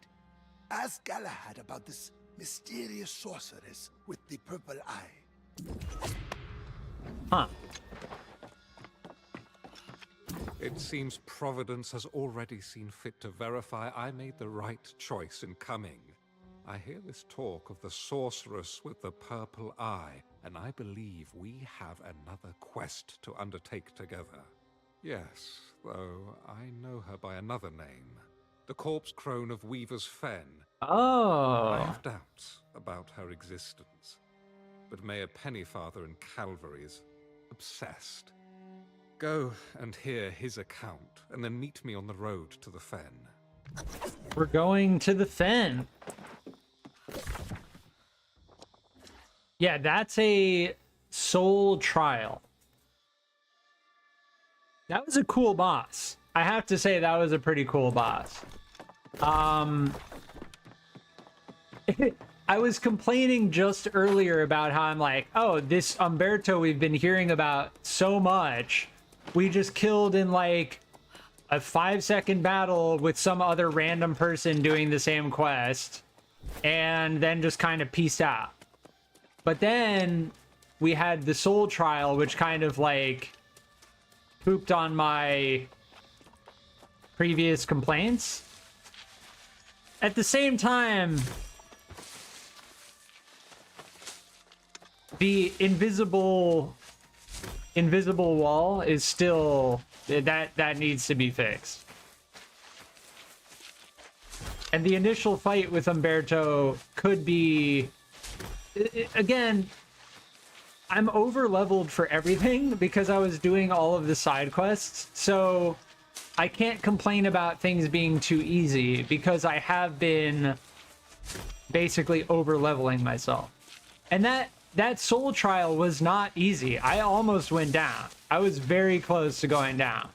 Ask Galahad about this mysterious sorceress with the purple eye. Huh. It seems Providence has already seen fit to verify I made the right choice in coming. I hear this talk of the sorceress with the purple eye. and I believe we have another quest to undertake together. Yes, though I know her by another name. The corpse crone of Weaver's Fen. Oh. I have doubts about her existence, but Mayor Pennyfather in Calvary is obsessed. Go and hear his account, and then meet me on the road to the Fen. We're going to the Fen. Yeah, that's a soul trial. That was a cool boss. I have to say that was a pretty cool boss. I was complaining just earlier about how I'm like, oh, this Umberto we've been hearing about so much, we just killed in like a 5-second battle with some other random person doing the same quest, and then just kind of peaced out. But then we had the soul trial, which kind of like pooped on my previous complaints. At the same time, the invisible wall is still that needs to be fixed. And the initial fight with Umberto could be, again, I'm over leveled for everything because I was doing all of the side quests, so I can't complain about things being too easy because I have been basically over leveling myself. And that soul trial was not easy. I almost went down. I was very close to going down.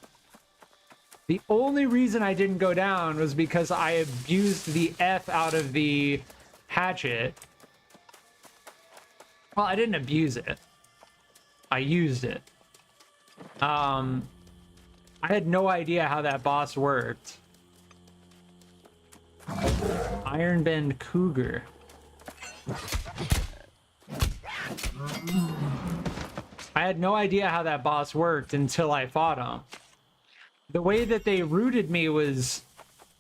The only reason I didn't go down was because I abused the F out of the hatchet. Well, I didn't abuse it. I used it. I had no idea how that boss worked. Ironbend Cougar. I had no idea how that boss worked until I fought him. The way that they rooted me was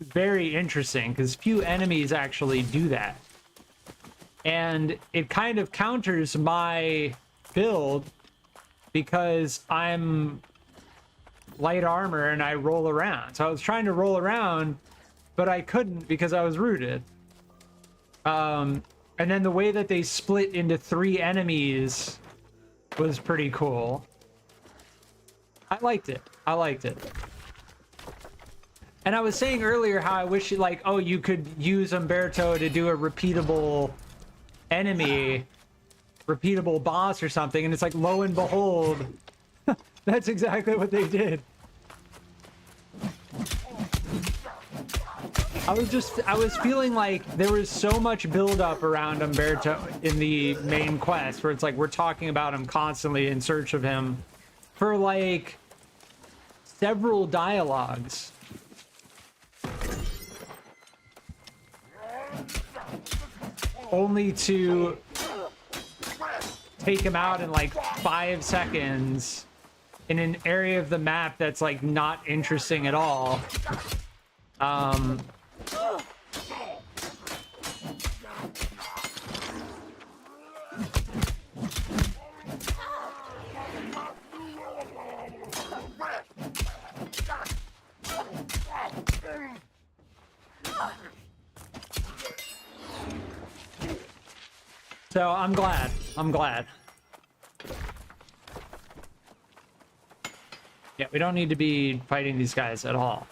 very interesting because few enemies actually do that. And it kind of counters my build because I'm light armor and I roll around. So I was trying to roll around, but I couldn't because I was rooted. And then the way that they split into 3 enemies was pretty cool. I liked it. I liked it. And I was saying earlier how I wish, like, oh, you could use Umberto to do a repeatable enemy, repeatable boss or something, and it's like, lo and behold, that's exactly what they did. I was feeling like there was so much buildup around Umberto in the main quest, where it's like we're talking about him constantly in search of him for like several dialogues. Only to take him out in like 5 seconds in an area of the map that's like not interesting at all. So I'm glad. I'm glad. Yeah, we don't need to be fighting these guys at all.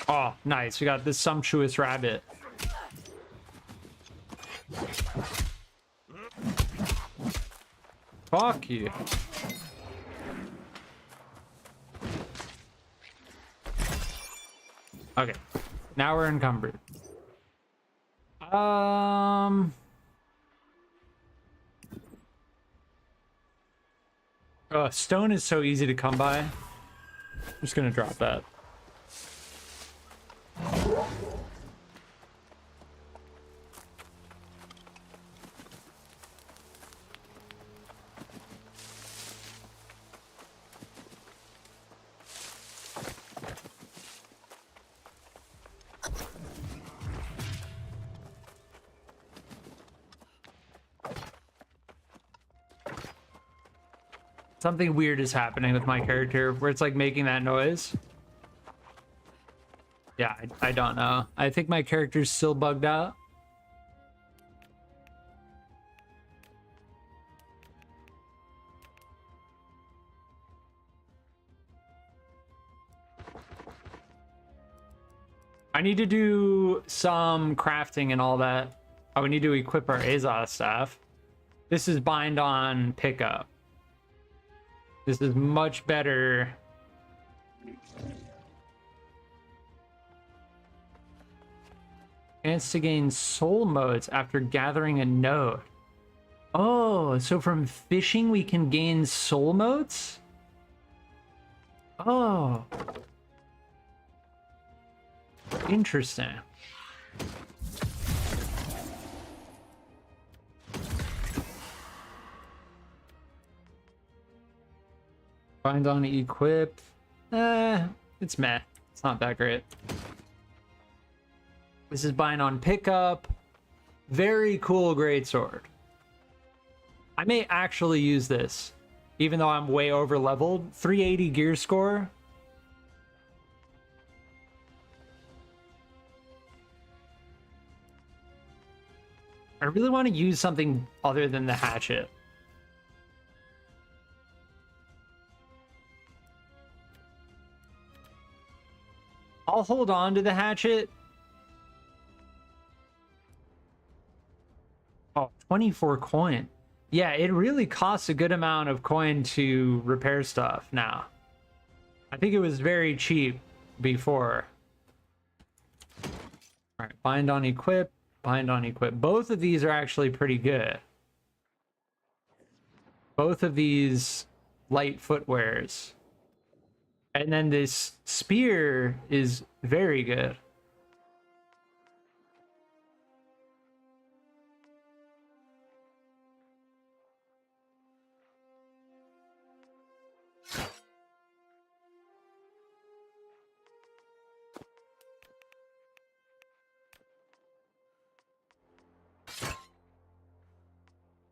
Oh, nice. We got this sumptuous rabbit. Fuck you. Okay. Now we're encumbered. Oh, stone is so easy to come by. I'm just gonna drop that. Something weird is happening with my character where it's like making that noise. Yeah, I don't know. I think my character's still bugged out. I need to do some crafting and all that. Oh, we need to equip our Azaz staff. This is bind on pickup. This is much better. Chance to gain soul motes after gathering a node. Oh, so from fishing we can gain soul motes? Oh. Interesting. Bind on equip. It's meh. It's not that great. This is bind on pickup. Very cool greatsword. I may actually use this, even though I'm way over leveled. 380 gear score. I really want to use something other than the hatchet. I'll hold on to the hatchet. Oh, 24 coin. Yeah, it really costs a good amount of coin to repair stuff now. I think it was very cheap before. All right, bind on equip, bind on equip. Both of these are actually pretty good. Both of these light footwears. And then this spear is very good.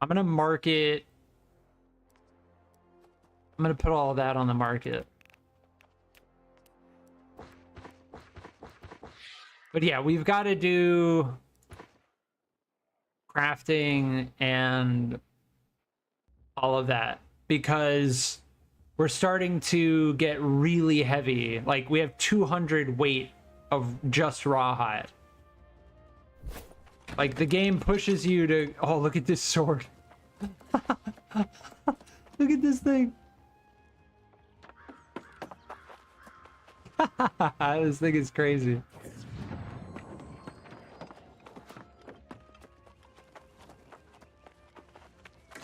I'm gonna market. I'm gonna put all that on the market. But yeah, we've got to do crafting and all of that because we're starting to get really heavy. Like we have 200 weight of just rawhide. Like the game pushes you to, oh, look at this sword. Look at this thing. This thing is crazy.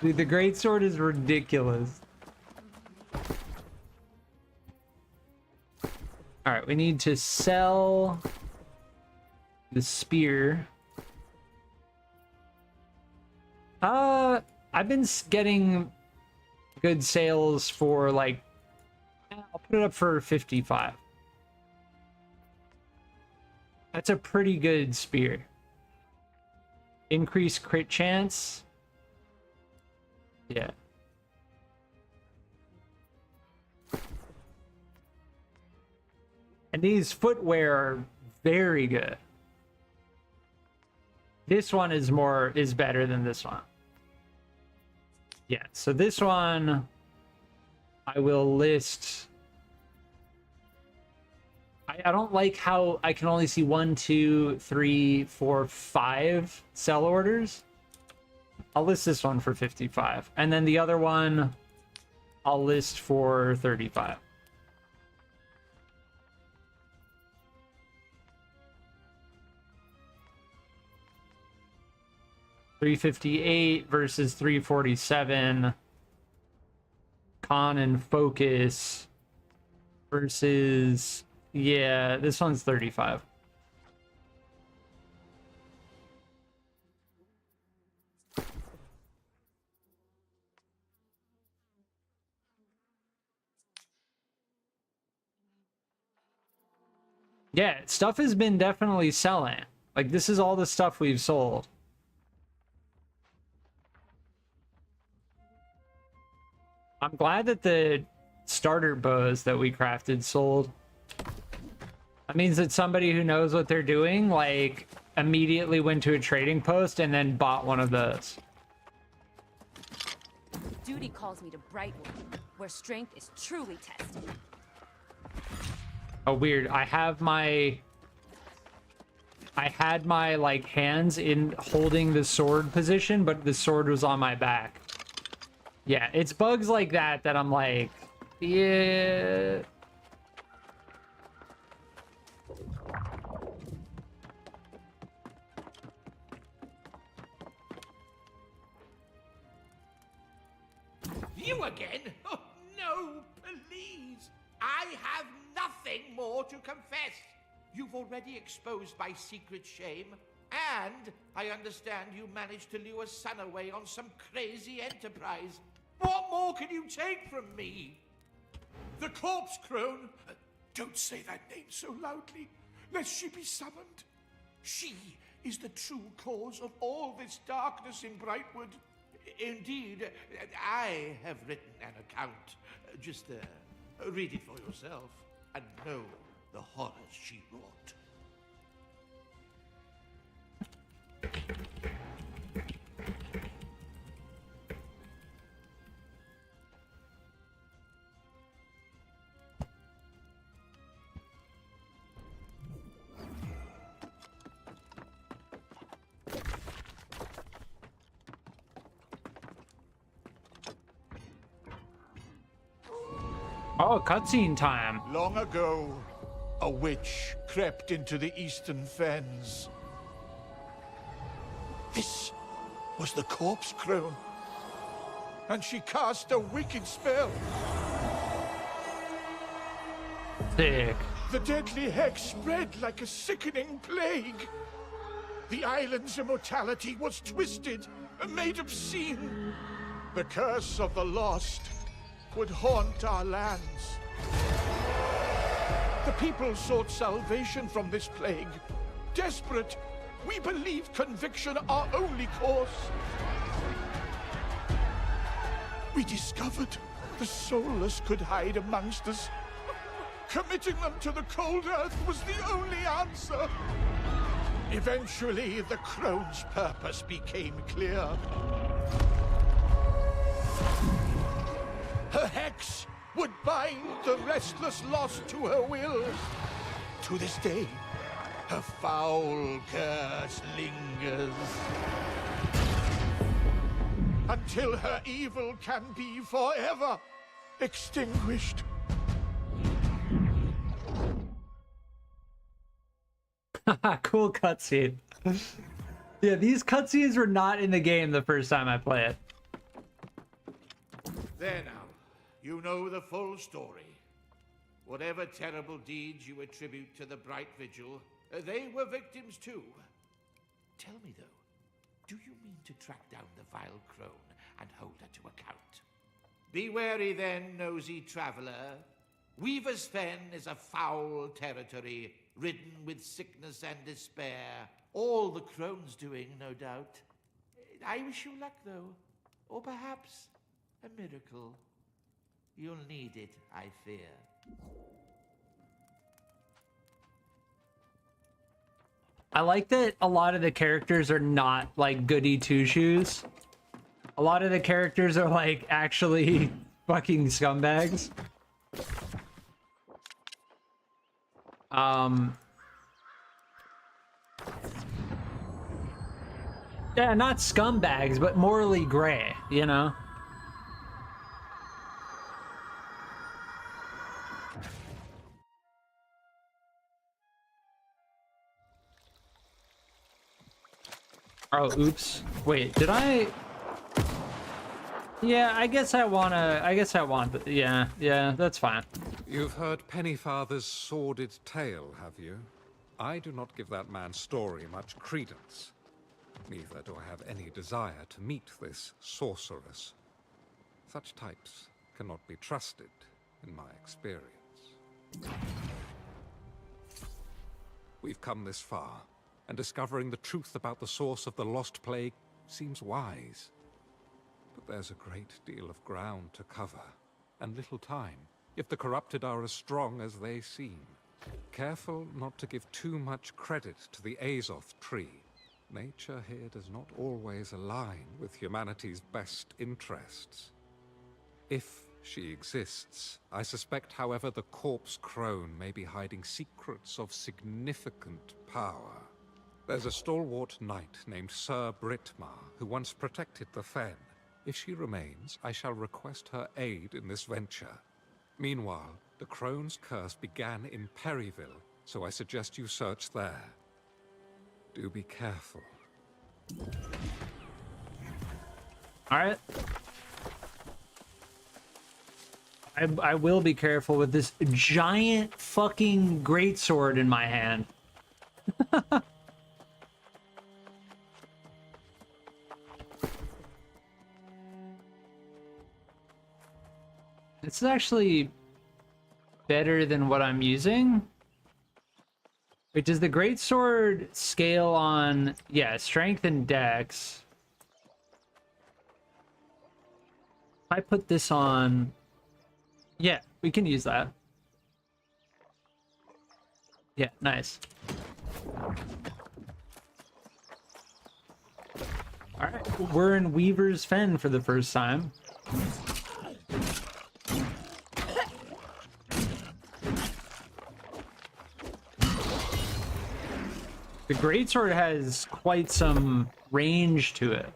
Dude, the greatsword is ridiculous. All right, we need to sell the spear. I've been getting good sales for like, I'll put it up for 55. That's a pretty good spear. Increase crit chance. Yeah. And these footwear are very good. This one is better than this one. Yeah, so this one I will list. I don't like how I can only see 1, 2, 3, 4, 5 sell orders. I'll list this one for 55. And then the other one I'll list for 35. $358 versus 347. Con and focus versus, yeah, this one's 35. Yeah, stuff has been definitely selling. Like, this is all the stuff we've sold. I'm glad that the starter bows that we crafted sold. That means that somebody who knows what they're doing, like, immediately went to a trading post and then bought one of those. Duty calls me to Brightwood, where strength is truly tested. Oh, weird. I had my like hands in holding the sword position, but the sword was on my back. Yeah, it's bugs like that that I'm like, yeah. You again? Oh, no, please. I have nothing more to confess. You've already exposed my secret shame, and I understand you managed to lure Sun away on some crazy enterprise. What more can you take from me? The corpse crone? Don't say that name so loudly, lest she be summoned. She is the true cause of all this darkness in Brightwood. Indeed, I have written an account. Just read it for yourself and know the horrors she wrought. Oh, cutscene time. Long ago, a witch crept into the eastern fens. This was the corpse crone, and she cast a wicked spell. Sick. The deadly hex spread like a sickening plague. The island's immortality was twisted and made obscene. The curse of the lost would haunt our lands. The people sought salvation from this plague. Desperate, we believed conviction our only course. We discovered the soulless could hide amongst us. Committing them to the cold earth was the only answer. Eventually, the crone's purpose became clear. Her hex would bind the restless lost to her will. To this day, her foul curse lingers. Until her evil can be forever extinguished. Cool cutscene. Yeah, these cutscenes were not in the game the first time I play it. There now. You know the full story. Whatever terrible deeds you attribute to the Bright Vigil, they were victims too. Tell me though, do you mean to track down the vile crone and hold her to account? Be wary then, nosy traveler. Weaver's Fen is a foul territory, ridden with sickness and despair. All the crone's doing, no doubt. I wish you luck though, or perhaps a miracle. You'll need it, I fear. I like that a lot of the characters are not like goody two-shoes. A lot of the characters are like actually fucking scumbags. Yeah, not scumbags, but morally gray, you know? Oh, oops. Wait, did I? Yeah, I guess I want yeah, that's fine. You've heard Pennyfather's sordid tale, have you? I do not give that man's story much credence. Neither do I have any desire to meet this sorceress. Such types cannot be trusted, in my experience. We've come this far, and discovering the truth about the source of the Lost Plague seems wise. But there's a great deal of ground to cover, and little time, if the corrupted are as strong as they seem. Careful not to give too much credit to the Azoth tree. Nature here does not always align with humanity's best interests. If she exists, I suspect, however, the corpse crone may be hiding secrets of significant power. There's a stalwart knight named Sir Britmar who once protected the Fen. If she remains, I shall request her aid in this venture. Meanwhile, the crone's curse began in Perryville, so I suggest you search there. Do be careful. All right. I will be careful with this giant fucking greatsword in my hand. This is actually better than what I'm using. Wait, does the greatsword scale on, yeah, strength and dex? If I put this on, yeah, we can use that. Yeah, nice. All right, we're in Weaver's Fen for the first time. The greatsword has quite some range to it.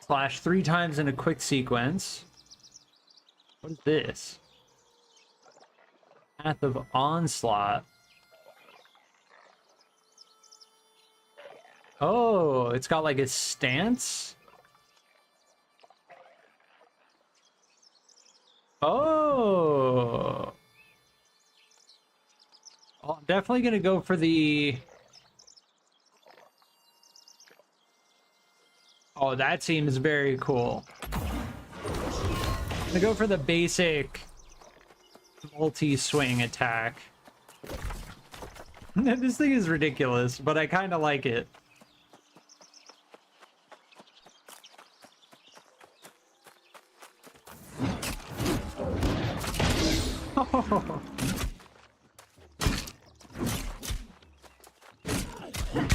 Slash 3 times in a quick sequence. What is this? Path of Onslaught. Oh, it's got like a stance? Oh. I'm definitely gonna go for the... Oh, that seems very cool. I'm gonna go for the basic multi-swing attack. This thing is ridiculous, but I kind of like it.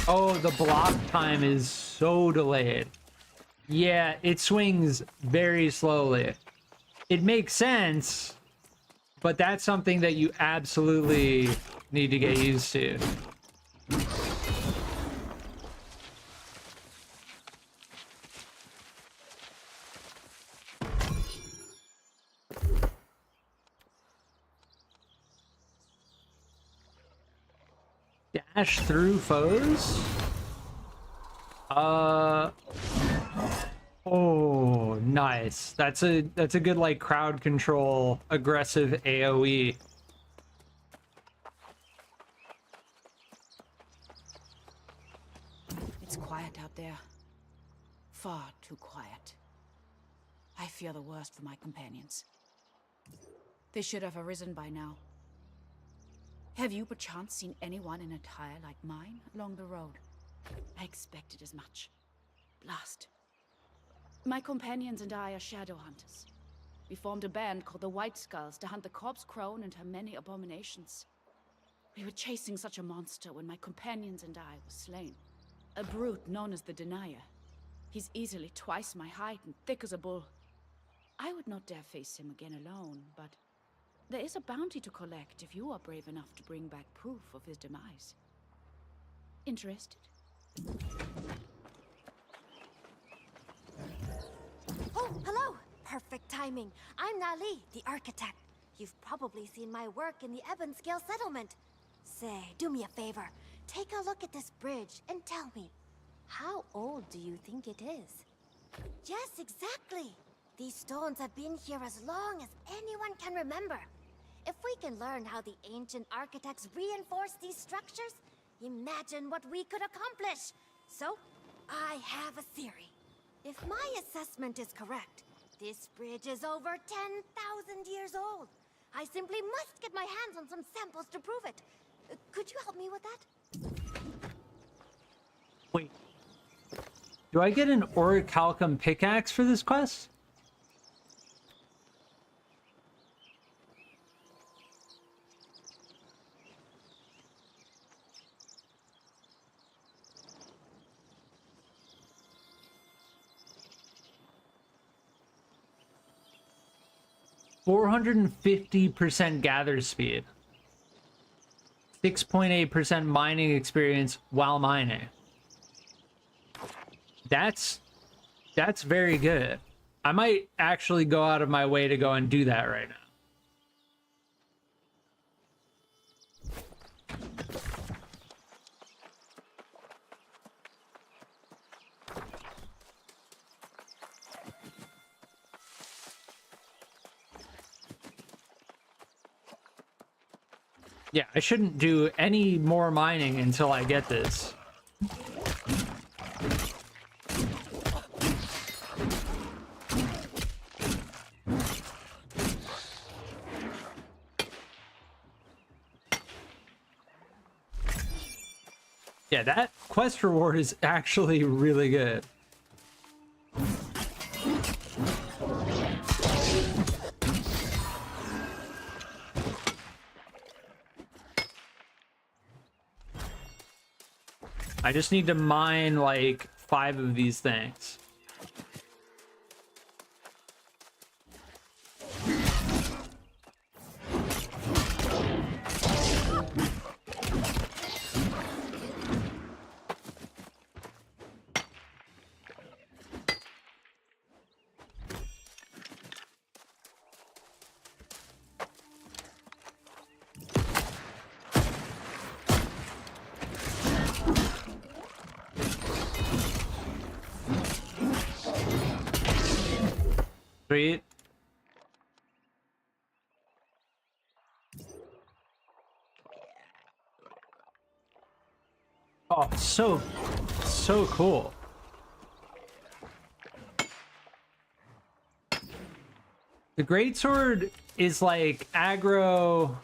Oh, the block time is so delayed. Yeah, it swings very slowly. It makes sense, but that's something that you absolutely need to get used to. Dash through foes? Oh, nice. That's a good like crowd control aggressive AoE. It's quiet out there. Far too quiet. I fear the worst for my companions. They should have arisen by now. Have you perchance seen anyone in attire like mine along the road? I expected as much. Blast. My companions and I are shadow hunters. We formed a band called the White Skulls to hunt the corpse crone and her many abominations. We were chasing such a monster when my companions and I were slain. A brute known as the Denier. He's easily twice my height and thick as a bull. I would not dare face him again alone, but there is a bounty to collect if you are brave enough to bring back proof of his demise. Interested? Oh, hello! Perfect timing. I'm Nali, the architect. You've probably seen my work in the Ebonscale settlement. Say, do me a favor. Take a look at this bridge and tell me, how old do you think it is? Yes, exactly. These stones have been here as long as anyone can remember. If we can learn how the ancient architects reinforced these structures, imagine what we could accomplish. So, I have a theory. If my assessment is correct, this bridge is over 10,000 years old. I simply must get my hands on some samples to prove it. Could you help me with that? Wait. Do I get an orichalcum pickaxe for this quest? %450% gather speed. 6.8% mining experience while mining. That's very good. I might actually go out of my way to go and do that right now. Yeah, I shouldn't do any more mining until I get this. Yeah, that quest reward is actually really good. I just need to mine like 5 of these things. Sweet. Oh, so cool. The greatsword is like aggro.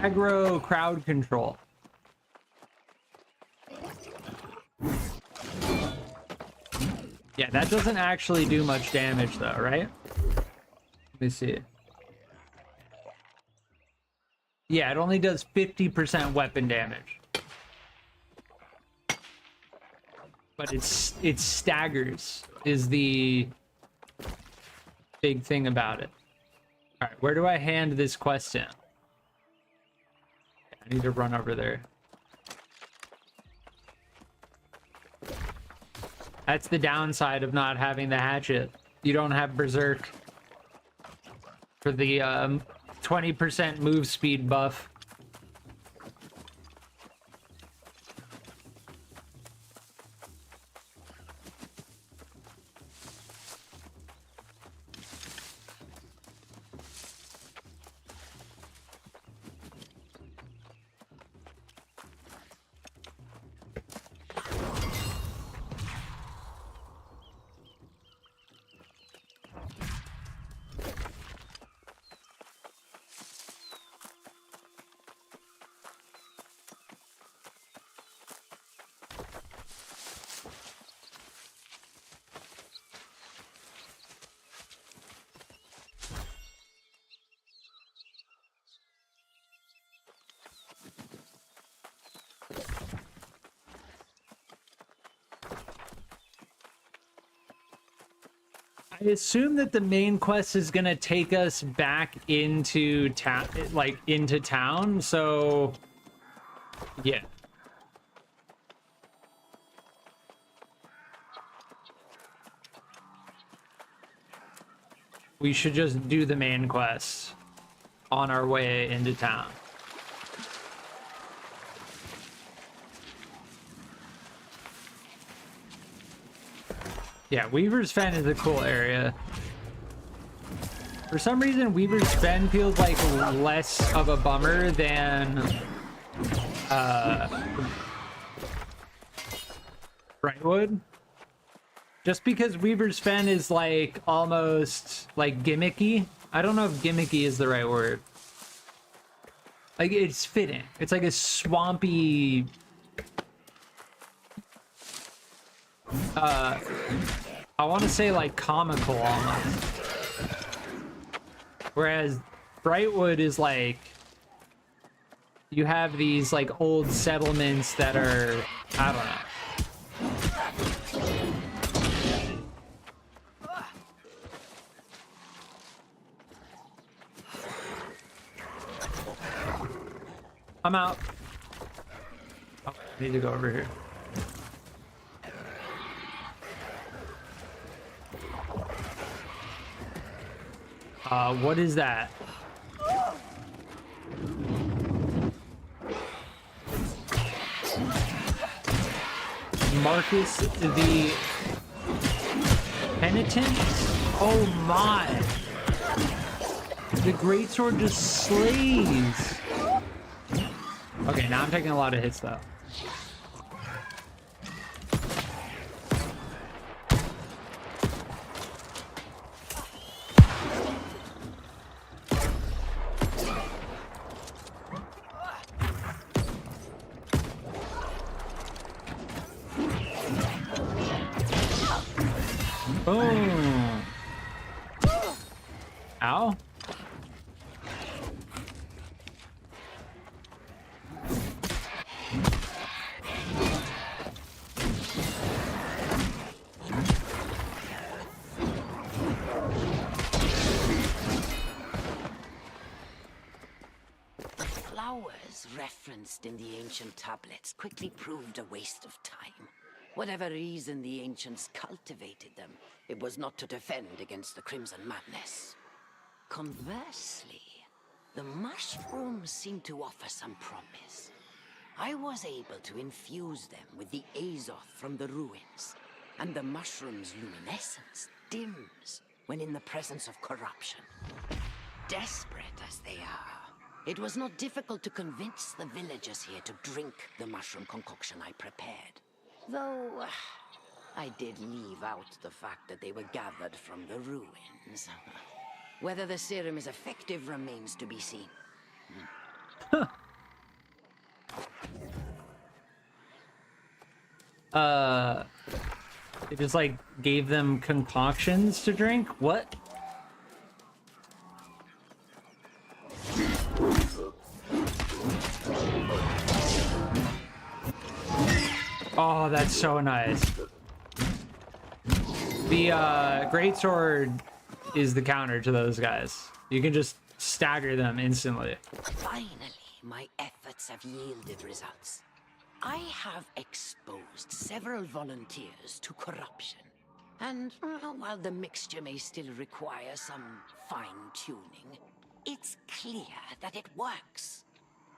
Aggro crowd control. Yeah, that doesn't actually do much damage though, right? Let me see. Yeah, it only does 50% weapon damage. But it staggers is the big thing about it. All right, where do I hand this quest in? I need to run over there. That's the downside of not having the hatchet. You don't have berserk for the 20% move speed buff. I assume that the main quest is gonna take us back into town, into town. So, yeah. We should just do the main quest on our way into town. Yeah, Weaver's Fen is a cool area. For some reason, Weaver's Bend feels like less of a bummer than Brightwood. Just because Weaver's Fen is like almost like gimmicky. I don't know if gimmicky is the right word. Like it's fitting. It's like a swampy I want to say like comical almost. Whereas Brightwood is like you have these like old settlements that are, I don't know. I'm out. Oh, I need to go over here. What is that? Marcus the Penitent? Oh my! The greatsword just slays! Okay, now I'm taking a lot of hits though. Boom! Ow. Flowers referenced in the ancient tablets quickly proved a waste of time. Whatever reason the ancients cultivated them, it was not to defend against the Crimson Madness. Conversely, the mushrooms seem to offer some promise. I was able to infuse them with the Azoth from the ruins, and the mushroom's luminescence dims when in the presence of corruption. Desperate as they are, it was not difficult to convince the villagers here to drink the mushroom concoction I prepared. Though, I did leave out the fact that they were gathered from the ruins. Whether the serum is effective remains to be seen. It just like gave them concoctions to drink? What? Oh, that's so nice. The greatsword is the counter to those guys. You can just stagger them instantly. Finally, my efforts have yielded results. I have exposed several volunteers to corruption. And while the mixture may still require some fine-tuning, it's clear that it works.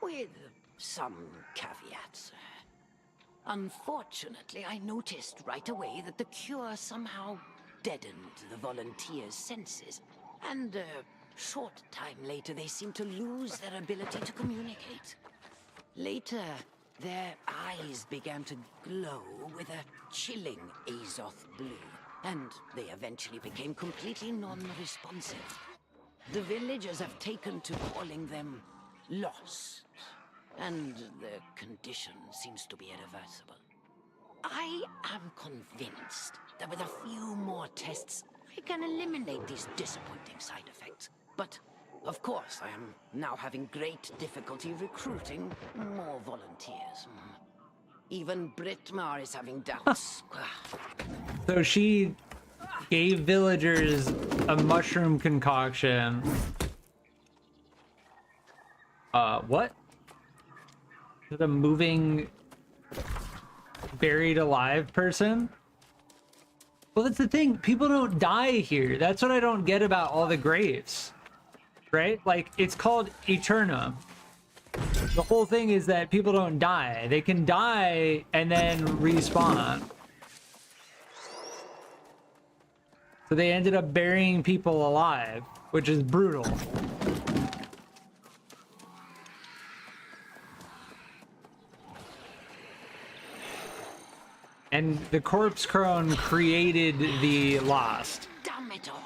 With some caveats. Unfortunately, I noticed right away that the cure somehow deadened the volunteers' senses, and a short time later they seemed to lose their ability to communicate. Later, their eyes began to glow with a chilling Azoth blue, and they eventually became completely non-responsive. The villagers have taken to calling them lost, and their condition seems to be irreversible. I am convinced that with a few more tests, I can eliminate these disappointing side effects. But, of course, I am now having great difficulty recruiting more volunteers. Even Britmar is having doubts. So she gave villagers a mushroom concoction. What? Is it a moving, buried alive person? Well, that's the thing. People don't die here. That's what I don't get about all the graves. Right? Like, it's called Eternum. The whole thing is that people don't die. They can die and then respawn. So they ended up burying people alive. which is brutal. And the corpse crone created the Lost. Damn it all.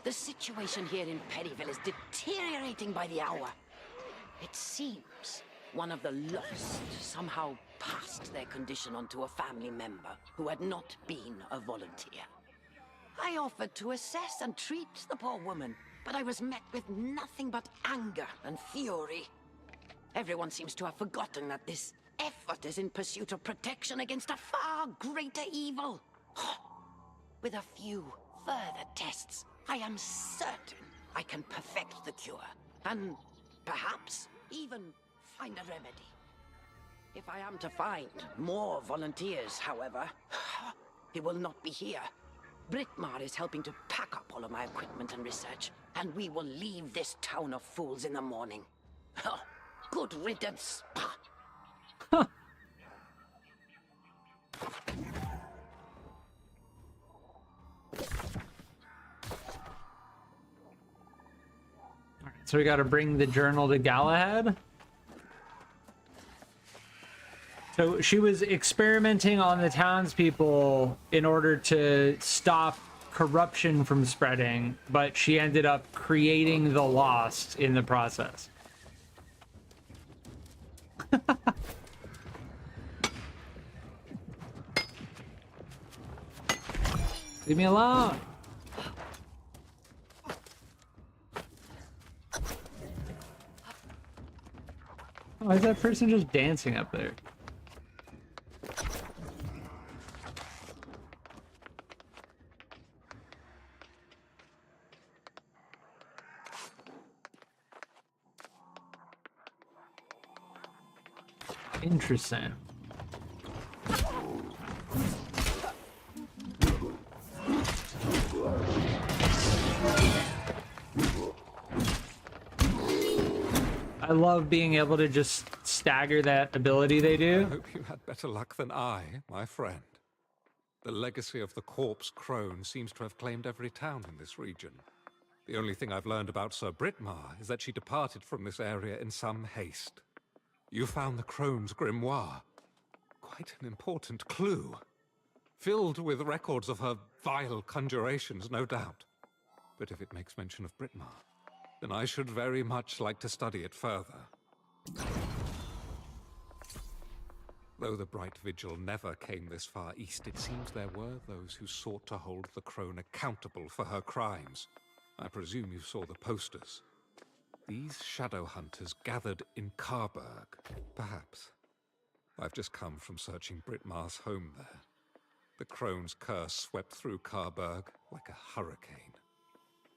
The situation here in Perryville is deteriorating by the hour. It seems one of the Lost somehow passed their condition on to a family member who had not been a volunteer. I offered to assess and treat the poor woman, but I was met with nothing but anger and fury. Everyone seems to have forgotten that this effort is in pursuit of protection against a far greater evil. With a few further tests, I am certain I can perfect the cure, and perhaps even find a remedy. If I am to find more volunteers, however, it will not be here. Brittmar is helping to pack up all of my equipment and research, and we will leave this town of fools in the morning. Good riddance. So we got to bring the journal to Galahad. So she was experimenting on the townspeople in order to stop corruption from spreading, but she ended up creating the Lost in the process. Leave me alone. Why is that person just dancing up there? Interesting. I love being able to just stagger that ability they do. I hope you had better luck than I, my friend. The legacy of the corpse crone seems to have claimed every town in this region. The only thing I've learned about Sir Brittmar is that she departed from this area in some haste. You found the crone's grimoire. Quite an important clue. Filled with records of her vile conjurations, no doubt. But if it makes mention of Brittmar, then I should very much like to study it further. Though the Bright Vigil never came this far east, it seems there were those who sought to hold the crone accountable for her crimes. I presume you saw the posters. These shadow hunters gathered in Carberg, perhaps. I've just come from searching Brittmar's home there. The crone's curse swept through Carberg like a hurricane.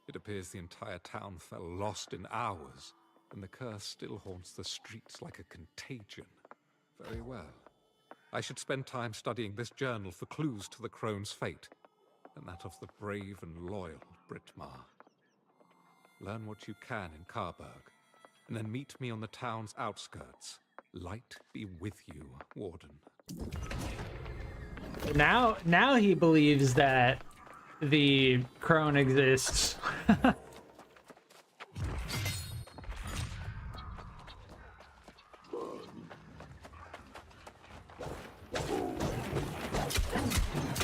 It appears the entire town fell lost in hours, and the curse still haunts the streets like a contagion. Very well. I should spend time studying this journal for clues to the crone's fate, and that of the brave and loyal Brittmar. Learn what you can in Carberg, and then meet me on the town's outskirts. Light be with you, Warden. Now he believes that the crone exists.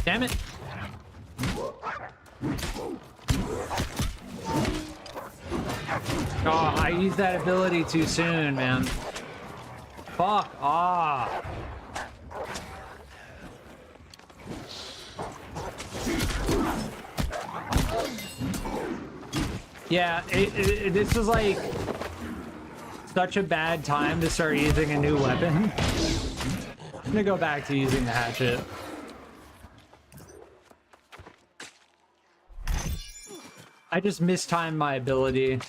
Damn it. Oh, I used that ability too soon, man. Fuck off. Yeah, this is like such a bad time to start using a new weapon. I'm gonna go back to using the hatchet. I just mistimed my ability.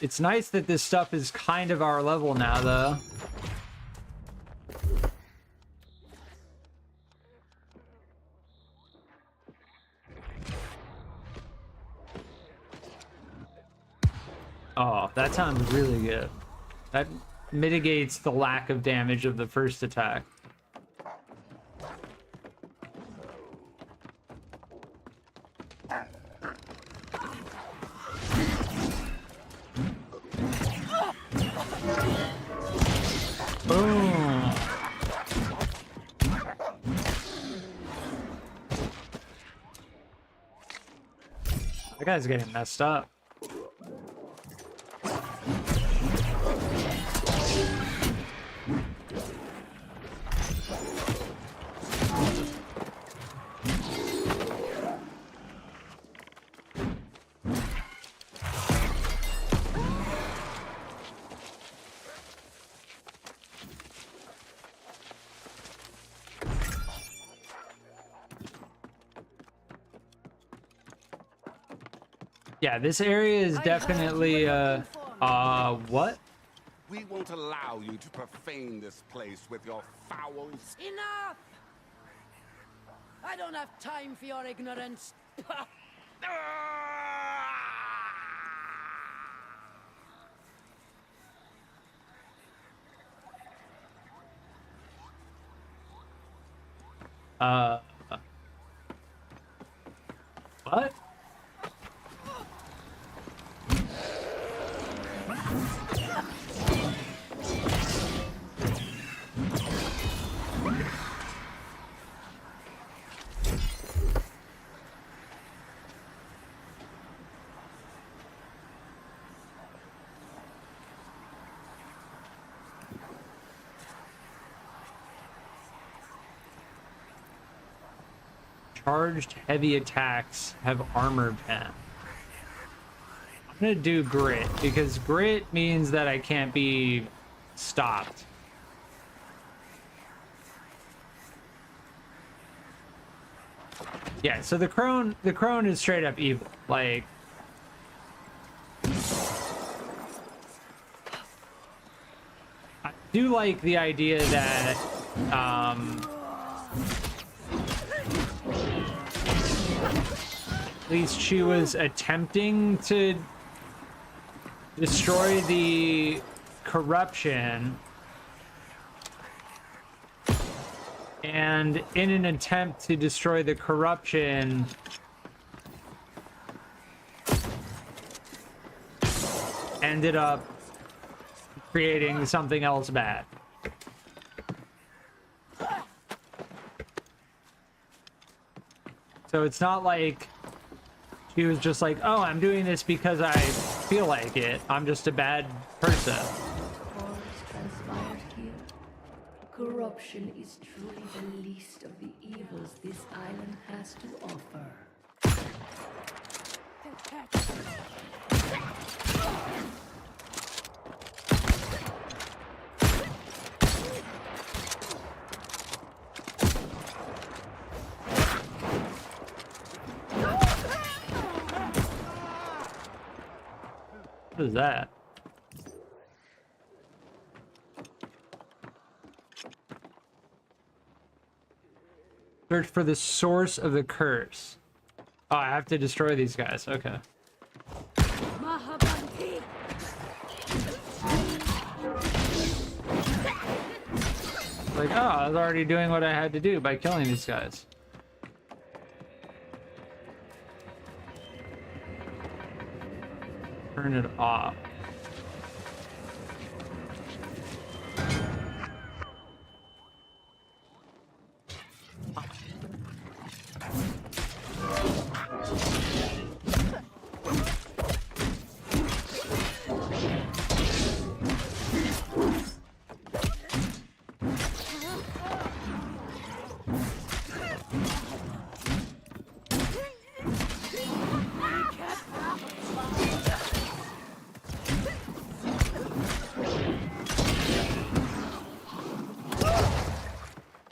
It's nice that this stuff is kind of our level now, though. Oh, that sounds really good. mitigates the lack of damage of the first attack. Boom. That guy's getting messed up. Yeah, this area is definitely, what? We won't allow you to profane this place with your fouls. Enough! I don't have time for your ignorance. What? Charged heavy attacks have armor pen. I'm gonna do grit because grit means that I can't be stopped. Yeah, so the crone is straight up evil. Like, I do like the idea that at least she was attempting to destroy the corruption, and in an attempt to destroy the corruption, ended up creating something else bad. So it's not like she was just like, oh, I'm doing this because I feel like it. I'm just a bad person. All is transpired here. Corruption is truly the least of the evils this island has to offer. What is that? Search for the source of the curse. Oh, I have to destroy these guys. Okay. Like, oh, I was already doing what I had to do by killing these guys. Turn it off.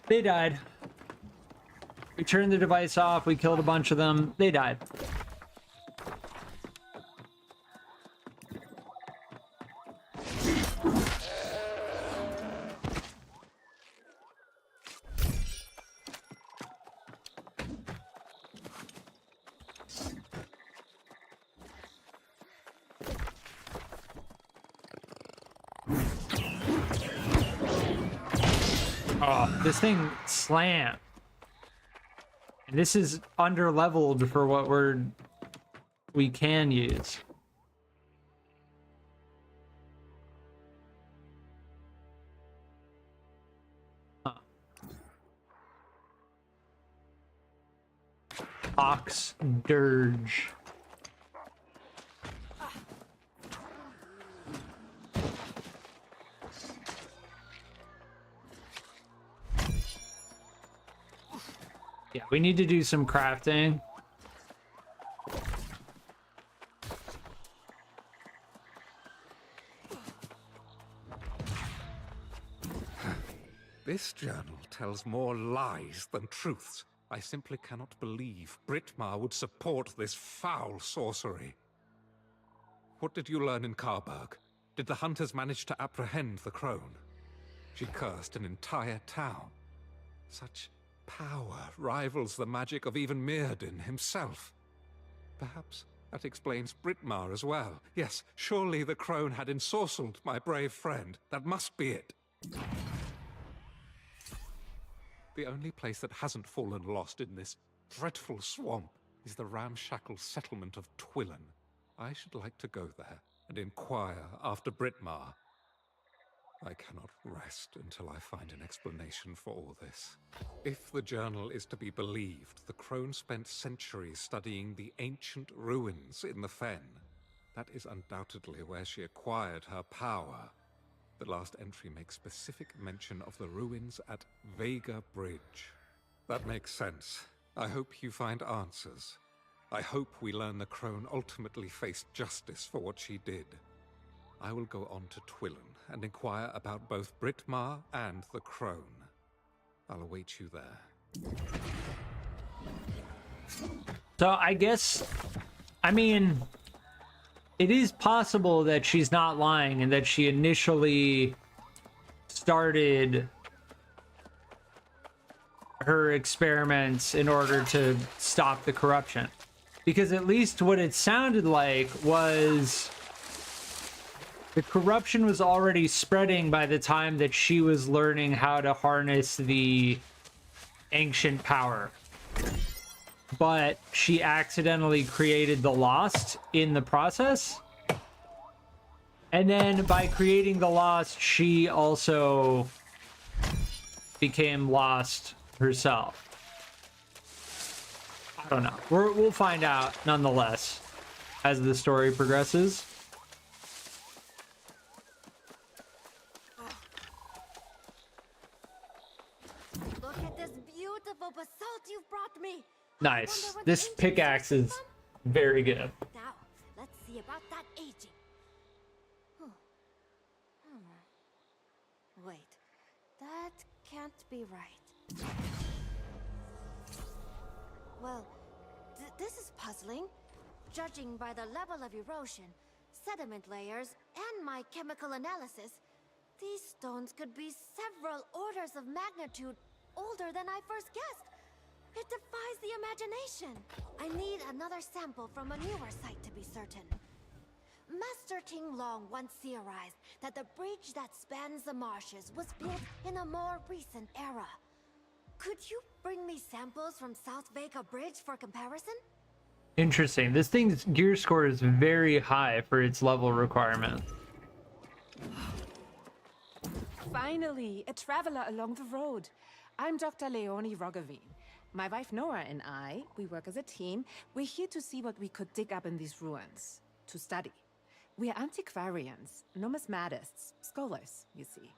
They died. We turned the device off. We killed a bunch of them. They died. Oh, this thing slammed. And this is under leveled for what we can use. Huh. Ox Dirge. Yeah, we need to do some crafting. This journal tells more lies than truths. I simply cannot believe Brittmar would support this foul sorcery. What did you learn in Karberg? Did the hunters manage to apprehend the crone? She cursed an entire town. Such power rivals the magic of even Mirrodin himself. Perhaps that explains Brittmar as well. Yes, surely the crone had ensorcelled my brave friend. That must be it. The only place that hasn't fallen lost in this dreadful swamp is the ramshackle settlement of Twillen. I should like to go there and inquire after Brittmar. I cannot rest until I find an explanation for all this. If the journal is to be believed, the crone spent centuries studying the ancient ruins in the Fen. That is undoubtedly where she acquired her power. The last entry makes specific mention of the ruins at Vega Bridge. That makes sense. I hope you find answers. I hope we learn the crone ultimately faced justice for what she did. I will go on to Twillen and inquire about both Brittmar and the crone. I'll await you there. So I guess, I mean, it is possible that she's not lying and that she initially started her experiments in order to stop the corruption. Because at least what it sounded like was the corruption was already spreading by the time that she was learning how to harness the ancient power. But she accidentally created the Lost in the process. And then by creating the Lost, she also became lost herself. I don't know. We'll find out nonetheless as the story progresses. Look at this beautiful basalt you've brought me. Nice. This pickaxe is very good. Now, let's see about that aging. Wait, that can't be right. Well, this is puzzling. Judging by the level of erosion, sediment layers, and my chemical analysis, these stones could be several orders of magnitude older than I first guessed. It defies the imagination. I need another sample from a newer site to be certain. Master Ting Long once theorized that the bridge that spans the marshes was built in a more recent era. Could you bring me samples from South Vega Bridge for comparison? Interesting. This thing's gear score is very high for its level requirement. Finally, a traveler along the road. I'm Dr. Leonie Roggeveen. My wife Nora and I, we work as a team. We're here to see what we could dig up in these ruins. To study. We're antiquarians, numismatists, scholars, you see.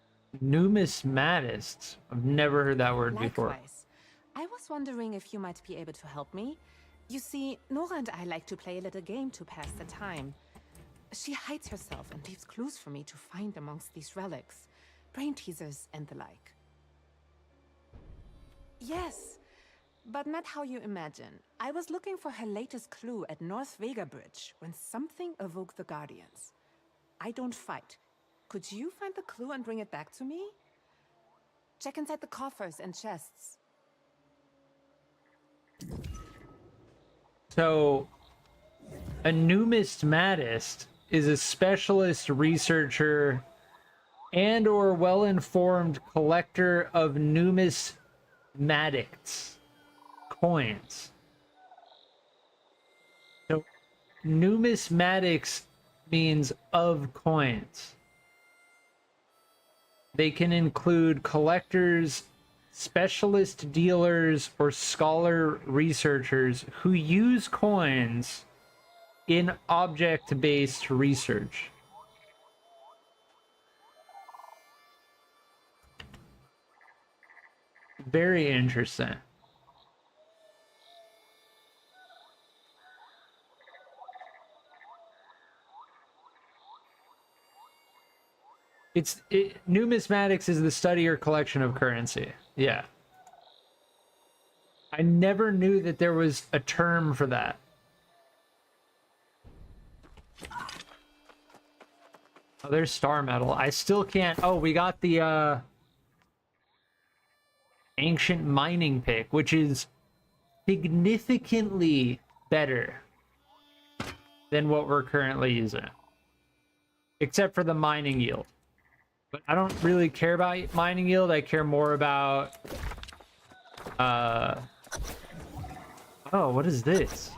Numismatists? I've never heard that word before. Likewise. I was wondering if you might be able to help me. You see, Nora and I like to play a little game to pass the time. She hides herself and leaves clues for me to find amongst these relics. Brain teasers and the like. Yes, but not how you imagine. I was looking for her latest clue at North Vega Bridge when something awoke the Guardians. I don't fight. Could you find the clue and bring it back to me? Check inside the coffers and chests. So, a numismatist is a specialist researcher and or well-informed collector of numismatics, coins. So numismatics means of coins. They can include collectors, specialist dealers, or scholar researchers who use coins in object-based research. Very interesting. Numismatics is the study or collection of currency. Yeah. I never knew that there was a term for that. Oh, there's star metal. I still can't... Oh, we got the, ancient mining pick, which is significantly better than what we're currently using. Except for the mining yield. But I don't really care about mining yield. I care more about... Oh, what is this?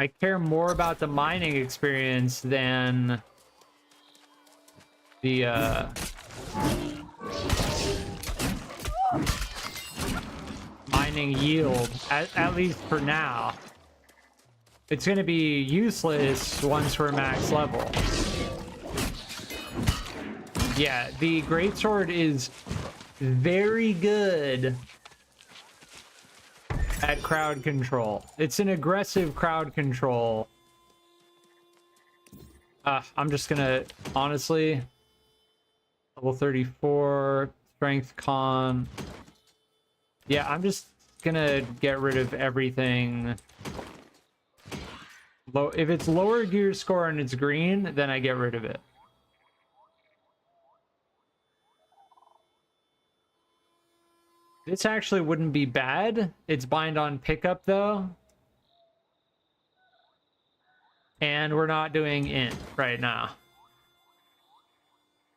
I care more about the mining experience than the mining yield, at least for now. It's going to be useless once we're max level. Yeah, the greatsword is very good at crowd control. It's an aggressive crowd control. I'm just gonna, honestly, level 34, strength con. Yeah, I'm just gonna get rid of everything. If it's lower gear score and it's green, then I get rid of it. This actually wouldn't be bad. It's bind on pickup though. And we're not doing int right now.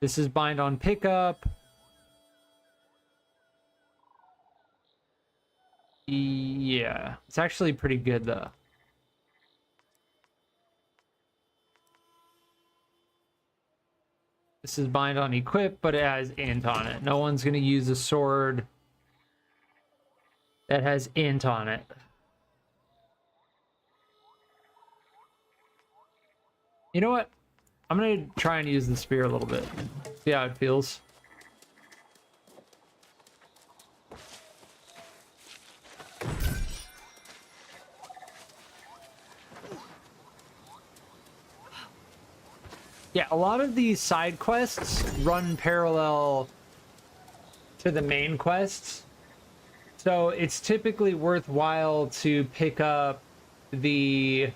This is bind on pickup. Yeah, it's actually pretty good though. This is bind on equip, but it has int on it. No one's gonna use a sword that has int on it. You know what? I'm gonna try and use the spear a little bit. See how it feels. Yeah, a lot of these side quests run parallel to the main quests. So it's typically worthwhile to pick up the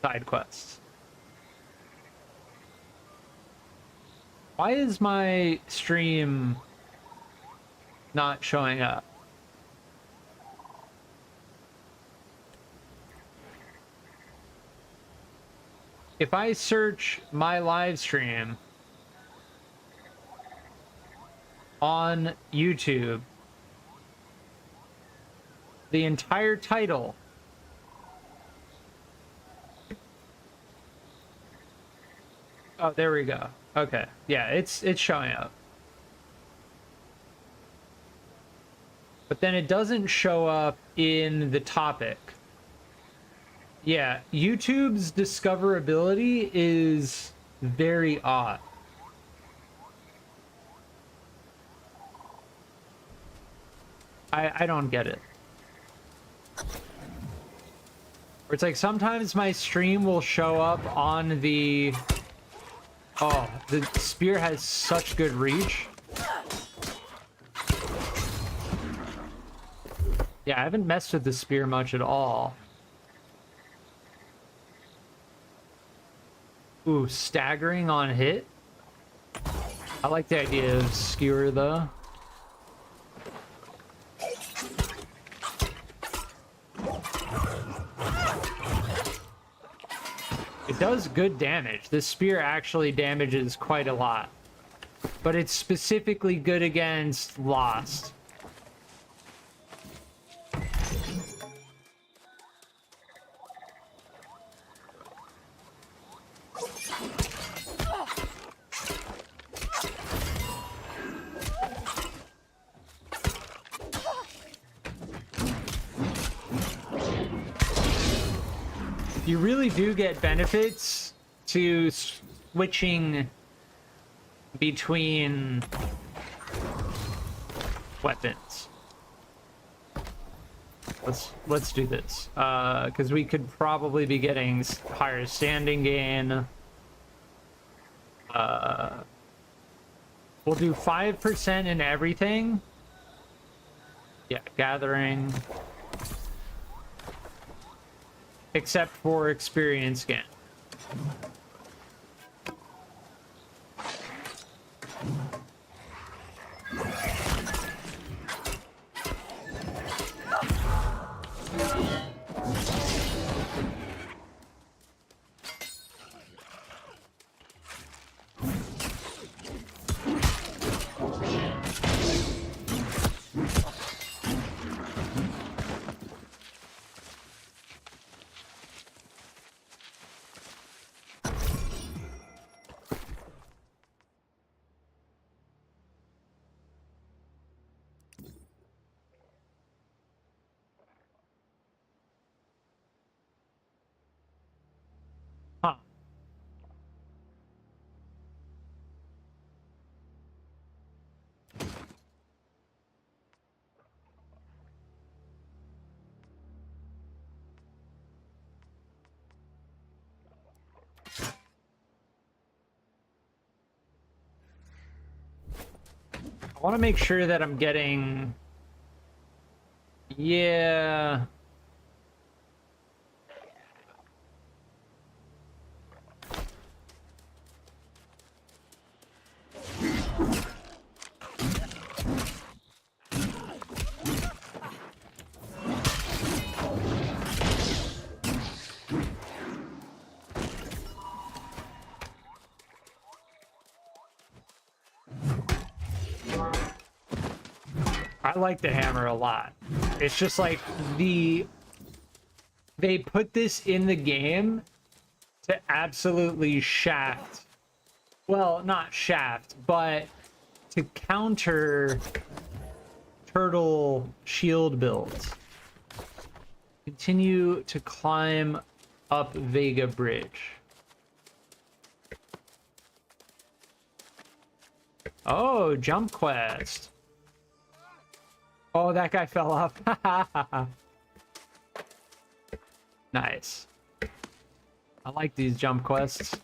side quests. Why is my stream not showing up? If I search my live stream on YouTube, the entire title oh, there we go. Okay, yeah, it's showing up, but then it doesn't show up in the topic. Yeah, YouTube's discoverability is very odd. I don't get it. Or it's like sometimes my stream will show up on the... Oh, the spear has such good reach. Yeah, I haven't messed with the spear much at all. Ooh, staggering on hit. I like the idea of skewer though. It does good damage. This spear actually damages quite a lot. But it's specifically good against Lost. You really do get benefits to switching between weapons. Let's do this, because we could probably be getting higher standing gain. We'll do 5% in everything. Yeah, gathering. Except for experience gain. Huh. I want to make sure that I'm getting... Yeah... I like the hammer a lot. It's just like they put this in the game to absolutely shaft. Well, not shaft, but to counter turtle shield builds. Continue to climb up Vega Bridge. Oh, jump quest. Oh, that guy fell off. Nice. I like these jump quests.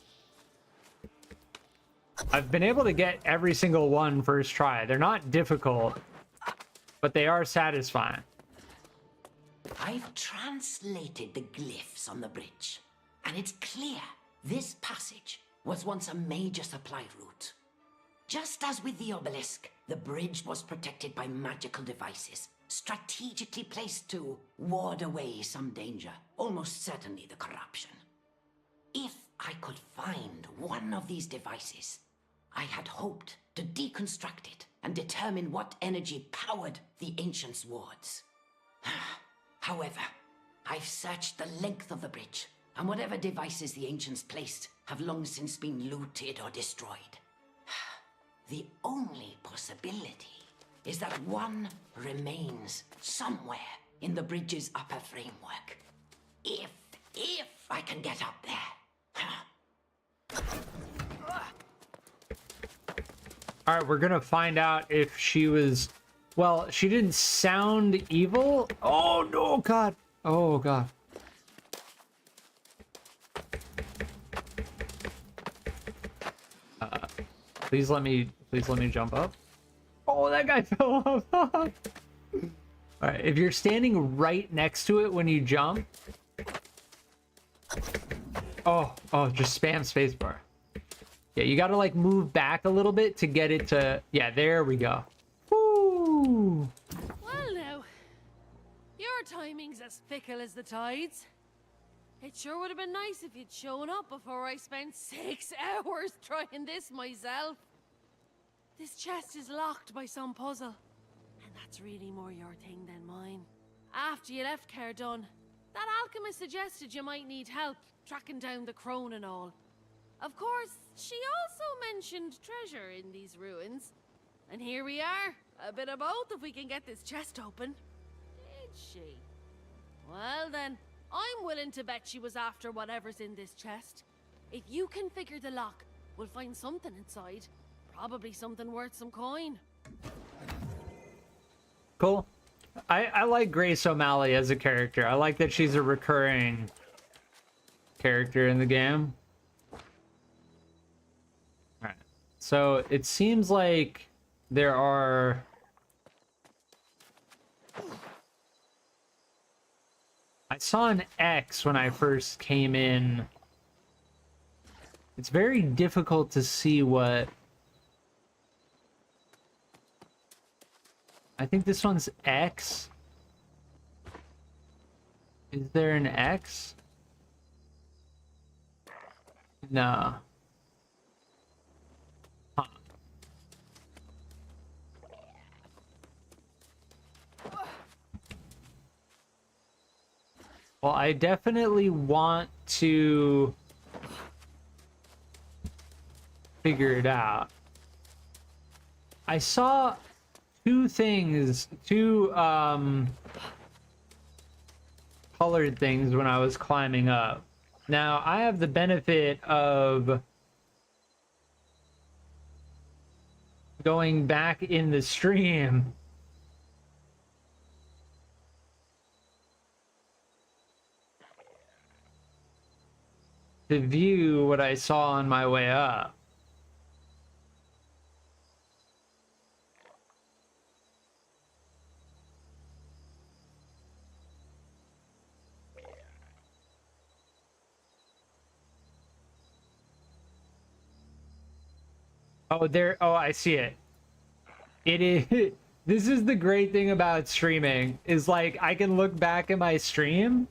I've been able to get every single one first try. They're not difficult, but they are satisfying. I've translated the glyphs on the bridge, and it's clear this passage was once a major supply route. Just as with the obelisk, the bridge was protected by magical devices, strategically placed to ward away some danger, almost certainly the corruption. If I could find one of these devices, I had hoped to deconstruct it and determine what energy powered the ancients' wards. However, I've searched the length of the bridge, and whatever devices the ancients placed have long since been looted or destroyed. The only possibility is that one remains somewhere in the bridge's upper framework. If I can get up there. All right, we're gonna find out if she was... Well, she didn't sound evil. Oh, no, God. Oh, God. Please let me jump up. Oh, that guy fell off. All right, if you're standing right next to it when you jump, Oh, just spam spacebar. Yeah, you gotta like move back a little bit to get it to... Yeah, there we go. Woo! Well now, your timing's as fickle as the tides. It sure would have been nice if you'd shown up before I spent 6 hours trying this myself. This chest is locked by some puzzle, and that's really more your thing than mine. After you left Cardun, that alchemist suggested you might need help tracking down the crone and all. Of course, she also mentioned treasure in these ruins. And here we are, a bit of both if we can get this chest open. Did she? Well then, I'm willing to bet she was after whatever's in this chest. If you can figure the lock, we'll find something inside. Probably something worth some coin. Cool. I like Grace O'Malley as a character. I like that she's a recurring character in the game. Alright. So it seems like there are... I saw an X when I first came in. It's very difficult to see what... I think this one's X. Is there an X? No. Huh. Well, I definitely want to figure it out. I saw two things, colored things when I was climbing up. Now, I have the benefit of going back in the stream to view what I saw on my way up. Oh, there. Oh, I see it. It is. This is the great thing about streaming, is like I can look back at my stream.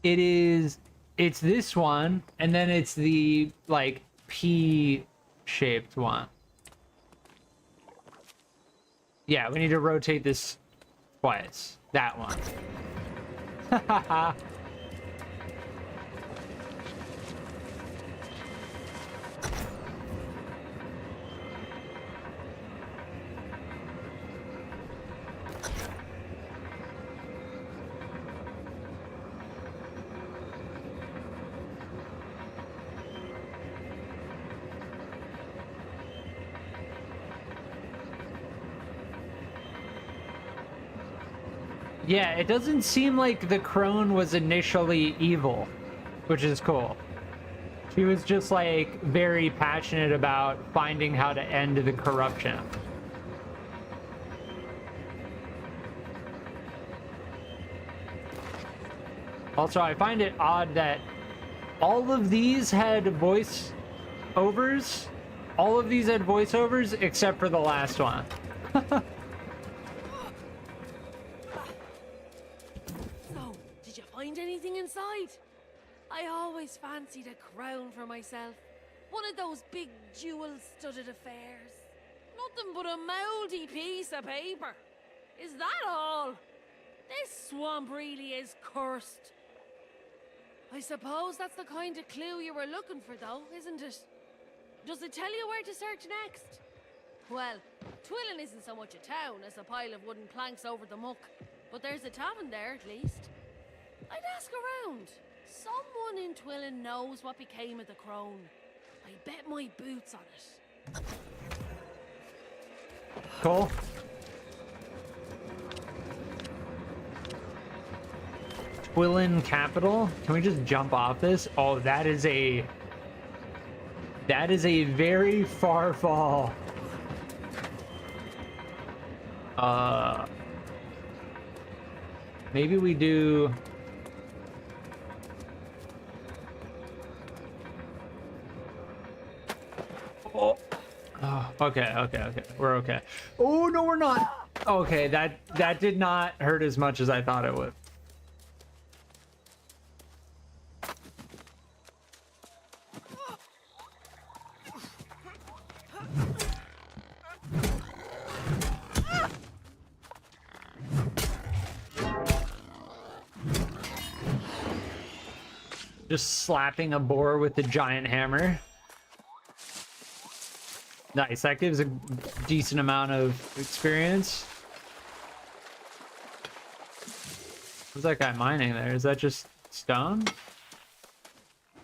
It's this one, and then it's the like P-shaped one. Yeah, we need to rotate this twice. That one. Haha. Yeah, it doesn't seem like the crone was initially evil, which is cool. She was just like very passionate about finding how to end the corruption. Also, I find it odd that all of these had voiceovers. All of these had voiceovers except for the last one. Anything inside? I always fancied a crown for myself. One of those big jewel-studded affairs. Nothing but a mouldy piece of paper. Is that all? This swamp really is cursed. I suppose that's the kind of clue you were looking for, though, isn't it? Does it tell you where to search next? Well, Twillin isn't so much a town as a pile of wooden planks over the muck, but there's a tavern there, at least. I'd ask around. Someone in Twillin knows what became of the crone. I bet my boots on it. Cool. Twillin capital? Can we just jump off this? Oh, that is a very far fall. Maybe we do... Okay. We're okay. Oh, no, we're not. Okay, that did not hurt as much as I thought it would. Just slapping a boar with a giant hammer. Nice, that gives a decent amount of experience. What's that guy mining there? Is that just stone?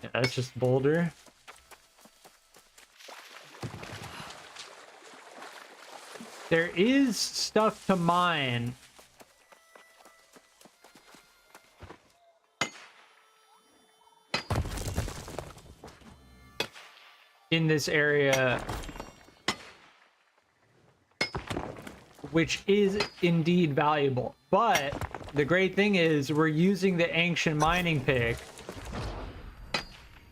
Yeah, that's just boulder. There is stuff to mine. In this area, which is indeed valuable. But the great thing is we're using the ancient mining pick.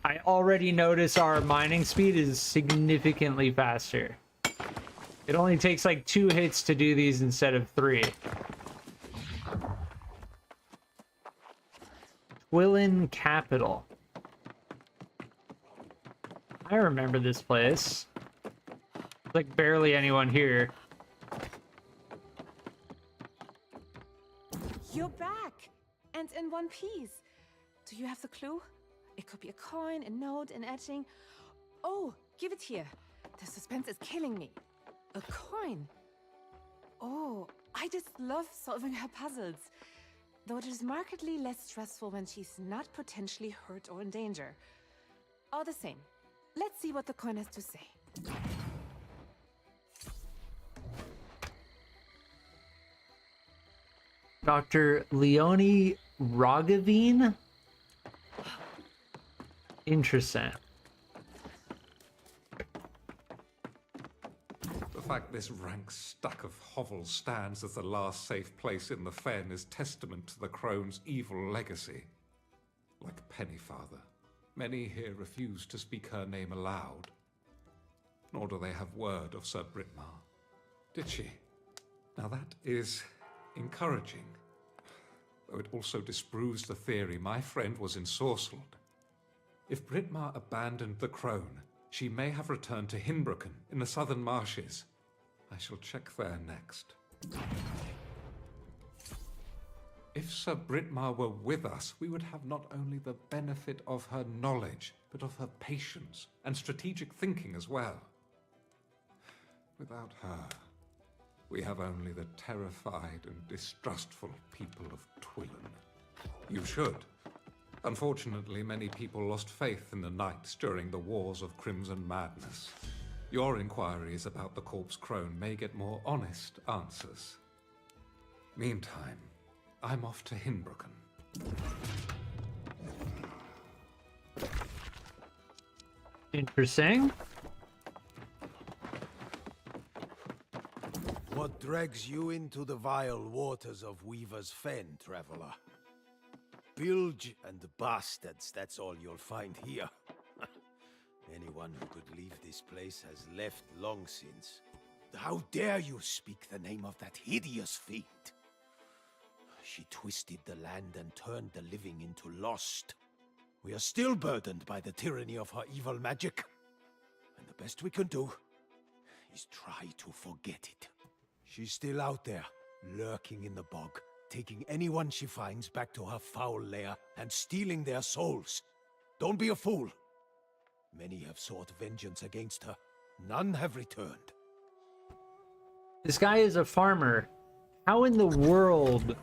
I already notice our mining speed is significantly faster. It only takes like 2 hits to do these instead of 3. Twillin Capital. I remember this place. There's like barely anyone here. You're back! And in one piece. Do you have the clue? It could be a coin, a note, an etching. Oh, give it here. The suspense is killing me. A coin. Oh, I just love solving her puzzles. Though it is markedly less stressful when she's not potentially hurt or in danger. All the same, let's see what the coin has to say. Dr. Leonie Roggeveen? Interesting. The fact this rank stack of hovels stands as the last safe place in the fen is testament to the crone's evil legacy. Like Pennyfather, many here refuse to speak her name aloud. Nor do they have word of Sir Britmar. Did she? Now that is encouraging, though it also disproves the theory my friend was ensorcelled. If Britmar abandoned the crone, she may have returned to Hinbroken in the southern marshes. I shall check there next. If Sir Britmar were with us, we would have not only the benefit of her knowledge, but of her patience and strategic thinking as well. Without her, we have only the terrified and distrustful people of Twillin. You should. Unfortunately, many people lost faith in the knights during the Wars of Crimson Madness. Your inquiries about the corpse crone may get more honest answers. Meantime, I'm off to Hinbroken. Interesting. What drags you into the vile waters of Weaver's Fen, traveler? Bilge and bastards, that's all you'll find here. Anyone who could leave this place has left long since. How dare you speak the name of that hideous fiend? She twisted the land and turned the living into lost. We are still burdened by the tyranny of her evil magic. And the best we can do is try to forget it. She's still out there, lurking in the bog, taking anyone she finds back to her foul lair and stealing their souls. Don't be a fool. Many have sought vengeance against her. None have returned. This guy is a farmer. How in the world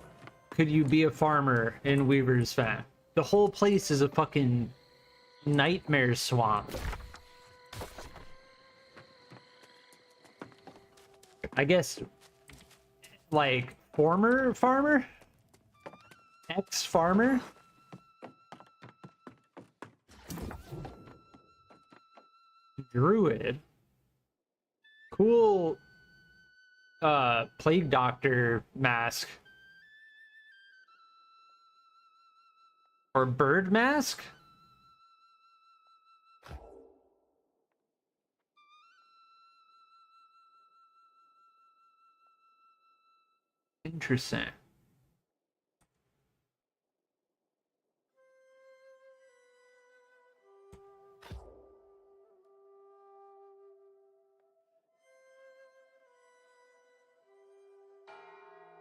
could you be a farmer in Weaver's Fen? The whole place is a fucking nightmare swamp. I guess, like, former farmer? Ex-farmer? Druid. Cool, plague doctor mask. Or bird mask? Interesting.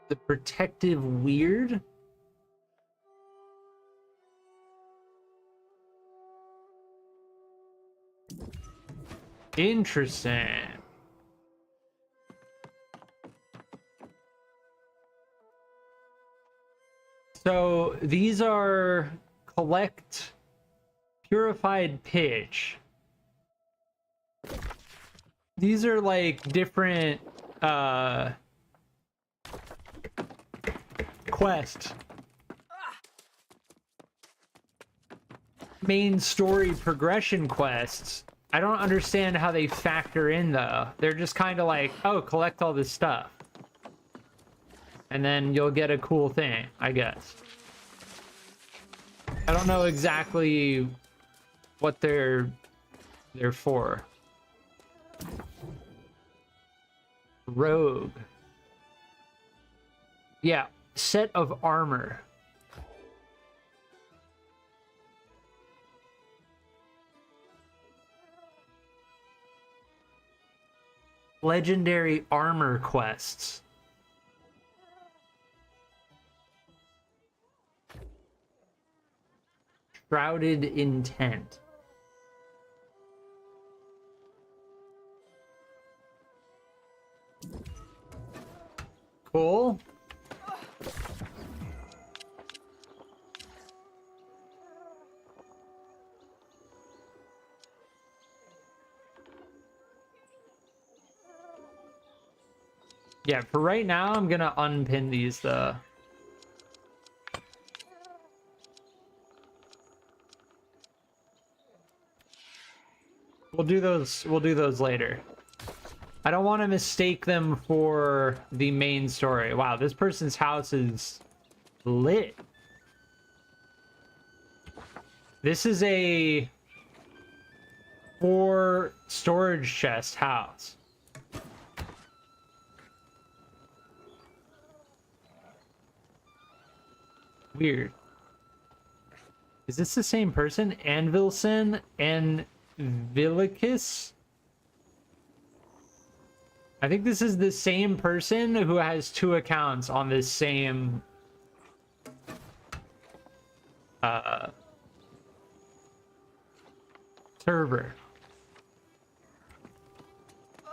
The protective weird? Interesting. So these are collect purified pitch. These are like different quest. Main story progression quests. I don't understand how they factor in though. They're just kind of like, oh, collect all this stuff. And then you'll get a cool thing, I guess. I don't know exactly what they're for. Rogue. Yeah, set of armor. Legendary armor quests. Shrouded intent. Cool. Yeah, for right now, I'm gonna unpin these though. We'll do those later. I don't want to mistake them for the main story. Wow, this person's house is lit. This is a 4 storage chest house. Weird. Is this the same person? Anvilson and Vilicus? I think this is the same person who has 2 accounts on this same server.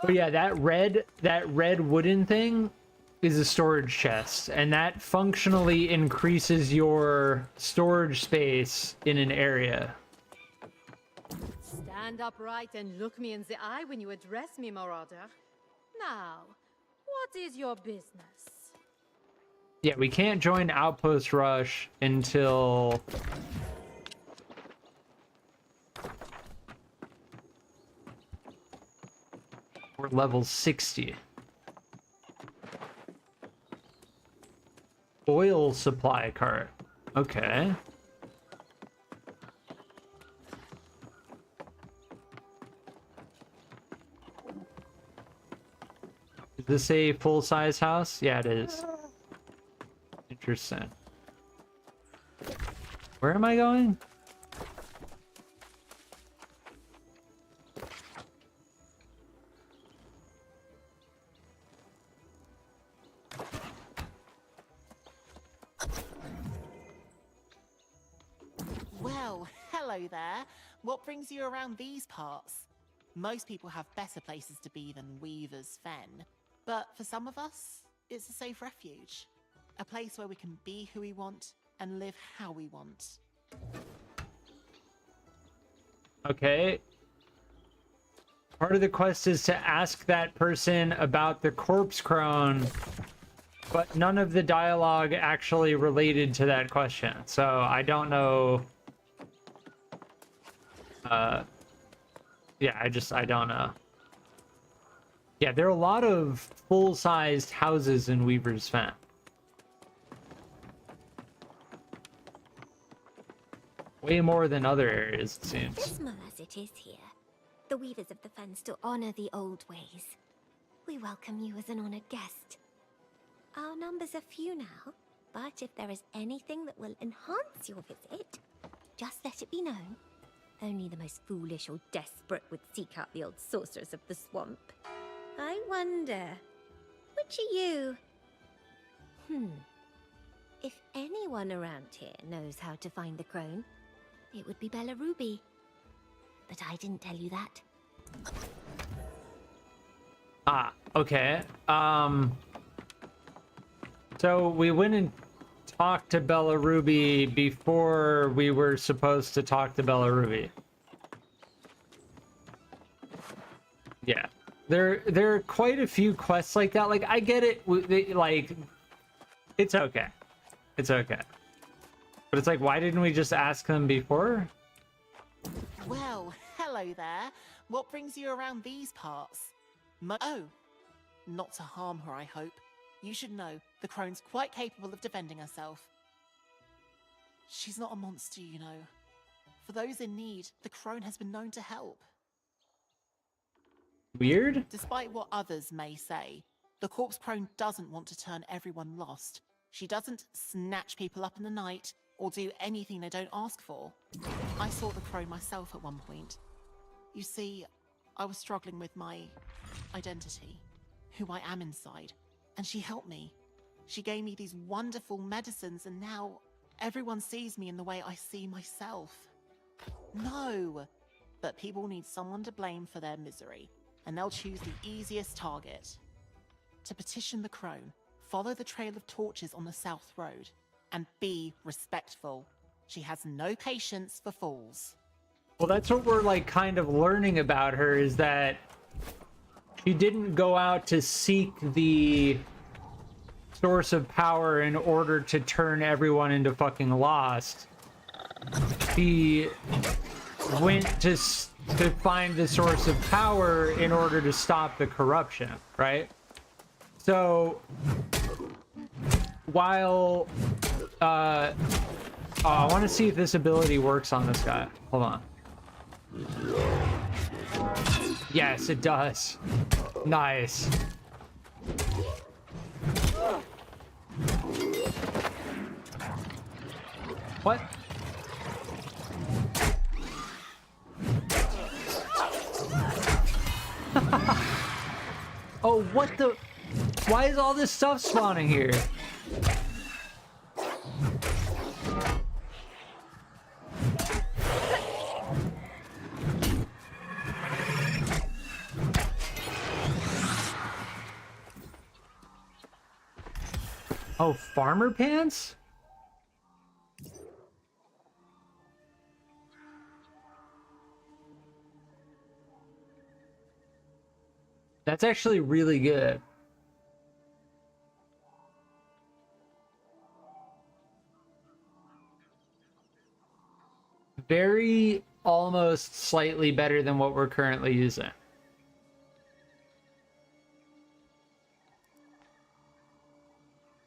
But yeah, that red wooden thing is a storage chest, and that functionally increases your storage space in an area. Stand upright and look me in the eye when you address me, Marauder. Now, what is your business? Yeah, we can't join Outpost Rush until we're level 60. Oil supply cart. Okay. Is this a full-size house? Yeah, it is. Interesting. Where am I going? Well, hello there. What brings you around these parts? Most people have better places to be than Weaver's Fen. But for some of us, it's a safe refuge. A place where we can be who we want and live how we want. Okay. Part of the quest is to ask that person about the corpse crone, but none of the dialogue actually related to that question. So I don't know. Yeah, I don't know. Yeah, there are a lot of full-sized houses in Weaver's Fen. Way more than other areas, it seems. Dismal as it is here, the Weavers of the Fen still honor the old ways. We welcome you as an honored guest. Our numbers are few now, but if there is anything that will enhance your visit, just let it be known. Only the most foolish or desperate would seek out the old sorcerers of the swamp. I wonder, which are you? If anyone around here knows how to find the crone, it would be Bella Ruby. But I didn't tell you that. Ah, okay. So we went and talked to Bella Ruby before we were supposed to talk to Bella Ruby. Yeah. There are quite a few quests like that. Like, I get it. Like, it's okay. It's okay. But it's like, why didn't we just ask them before? Well, hello there. What brings you around these parts? Oh, not to harm her, I hope. You should know, the crone's quite capable of defending herself. She's not a monster, you know. For those in need, the crone has been known to help. Weird? Despite what others may say, the corpse crone doesn't want to turn everyone lost. She doesn't snatch people up in the night or do anything they don't ask for. I saw the crone myself at one point. You see, I was struggling with my identity, who I am inside, and she helped me. She gave me these wonderful medicines, and now everyone sees me in the way I see myself. No, but people need someone to blame for their misery, and they'll choose the easiest target. To petition the crone, follow the trail of torches on the South Road, and be respectful. She has no patience for fools. Well, that's what we're like kind of learning about her, is that she didn't go out to seek the source of power in order to turn everyone into fucking lost. She went to find the source of power in order to stop the corruption, right? So while I want to see if this ability works on this guy. Hold on. Yes, it does. Nice. What? Oh, what the? Why is all this stuff spawning here? Oh, farmer pants? That's actually really good. Very almost slightly better than what we're currently using.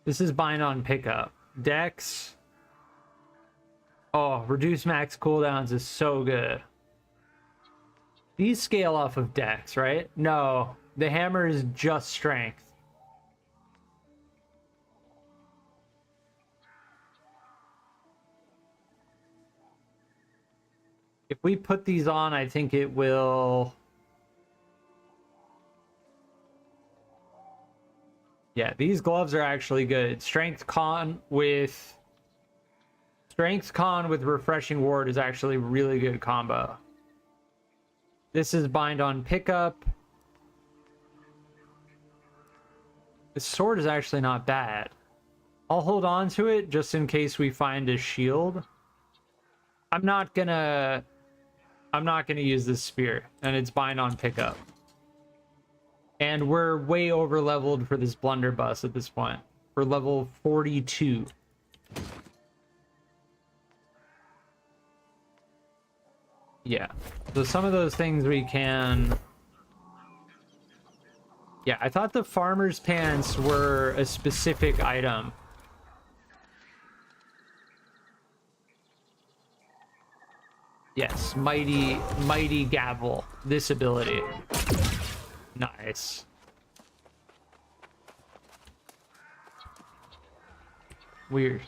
This is bind on pickup. Dex. Oh, reduce max cooldowns is so good. These scale off of Dex, right? No, the hammer is just strength. If we put these on, I think it will... Yeah, these gloves are actually good. Strength con with refreshing ward is actually really good combo. This is bind on pickup. This sword is actually not bad. I'll hold on to it just in case we find a shield. I'm not gonna use this spear, and it's bind on pickup. And we're way over leveled for this blunderbuss at this point. We're level 42. Yeah. So some of those things we can... Yeah, I thought the farmer's pants were a specific item. Yes, mighty gavel. This ability. Nice. Weird.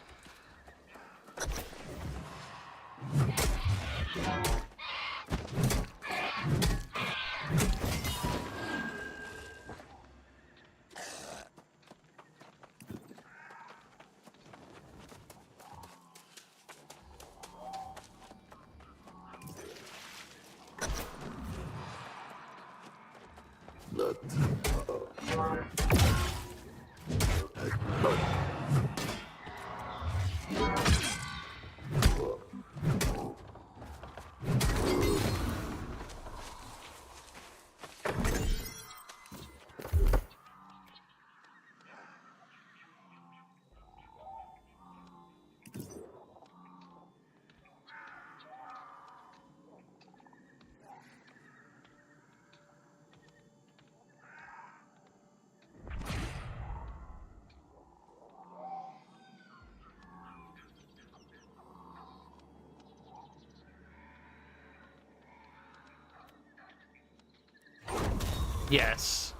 Yes.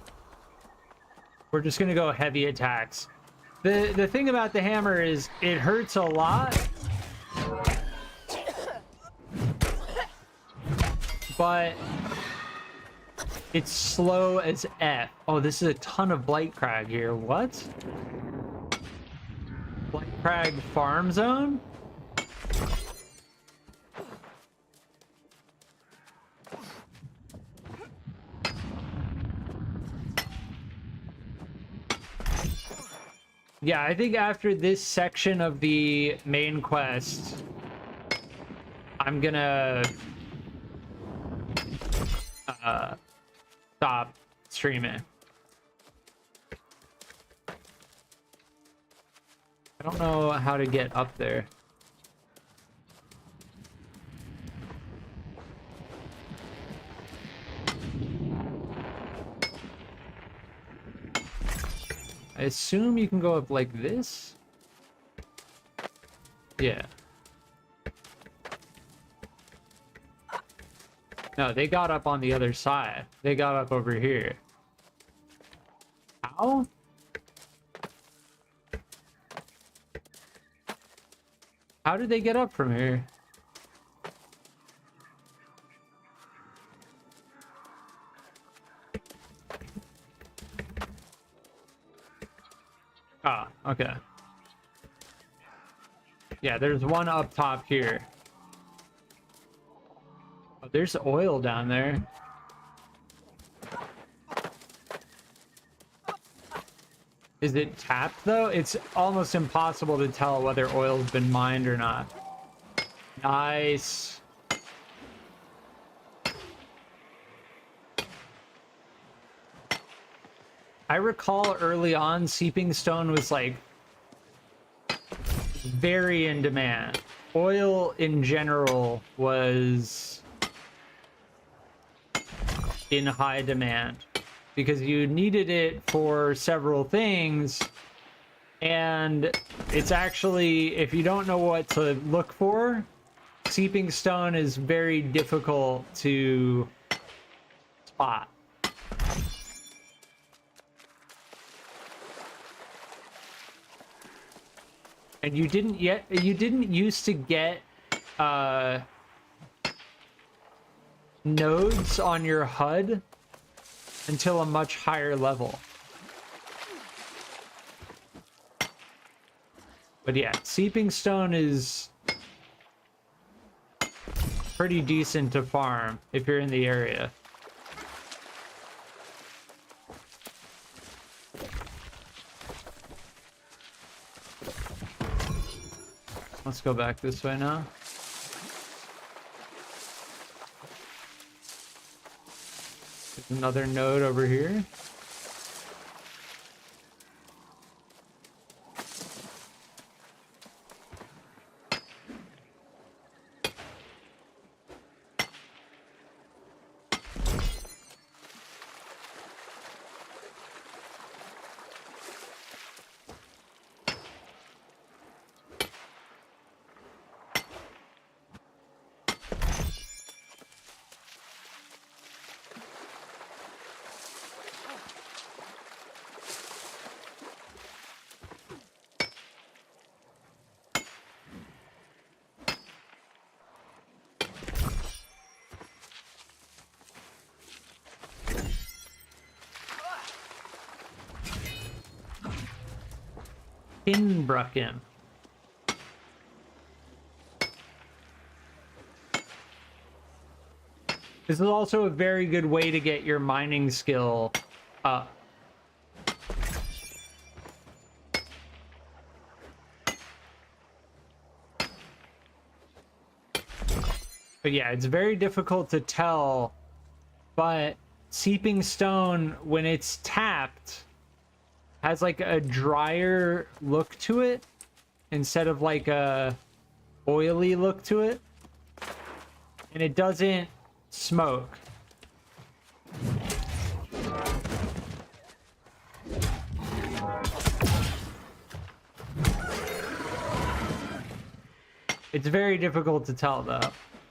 We're just gonna go heavy attacks. The thing about the hammer is it hurts a lot, but it's slow as F. Oh, this is a ton of Blight Crag here. What? Blight Crag farm zone? Yeah, I think after this section of the main quest, I'm gonna stop streaming. I don't know how to get up there. I assume you can go up like this? Yeah. No, they got up on the other side. They got up over here. How? How did they get up from here? Ah, okay. Yeah, there's one up top here. Oh, there's oil down there. Is it tapped though? It's almost impossible to tell whether oil's been mined or not. Nice. I recall early on, Seeping Stone was like very in demand. Oil in general was in high demand because you needed it for several things, and it's actually, if you don't know what to look for, Seeping Stone is very difficult to spot. And you didn't used to get nodes on your HUD until a much higher level. But yeah, Seeping Stone is pretty decent to farm if you're in the area. Let's go back this way now. There's another node over here. Inbrucken. This is also a very good way to get your mining skill up. But yeah, it's very difficult to tell, but Seeping Stone, when it's tapped, has like a drier look to it instead of like a oily look to it. And it doesn't smoke. It's very difficult to tell though.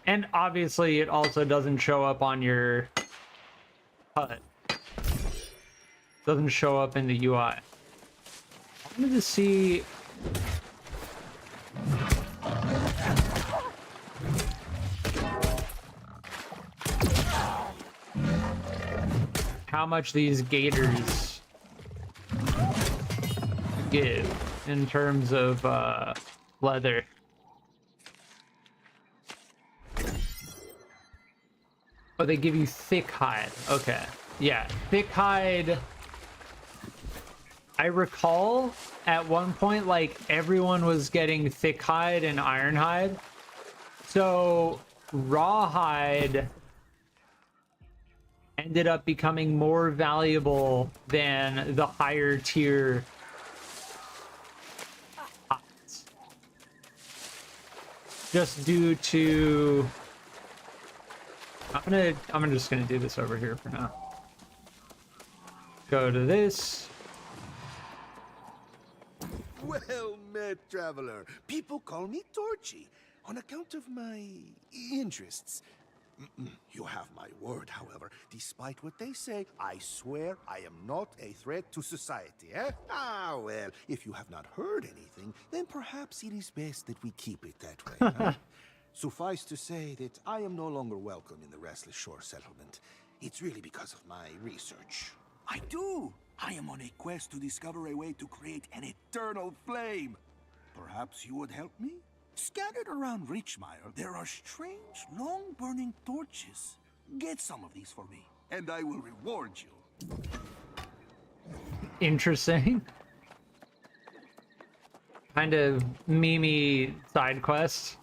And obviously it also doesn't show up on your HUD. Doesn't show up in the UI. I wanted to see how much these gators give in terms of leather. Oh, they give you thick hide. Okay. Yeah, thick hide. I recall at one point, like, everyone was getting thick hide and iron hide. So raw hide ended up becoming more valuable than the higher tier hides. Just due to... I'm just gonna do this over here for now. Go to this. Well met, traveler. People call me Torchy on account of my interests. You have my word, however. Despite what they say, I swear I am not a threat to society, eh? Ah, well, if you have not heard anything, then perhaps it is best that we keep it that way, huh? Suffice to say that I am no longer welcome in the Restless Shore settlement. It's really because of my research. I do! I am on a quest to discover a way to create an eternal flame. Perhaps you would help me? Scattered around Richmire, there are strange, long-burning torches. Get some of these for me, and I will reward you. Interesting. Kind of memey side quest.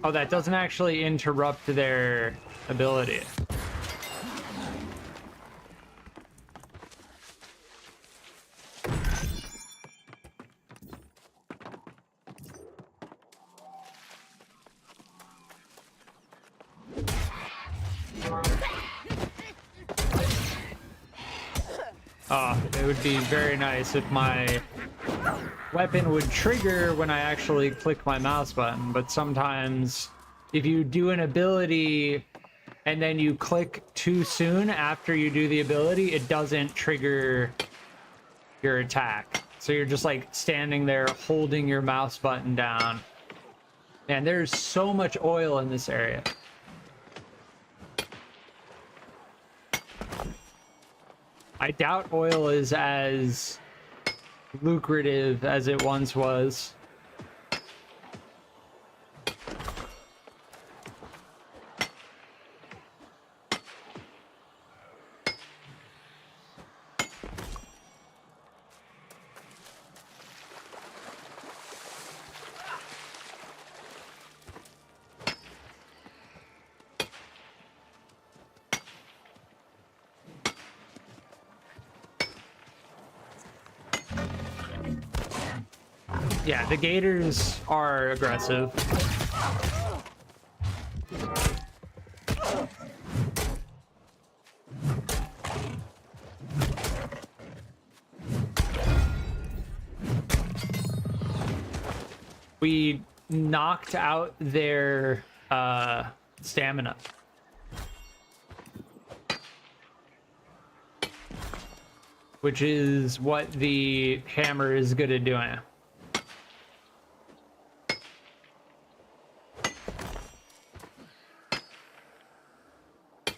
Oh, that doesn't actually interrupt their ability. Oh, it would be very nice if my weapon would trigger when I actually click my mouse button, but sometimes if you do an ability and then you click too soon after you do the ability, it doesn't trigger your attack. So you're just like standing there holding your mouse button down. And there's so much oil in this area. I doubt oil is as lucrative as it once was. Yeah, the gators are aggressive. We knocked out their stamina. Which is what the hammer is good at doing.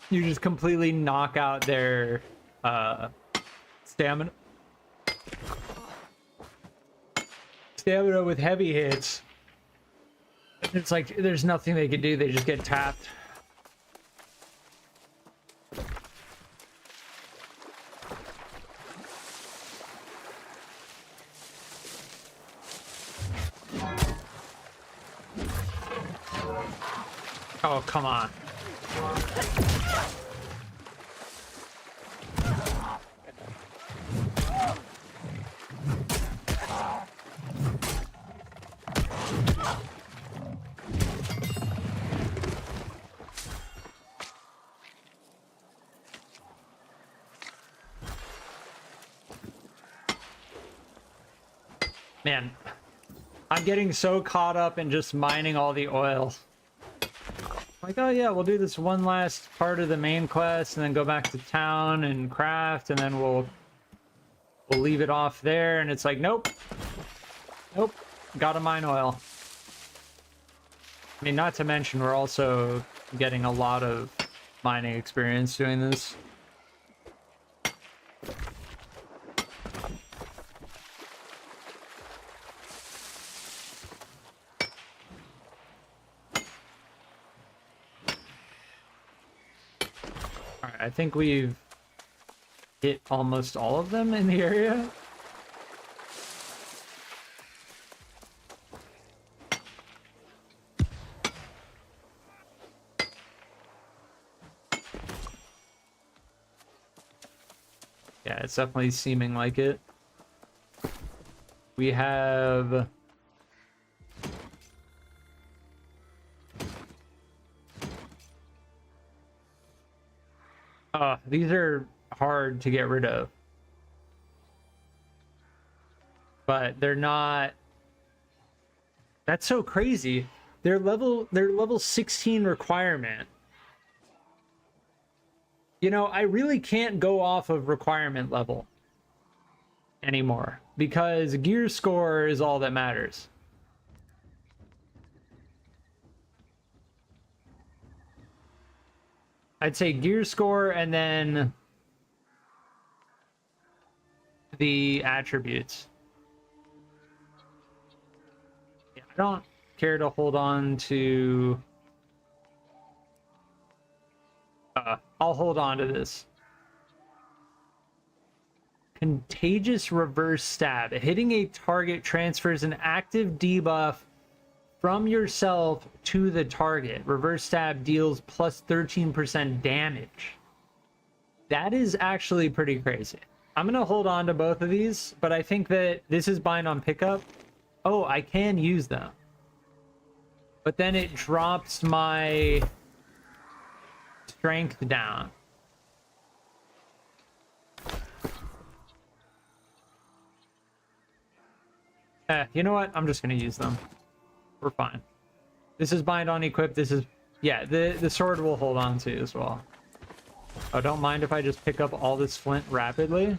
You just completely knock out their stamina. Stamina with heavy hits. It's like there's nothing they can do, they just get tapped. Oh, come on. Man, I'm getting so caught up in just mining all the oil. Like, oh yeah, we'll do this one last part of the main quest and then go back to town and craft, and then we'll leave it off there. And it's like, nope. Nope. Gotta mine oil. I mean, not to mention, we're also getting a lot of mining experience doing this. Alright, I think we've hit almost all of them in the area. Yeah, it's definitely seeming like it. We have... these are hard to get rid of. But they're not... That's so crazy. They're level 16 requirement. You know, I really can't go off of requirement level anymore because gear score is all that matters. I'd say gear score and then the attributes. Yeah, I don't care to hold on to... I'll hold on to this. Contagious reverse stab. Hitting a target transfers an active debuff from yourself to the target. Reverse stab deals plus 13% damage. That is actually pretty crazy. I'm gonna hold on to both of these, but I think that this is bind on pickup. Oh, I can use them. But then it drops my strength down. You know what? I'm just gonna use them. We're fine. This is bind on equip. This is... Yeah, the sword will hold on to as well. Oh, don't mind if I just pick up all this flint rapidly.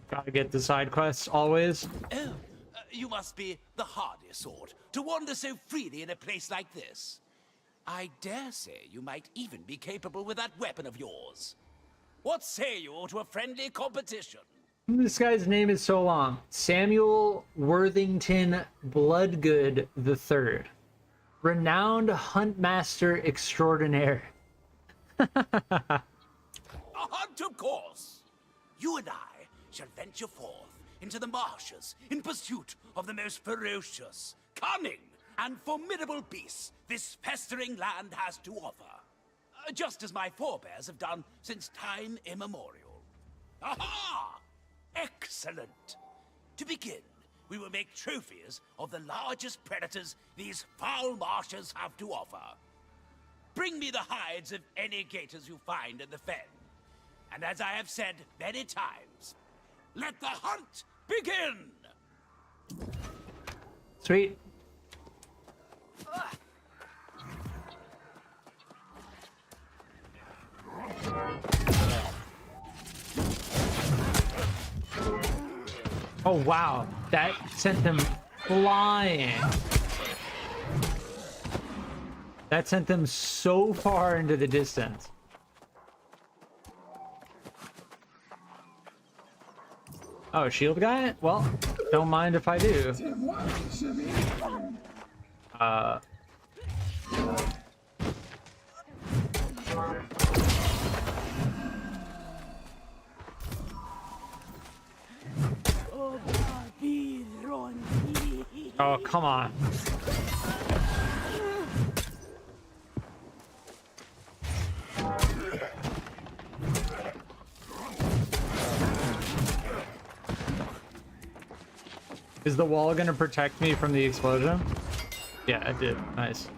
Gotta get the side quests always. Oh, you must be the hardy sort to wander so freely in a place like this. I dare say you might even be capable with that weapon of yours. What say you to a friendly competition? This guy's name is so long. Samuel Worthington Bloodgood III. Renowned huntmaster extraordinaire. A hunt, of course. You and I shall venture forth into the marshes in pursuit of the most ferocious, cunning, and formidable beasts this festering land has to offer. Just as my forebears have done since time immemorial. Aha! Excellent. To begin, we will make trophies of the largest predators these foul marshes have to offer. Bring me the hides of any gators you find in the fen. And as I have said many times, let the hunt begin! Sweet. Oh wow, that sent them flying. That sent them so far into the distance. Oh, shield guy? Well, don't mind if I do. Oh, come on. Is the wall gonna protect me from the explosion? Yeah, it did. Nice.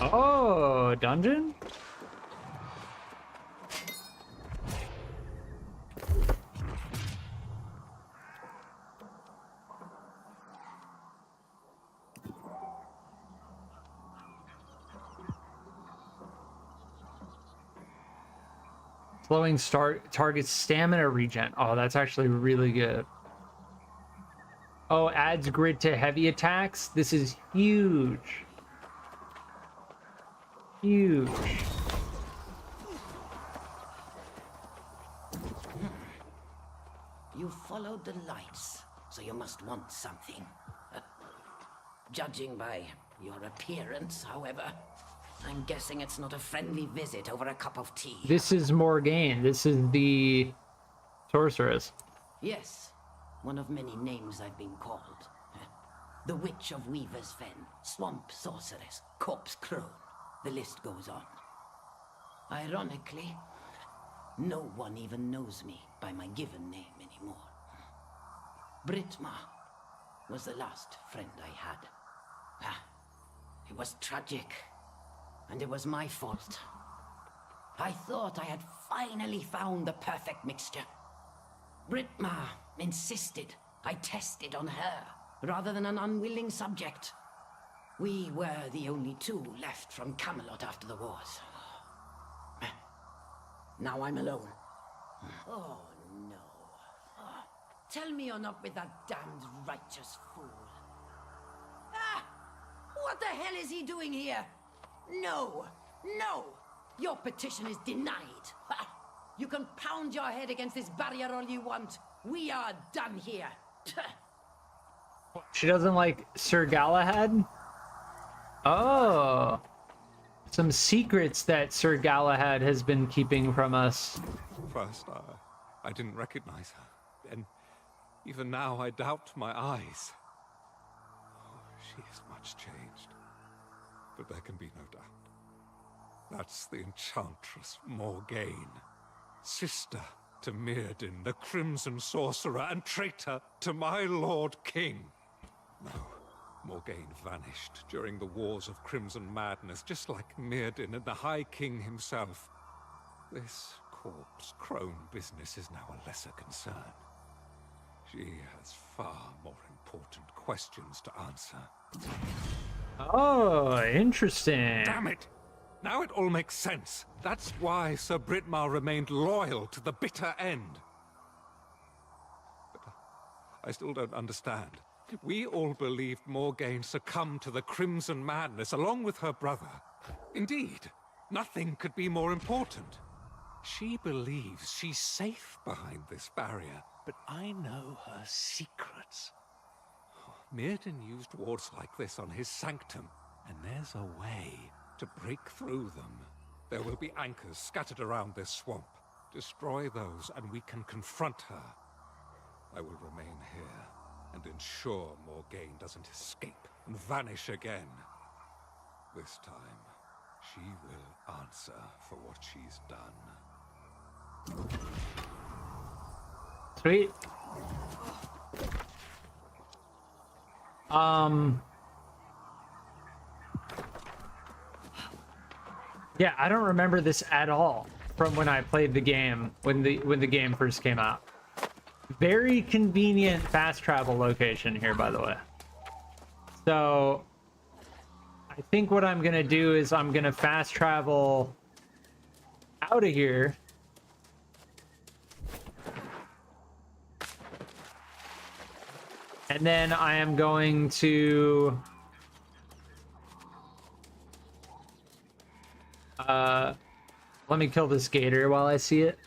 Oh, dungeon? Slowing target stamina regen. Oh, that's actually really good. Oh, adds grid to heavy attacks. This is huge. Huge. You followed the lights, so you must want something. Judging by your appearance, however, I'm guessing it's not a friendly visit over a cup of tea. This is Morgaine. This is the sorceress. Yes, one of many names I've been called. The Witch of Weaver's Fen, Swamp Sorceress, Corpse Crone. The list goes on. Ironically, no one even knows me by my given name anymore. Britma was the last friend I had. It was tragic, and it was my fault. I thought I had finally found the perfect mixture. Britma insisted I tested on her, rather than an unwilling subject. We were the only two left from Camelot after the wars. Now I'm alone. Oh, no. Tell me you're not with that damned righteous fool. What the hell is he doing here? No! No! Your petition is denied. You can pound your head against this barrier all you want. We are done here. She doesn't like Sir Galahad? Oh. Some secrets that Sir Galahad has been keeping from us. First, I didn't recognize her. And even now, I doubt my eyes. Oh, she is much changed. But there can be no doubt. That's the Enchantress Morgaine. Sister to Mirrodin, the Crimson Sorcerer, and traitor to my Lord King. No, Morgaine vanished during the Wars of Crimson Madness, just like Mirrodin and the High King himself. This corpse crone business is now a lesser concern. She has far more important questions to answer. Oh, interesting. Damn it! Now it all makes sense. That's why Sir Britmar remained loyal to the bitter end. But I still don't understand. We all believed Morgaine succumbed to the Crimson Madness along with her brother. Indeed, nothing could be more important. She believes she's safe behind this barrier, but I know her secrets. Mirrodin used wards like this on his sanctum, and there's a way to break through them. There will be anchors scattered around this swamp. Destroy those, and we can confront her. I will remain here and ensure Morgaine doesn't escape and vanish again. This time, she will answer for what she's done. Sweet. Yeah, I don't remember this at all from when I played the game when the game first came out. Very convenient fast travel location here, by the way. So I think what I'm gonna do is I'm gonna fast travel out of here. And then I am going to let me kill this gator while I see it.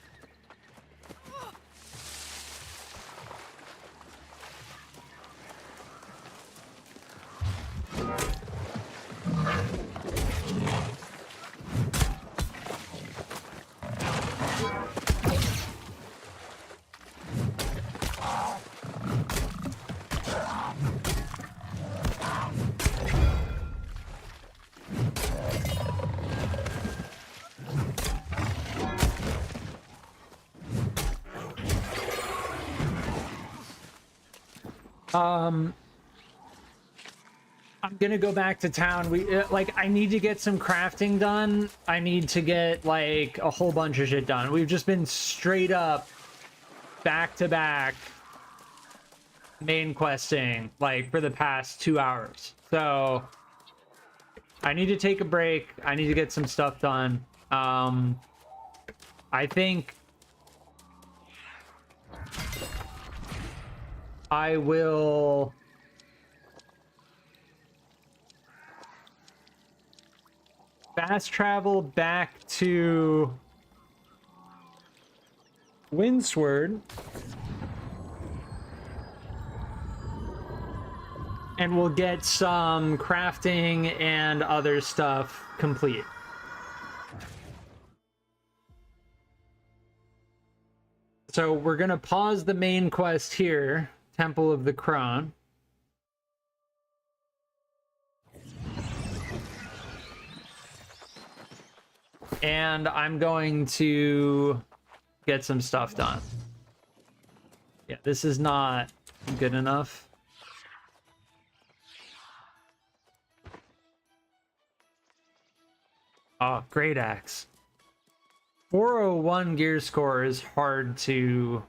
I'm gonna go back to town. I need to get some crafting done. I need to get like a whole bunch of shit done. We've just been straight up back to back main questing like for the past 2 hours. So I need to take a break. I need to get some stuff done. I think I will fast travel back to Windsward and we'll get some crafting and other stuff complete. So we're gonna pause the main quest here, Temple of the Crown. And I'm going to get some stuff done. Yeah, this is not good enough. Oh, great axe. 401 gear score is hard to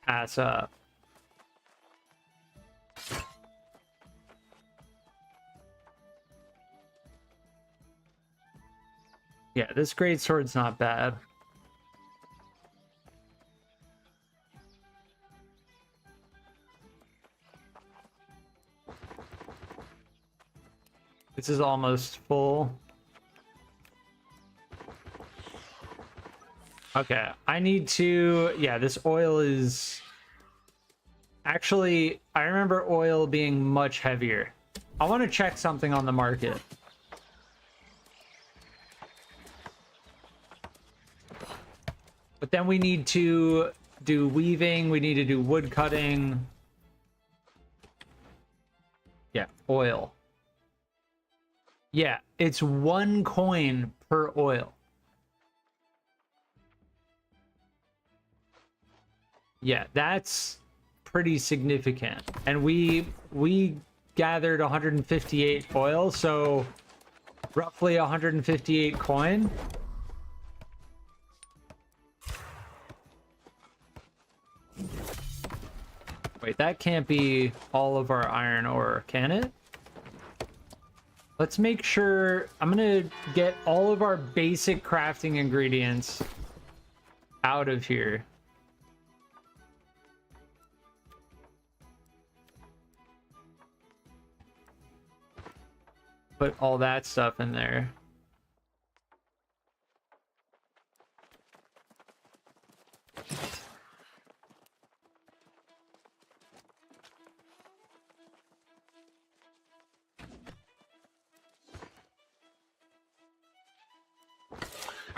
pass up. Yeah, this great sword's not bad. This is almost full. Okay, I need to... Yeah, this oil is... Actually, I remember oil being much heavier. I want to check something on the market. But then we need to do weaving, we need to do wood cutting. Yeah, oil. Yeah, it's 1 coin per oil. Yeah, that's pretty significant. And we gathered 158 oil, so roughly 158 coin. Wait, that can't be all of our iron ore, can it? Let's make sure... I'm gonna get all of our basic crafting ingredients out of here. Put all that stuff in there.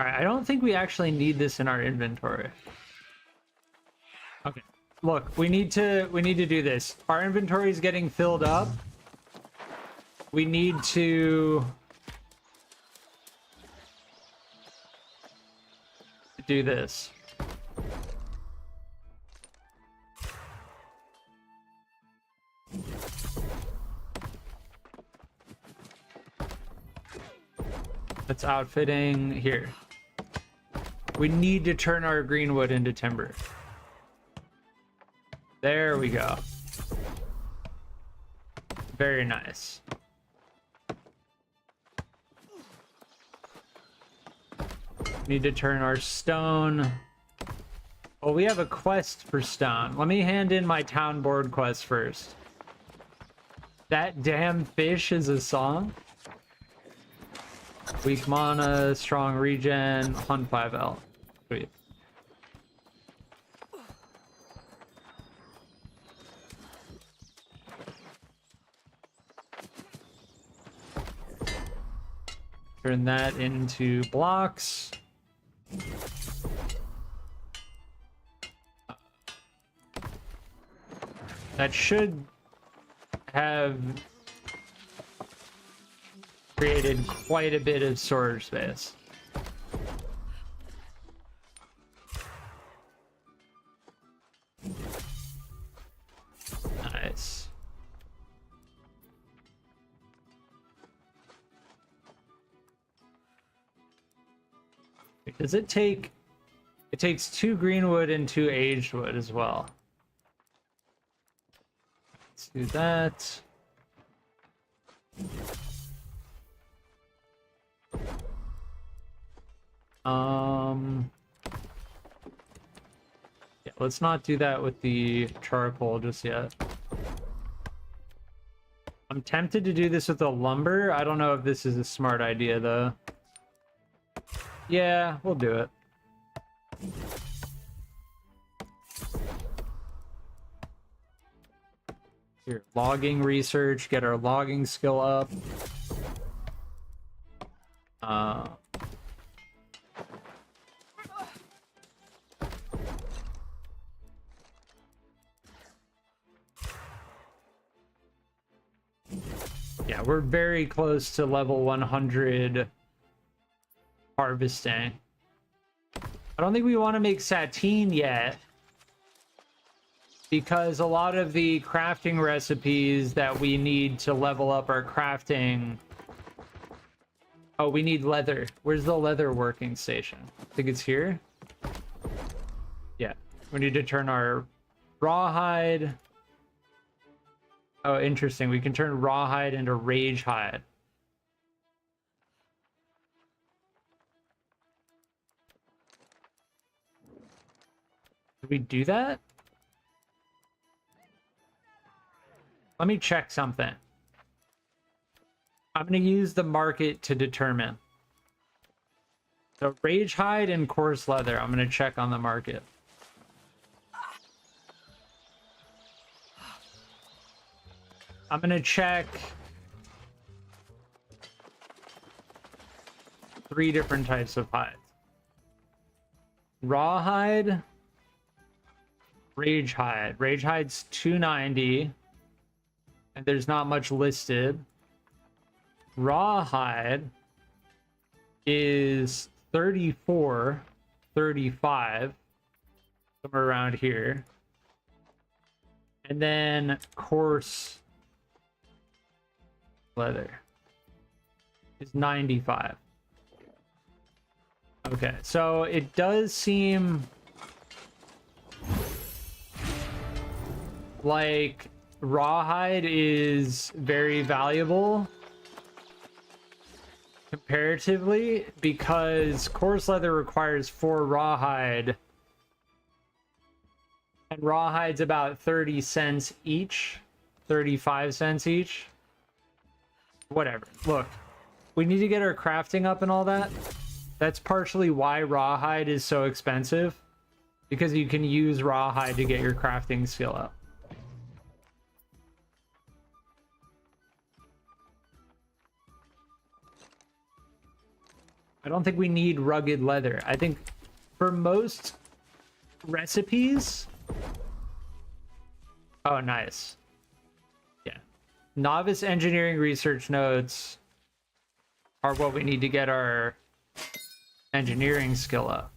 All right, I don't think we actually need this in our inventory. Okay. Look, we need to do this. Our inventory is getting filled up. We need to do this. That's outfitting here. We need to turn our green wood into timber. There we go. Very nice. Need to turn our stone. Well, we have a quest for stone. Let me hand in my town board quest first. That damn fish is a song. Weak mana, strong regen, hunt 5L. Sweet. Turn that into blocks. That should have created quite a bit of storage space. Nice. Does it take... It takes 2 green wood and 2 aged wood as well. Let's do that. Yeah, let's not do that with the charcoal just yet. I'm tempted to do this with the lumber. I don't know if this is a smart idea though. Yeah, we'll do it. Here, logging research, get our logging skill up. Yeah, we're very close to level 100 harvesting. I don't think we want to make Satine yet, because a lot of the crafting recipes that we need to level up our crafting... Oh, we need leather. Where's the leather working station? I think it's here. Yeah, we need to turn our rawhide... Oh, interesting. We can turn rawhide into rage hide. Did we do that? Let me check something. I'm going to use the market to determine. So rage hide and coarse leather. I'm going to check on the market. I'm going to check 3 different types of hides. Rawhide, rage hide. Rage hide's 290, and there's not much listed. Rawhide is 34, 35, somewhere around here. And then coarse leather is 95. Okay, so it does seem like rawhide is very valuable comparatively, because coarse leather requires 4 rawhide, and rawhide's about 30 cents each, 35 cents each. Whatever. Look, we need to get our crafting up and all that. That's partially why rawhide is so expensive, because you can use rawhide to get your crafting skill up. I don't think we need rugged leather. I think for most recipes... Oh, nice. Yeah. Novice engineering research notes are what we need to get our engineering skill up.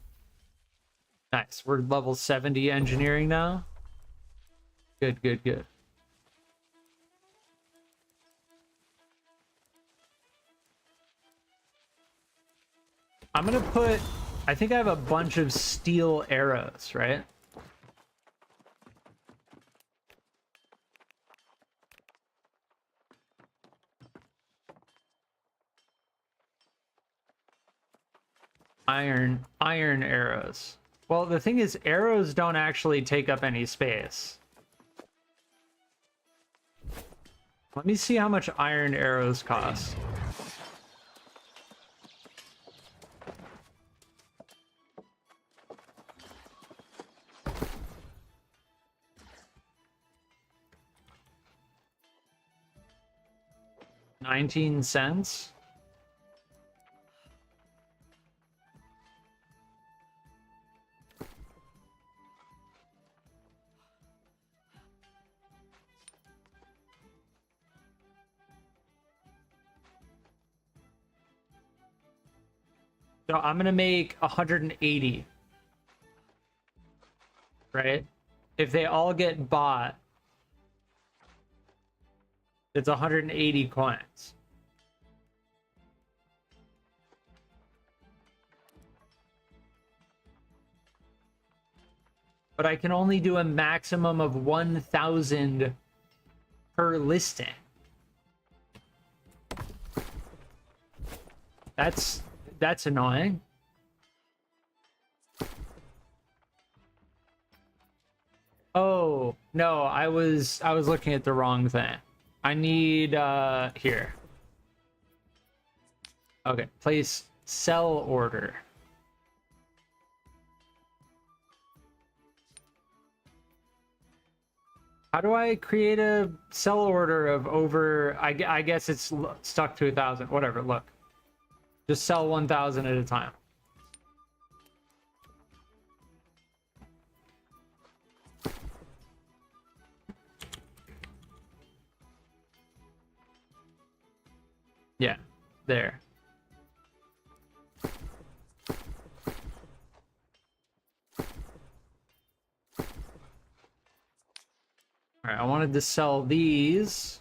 Nice. We're level 70 engineering now. Good, good, good. I'm gonna put... I think I have a bunch of steel arrows, right? Iron arrows. Well, the thing is, arrows don't actually take up any space. Let me see how much iron arrows cost. $0.19. So I'm gonna make 180. Right? If they all get bought, it's 180 coins. But I can only do a maximum of 1,000 per listing. That's annoying. Oh, no, I was looking at the wrong thing. I need here. Okay, place sell order. How do I create a sell order of over... I guess it's stuck to 1,000. Whatever, look. Just sell 1,000 at a time. Yeah, there. All right, I wanted to sell these.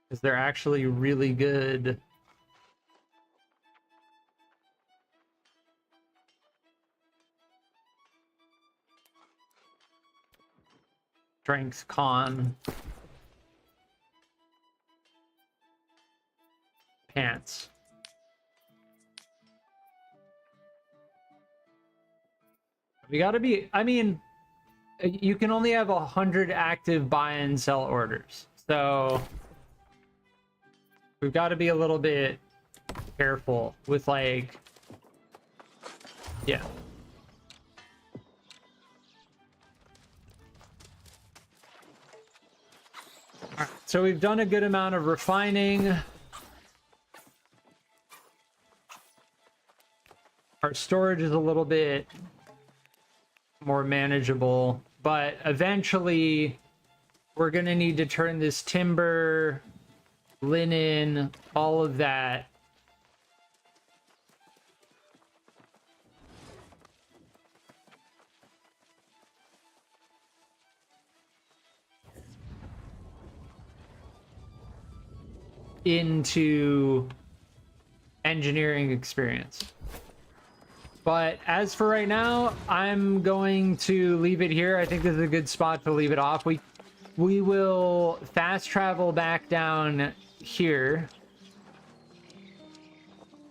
Because they're actually really good. Strength con. Pants. We gotta be, I mean, you can only have 100 active buy and sell orders. So we've got to be a little bit careful with like, yeah. All right, so we've done a good amount of refining. Our storage is a little bit more manageable, but eventually we're gonna need to turn this timber, linen, all of that into engineering experience. But as for right now, I'm going to leave it here. I think this is a good spot to leave it off. We will fast travel back down here.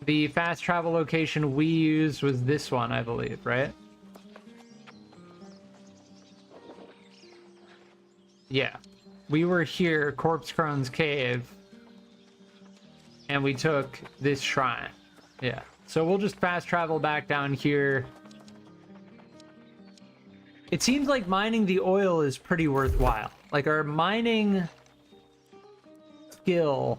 The fast travel location we used was this one, I believe, right? Yeah. We were here, Corpse Crone's Cave, and we took this shrine. Yeah. So we'll just fast travel back down here. It seems like mining the oil is pretty worthwhile. Like our mining skill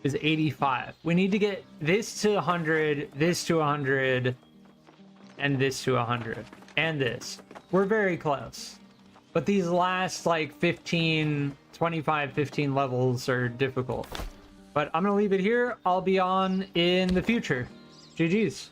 is 85. We need to get this to 100, this to 100, and this to 100, and this. We're very close. But these last like 15, 25, 15 levels are difficult. But I'm gonna leave it here. I'll be on in the future. GG's.